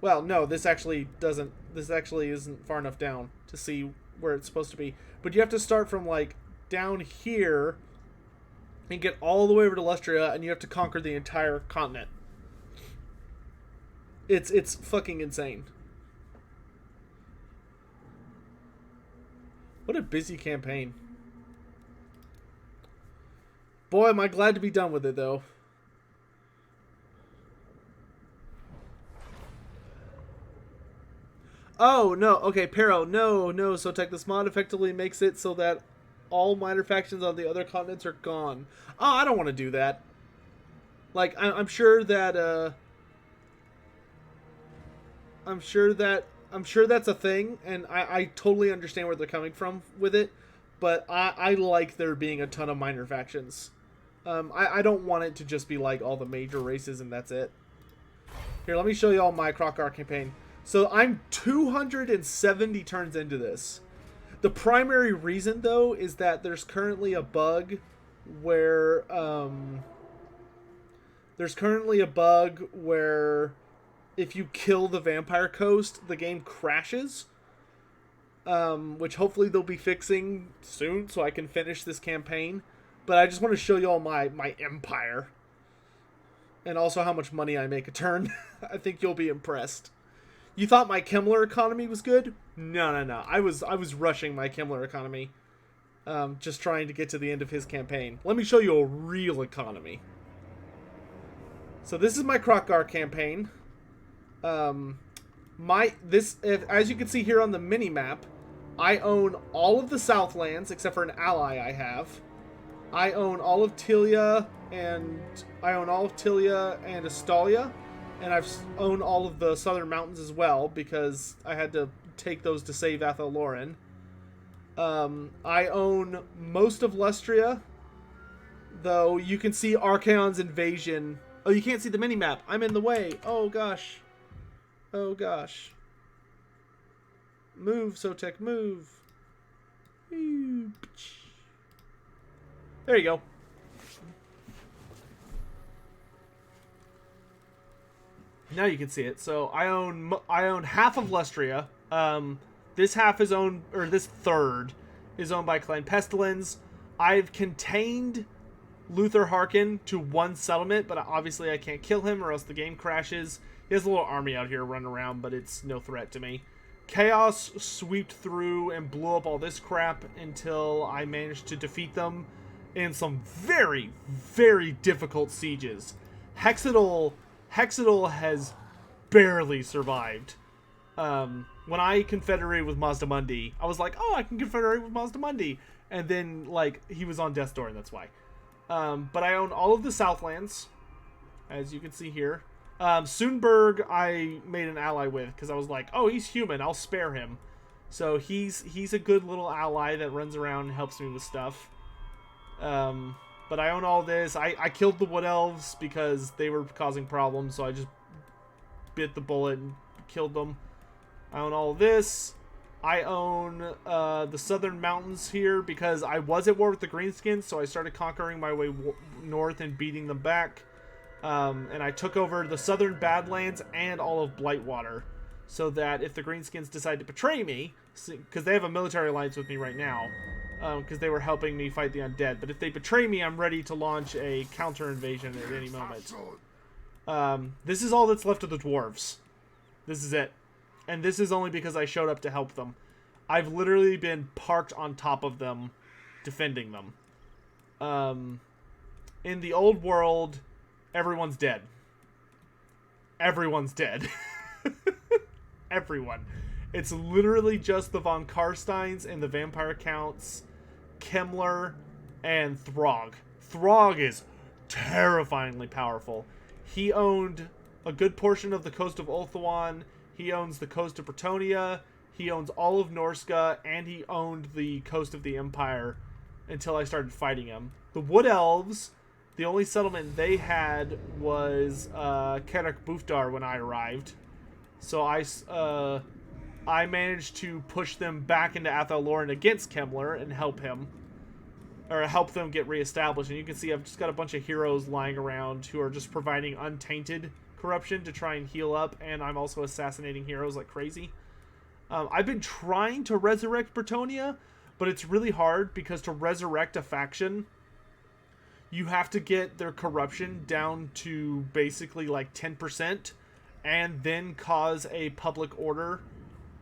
[SPEAKER 1] Well, no, this actually isn't far enough down to see where it's supposed to be. But you have to start from, like, down here and get all the way over to Lustria, and you have to conquer the entire continent. It's fucking insane. What a busy campaign. Boy, am I glad to be done with it, though. Oh, no. Okay, Pero. No. Sotek, this mod effectively makes it so that all minor factions on the other continents are gone. Oh, I don't want to do that. Like, I'm sure that, I'm sure that's a thing, and I totally understand where they're coming from with it, but I like there being a ton of minor factions. I don't want it to just be like all the major races and that's it. Here, let me show you all my Krokar campaign. So I'm 270 turns into this. The primary reason, though, is that there's currently a bug where if you kill the Vampire Coast, the game crashes. Which hopefully they'll be fixing soon so I can finish this campaign. But I just want to show you all my empire. And also how much money I make a turn. I think you'll be impressed. You thought my Kemmler economy was good? No. I was rushing my Kemmler economy. Just trying to get to the end of his campaign. Let me show you a real economy. So this is my Krokar campaign. As you can see here on the mini map, I own all of the Southlands except for an ally I have. I own all of Tilia and Estalia, and I own all of the Southern Mountains as well because I had to take those to save Athel Loren. I own most of Lustria, though you can see Archaon's invasion. Oh, you can't see the mini map. I'm in the way. Oh gosh. Oh gosh. Move, Sotek, move. There you go. Now you can see it. So I own half of Lustria. This half is owned, or this third is owned by Clan Pestilence. I've contained Luther Harkin to one settlement, but obviously I can't kill him or else the game crashes. He has a little army out here running around, but it's no threat to me. Chaos swept through and blew up all this crap until I managed to defeat them in some very, very difficult sieges. Hexadol has barely survived. When I confederated with Mazdamundi, I was like, oh, I can confederate with Mazdamundi. And then, like, he was on death's door, and that's why. But I own all of the Southlands, as you can see here. Soonberg, I made an ally with, because I was like, oh, he's human, I'll spare him. So he's a good little ally that runs around and helps me with stuff. But I own all this. I killed the Wood Elves because they were causing problems, so I just bit the bullet and killed them. I own all this. I own the Southern Mountains here because I was at war with the Greenskins, so I started conquering my way north and beating them back. And I took over the Southern Badlands and all of Blightwater, so that if the Greenskins decide to betray me, because they have a military alliance with me right now, because they were helping me fight the undead, but if they betray me, I'm ready to launch a counter invasion at any moment. This is all that's left of the dwarves. This is it. And this is only because I showed up to help them. I've literally been parked on top of them, defending them. in the old world, everyone's dead. Everyone's dead. Everyone. It's literally just the von Karsteins and the Vampire Counts, Kemmler, and Throg. Throg is terrifyingly powerful. He owned a good portion of the coast of Ulthuan. He owns the coast of Bretonnia. He owns all of Norska, and he owned the coast of the Empire until I started fighting him. The Wood Elves, the only settlement they had was Kerak Bufdar when I arrived. So I managed to push them back into Athel Loren against Kemmler and help him. Or help them get reestablished. And you can see I've just got a bunch of heroes lying around who are just providing untainted corruption to try and heal up. And I'm also assassinating heroes like crazy. I've been trying to resurrect Bretonnia, but it's really hard because to resurrect a faction, you have to get their corruption down to basically like 10% and then cause a public order.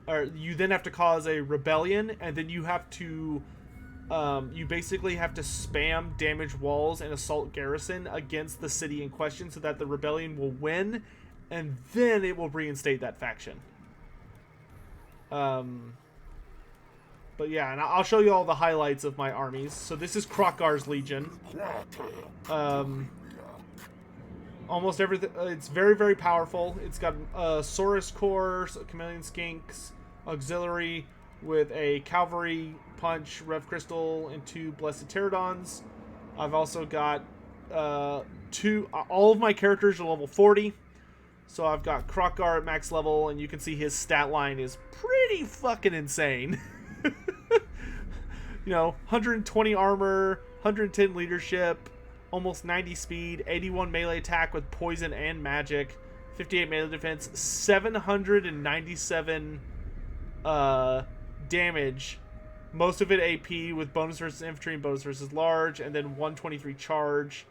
[SPEAKER 1] Or you then have to cause a rebellion, and then you have to you basically have to spam damage walls and assault garrison against the city in question so that the rebellion will win, and then it will reinstate that faction. But yeah, and I'll show you all the highlights of my armies. So this is Krokar's Legion. Almost everything. It's very, very powerful. It's got Saurus Core, Chameleon Skinks, Auxiliary with a Cavalry Punch, Rev Crystal, and 2 Blessed Pterodons. I've also got all of my characters are level 40. So I've got Krokar at max level, and you can see his stat line is pretty fucking insane. 120 armor, 110 leadership, almost 90 speed, 81 melee attack with poison and magic, 58 melee defense, 797 damage, most of it AP with bonus versus infantry and bonus versus large, and then 123 charge,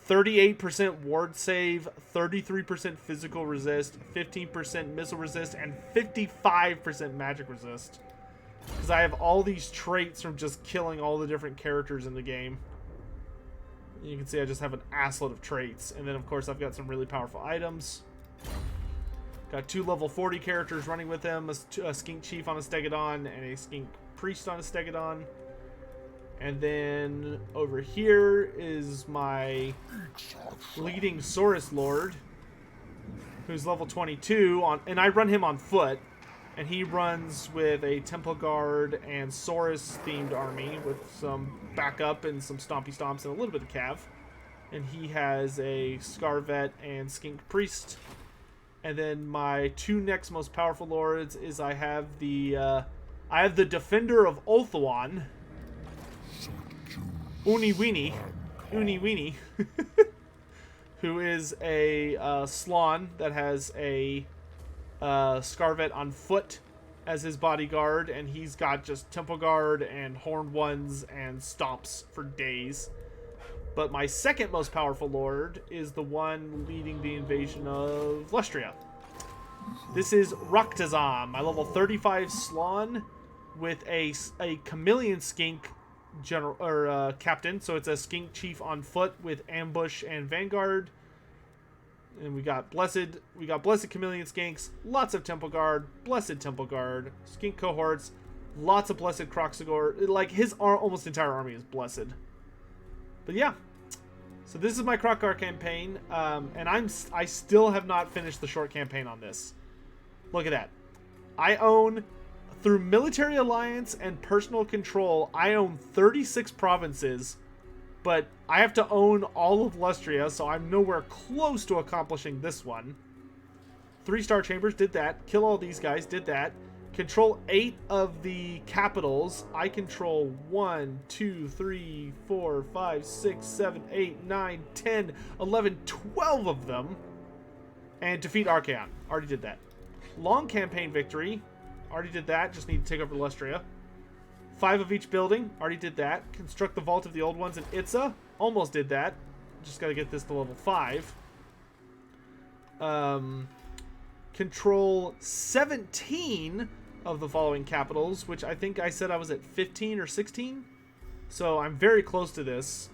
[SPEAKER 1] 38% ward save, 33% physical resist, 15% missile resist, and 55% magic resist. Because I have all these traits from just killing all the different characters in the game. You can see I just have an assload of traits. And then, of course, I've got some really powerful items. Got 2 level 40 characters running with him. A Skink Chief on a Stegodon and a Skink Priest on a Stegodon. And then over here is my leading Saurus Lord, who's level 22, and I run him on foot. And he runs with a Temple Guard and Saurus-themed army with some backup and some Stompy Stomps and a little bit of Cav. And he has a Scarvet and Skink Priest. And then my 2 next most powerful lords is I have the Defender of Ulthuan, Uni Weenie, who is a Slon that has a Scarvet on foot as his bodyguard, and he's got just Temple Guard and Horned Ones and Stomps for days. But my second most powerful lord is the one leading the invasion of Lustria. This is Raktazam, my level 35 Slon with a Chameleon Skink captain. So it's a Skink Chief on foot with Ambush and Vanguard. And we got Blessed Chameleon Skinks, lots of Temple Guard, Blessed Temple Guard, Skink cohorts, lots of Blessed Kroxigor. Like, his almost entire army is Blessed. But yeah, so this is my Krokar campaign, and I still have not finished the short campaign on this. Look at that. I own, through military alliance and personal control, I own 36 provinces. But I have to own all of Lustria, so I'm nowhere close to accomplishing this one. 3-star chambers, did that. Kill all these guys, did that. Control 8 of the capitals. I control 1, 2, 3, 4, 5, 6, 7, 8, 9, 10, 11, 12 of them. And defeat Archaon. Already did that. Long campaign victory. Already did that. Just need to take over Lustria. 5 of each building. Already did that. Construct the Vault of the Old Ones in Itza. Almost did that. Just got to get this to level 5. Control 17 of the following capitals, which I think I said I was at 15 or 16. So I'm very close to this.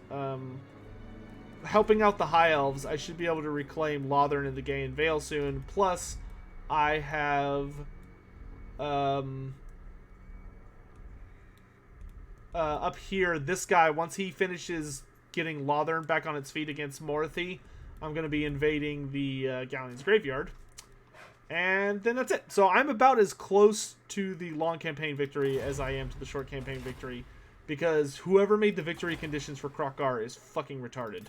[SPEAKER 1] helping out the High Elves, I should be able to reclaim Lothern and the Gaian Vale soon. Plus, I have up here, this guy, once he finishes getting Lothern back on its feet against Morathi, I'm going to be invading the Galleon's Graveyard. And then that's it. So I'm about as close to the long campaign victory as I am to the short campaign victory, because whoever made the victory conditions for Krokgar is fucking retarded.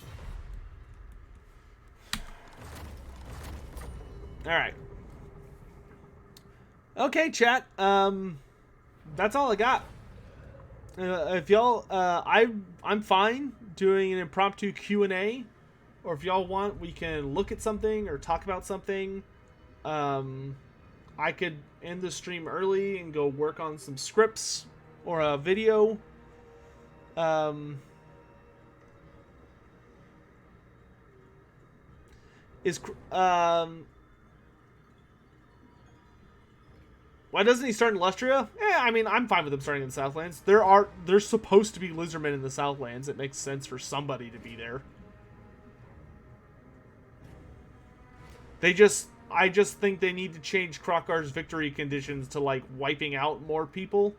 [SPEAKER 1] Alright. Okay, chat. That's all I got. If y'all, I'm fine doing an impromptu Q&A, or if y'all want, we can look at something or talk about something. I could end the stream early and go work on some scripts or a video. Why doesn't he start in Lustria? I mean, I'm fine with him starting in the Southlands. There's supposed to be lizardmen in the Southlands. It makes sense for somebody to be there. I just think they need to change Krokgar's victory conditions to, like, wiping out more people,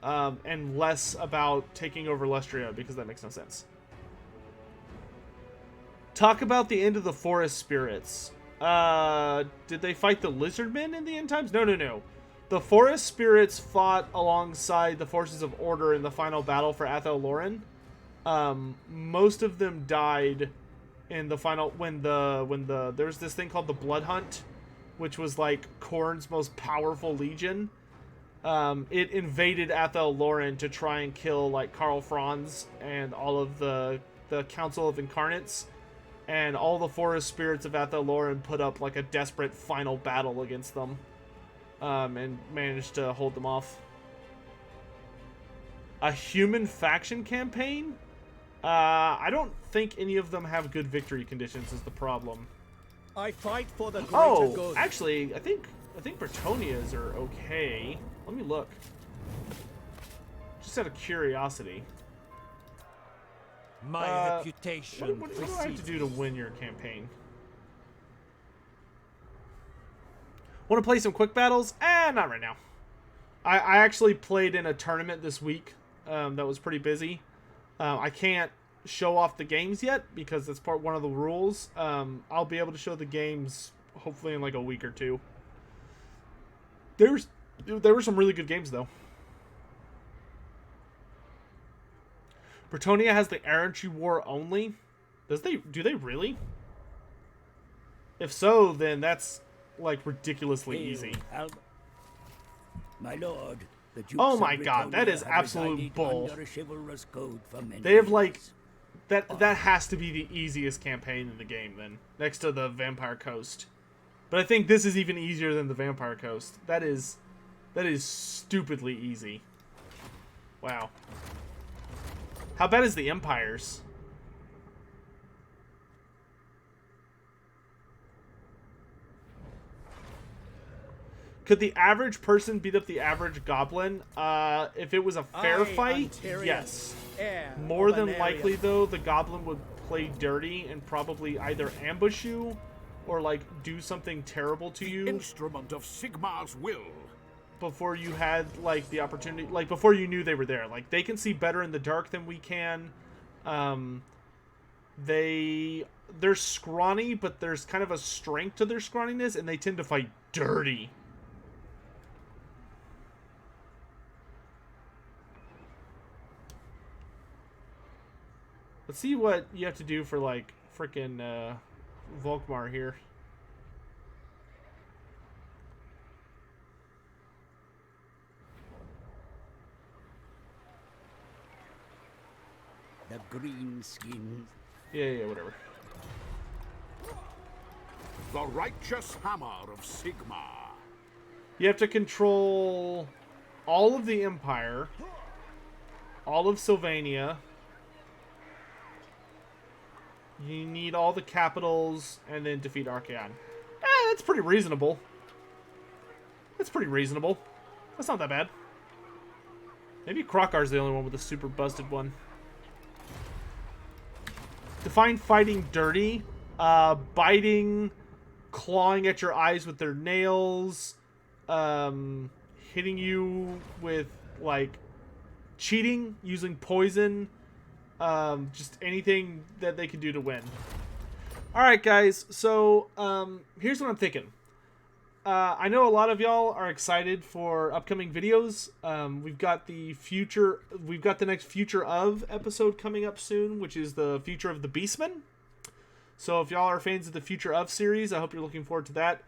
[SPEAKER 1] and less about taking over Lustria, because that makes no sense. Talk about the end of the Forest Spirits. Did they fight the Lizardmen in the end times? No. The Forest Spirits fought alongside the forces of Order in the final battle for Athel Loren. Most of them died in the final, when there's this thing called the Blood Hunt, which was like Khorne's most powerful legion. It invaded Athel Loren to try and kill like Karl Franz and all of the Council of Incarnates, and all the Forest Spirits of Athel Loren put up like a desperate final battle against them, and managed to hold them off. A human faction campaign? I don't think any of them have good victory conditions is the problem.
[SPEAKER 7] I fight for the greater good.
[SPEAKER 1] Actually, I think Bretonia's are okay. Let me look. Just out of curiosity.
[SPEAKER 7] My reputation.
[SPEAKER 1] What do I have to do to win your campaign? Want to play some quick battles? Not right now. I actually played in a tournament this week that was pretty busy. I can't show off the games yet because that's one of the rules. I'll be able to show the games hopefully in like a week or two. There were some really good games though. Bretonia has the errantry war only. Do they really? If so, then that's like ridiculously easy.
[SPEAKER 3] My lord, the Dukes
[SPEAKER 1] oh my
[SPEAKER 3] of
[SPEAKER 1] god, that
[SPEAKER 3] Bretonia
[SPEAKER 1] is
[SPEAKER 3] have
[SPEAKER 1] absolute
[SPEAKER 3] resided
[SPEAKER 1] bull.
[SPEAKER 3] under a chivalrous code for many
[SPEAKER 1] They have like
[SPEAKER 3] years.
[SPEAKER 1] that has to be the easiest campaign in the game then, next to the Vampire Coast. But I think this is even easier than the Vampire Coast. That is stupidly easy. Wow. How bad is the Empires? Could the average person beat up the average goblin? If it was a fair fight, yes. More than likely, though, the goblin would play dirty and probably either ambush you or, like, do something terrible to you.
[SPEAKER 2] Instrument of Sigmar's will.
[SPEAKER 1] Before you had, like, the opportunity, like, before you knew they were there. Like, they can see better in the dark than we can. They're scrawny, but there's kind of a strength to their scrawniness, and they tend to fight dirty. Let's see what you have to do for, like, frickin' Volkmar here.
[SPEAKER 3] The green skins.
[SPEAKER 1] Yeah, whatever.
[SPEAKER 2] The righteous hammer of Sigmar.
[SPEAKER 1] You have to control all of the Empire, all of Sylvania. You need all the capitals, and then defeat Archaon. That's pretty reasonable. That's not that bad. Maybe Krokgar's the only one with a super busted one. define fighting dirty. Biting, clawing at your eyes with their nails, hitting you with, like, cheating, using poison, just anything that they can do to win. Alright, guys, so, here's what I'm thinking. I know a lot of y'all are excited for upcoming videos. We've got the next Future of episode coming up soon, which is the Future of the Beastmen. So if y'all are fans of the Future of series, I hope you're looking forward to that.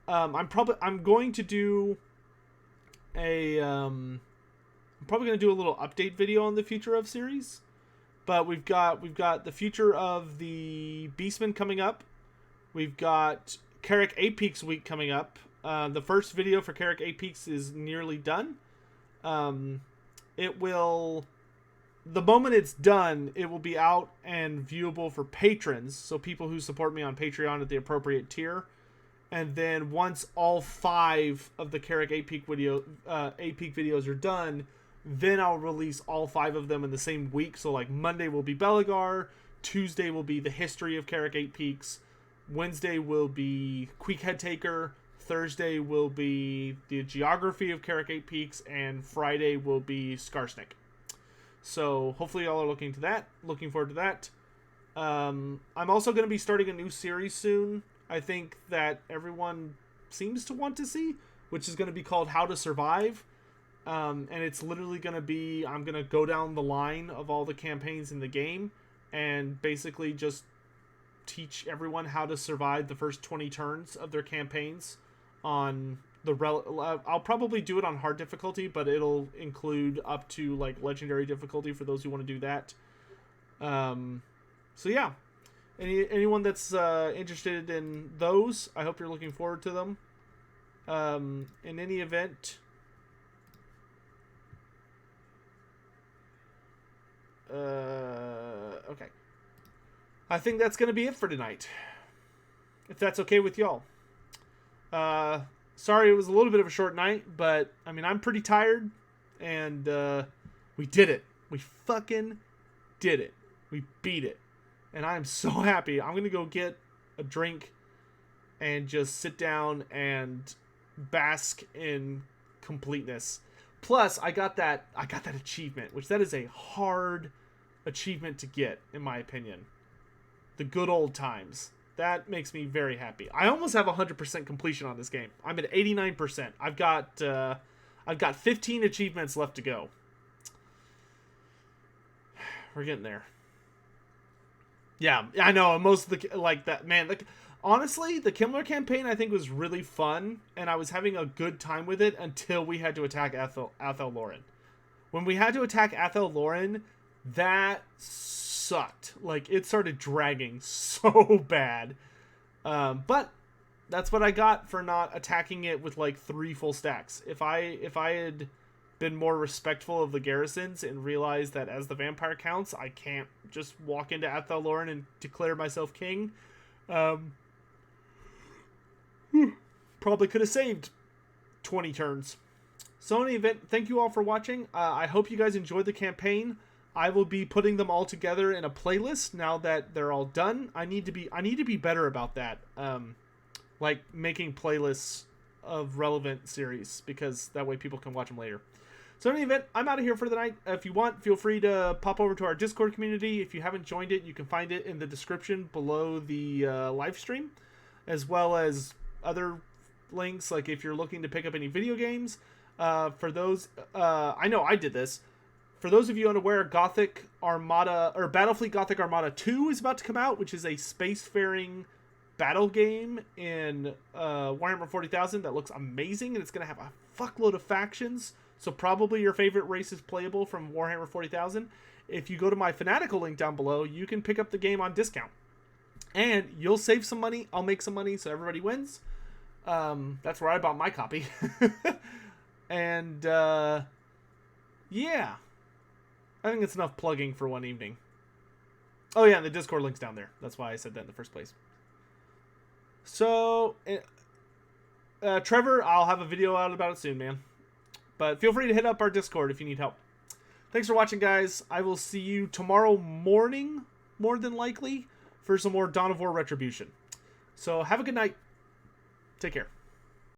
[SPEAKER 1] I'm going to do I'm probably going to do a little update video on the Future of series. But we've got the Future of the Beastmen coming up. We've got Carrick Apex week coming up. The first video for Carrick Apex is nearly done. The moment it's done, it will be out and viewable for patrons, so people who support me on Patreon at the appropriate tier. And then once all 5 of the Carrick Apex videos are done, then I'll release all 5 of them in the same week. So like Monday will be Belagar, Tuesday will be the history of Carrick Apex, Wednesday will be Queek Head Taker, Thursday will be the geography of Carrick Apex, and Friday will be Skarsnik. So hopefully y'all are looking forward to that. I'm also going to be starting a new series soon. I think that everyone seems to want to see, which is going to be called How to Survive. And it's literally going to be, I'm going to go down the line of all the campaigns in the game and basically just teach everyone how to survive the first 20 turns of their campaigns on I'll probably do it on hard difficulty, but it'll include up to like legendary difficulty for those who want to do that. So yeah, anyone that's interested in those, I hope you're looking forward to them. In any event, okay, I think that's gonna be it for tonight, if that's okay with y'all. Sorry it was a little bit of a short night, but, I mean, I'm pretty tired, and, we did it. We fucking did it. We beat it. And I'm so happy. I'm gonna go get a drink and just sit down and bask in completeness. Plus, I got that achievement, which that is a hard achievement to get, in my opinion. The good old times. That makes me very happy. I almost have 100% completion on this game. I'm at 89%. I've got 15 achievements left to go. We're getting there. Yeah, I know. Most of the like that, man. Honestly, the Kemmler campaign I think was really fun, and I was having a good time with it until we had to attack Athel Loren. When we had to attack Athel Loren, that sucked. Like, it started dragging so bad. But that's what I got for not attacking it with like 3 full stacks. If I had been more respectful of the garrisons and realized that as the vampire counts, I can't just walk into Athel Loren and declare myself king, probably could have saved 20 turns. So in any event, thank you all for watching. I hope you guys enjoyed the campaign. I will be putting them all together in a playlist now that they're all done. I need to be better about that. Like making playlists of relevant series, because that way people can watch them later. So in any event, I'm out of here for the night. If you want, feel free to pop over to our Discord community. If you haven't joined it, you can find it in the description below the live stream, as well as other links, like if you're looking to pick up any video games. For those, I know I did this. For those of you unaware, Gothic Armada, or Battlefleet Gothic Armada 2 is about to come out, which is a spacefaring battle game in Warhammer 40,000 that looks amazing, and it's going to have a fuckload of factions, so probably your favorite race is playable from Warhammer 40,000. If you go to my Fanatical link down below, you can pick up the game on discount. And you'll save some money, I'll make some money, so everybody wins. That's where I bought my copy. And, yeah. I think it's enough plugging for one evening. Oh yeah, and the Discord link's down there. That's why I said that in the first place. So, Trevor, I'll have a video out about it soon, man. But feel free to hit up our Discord if you need help. Thanks for watching, guys. I will see you tomorrow morning, more than likely, for some more Dawn of War Retribution. So have a good night. Take care.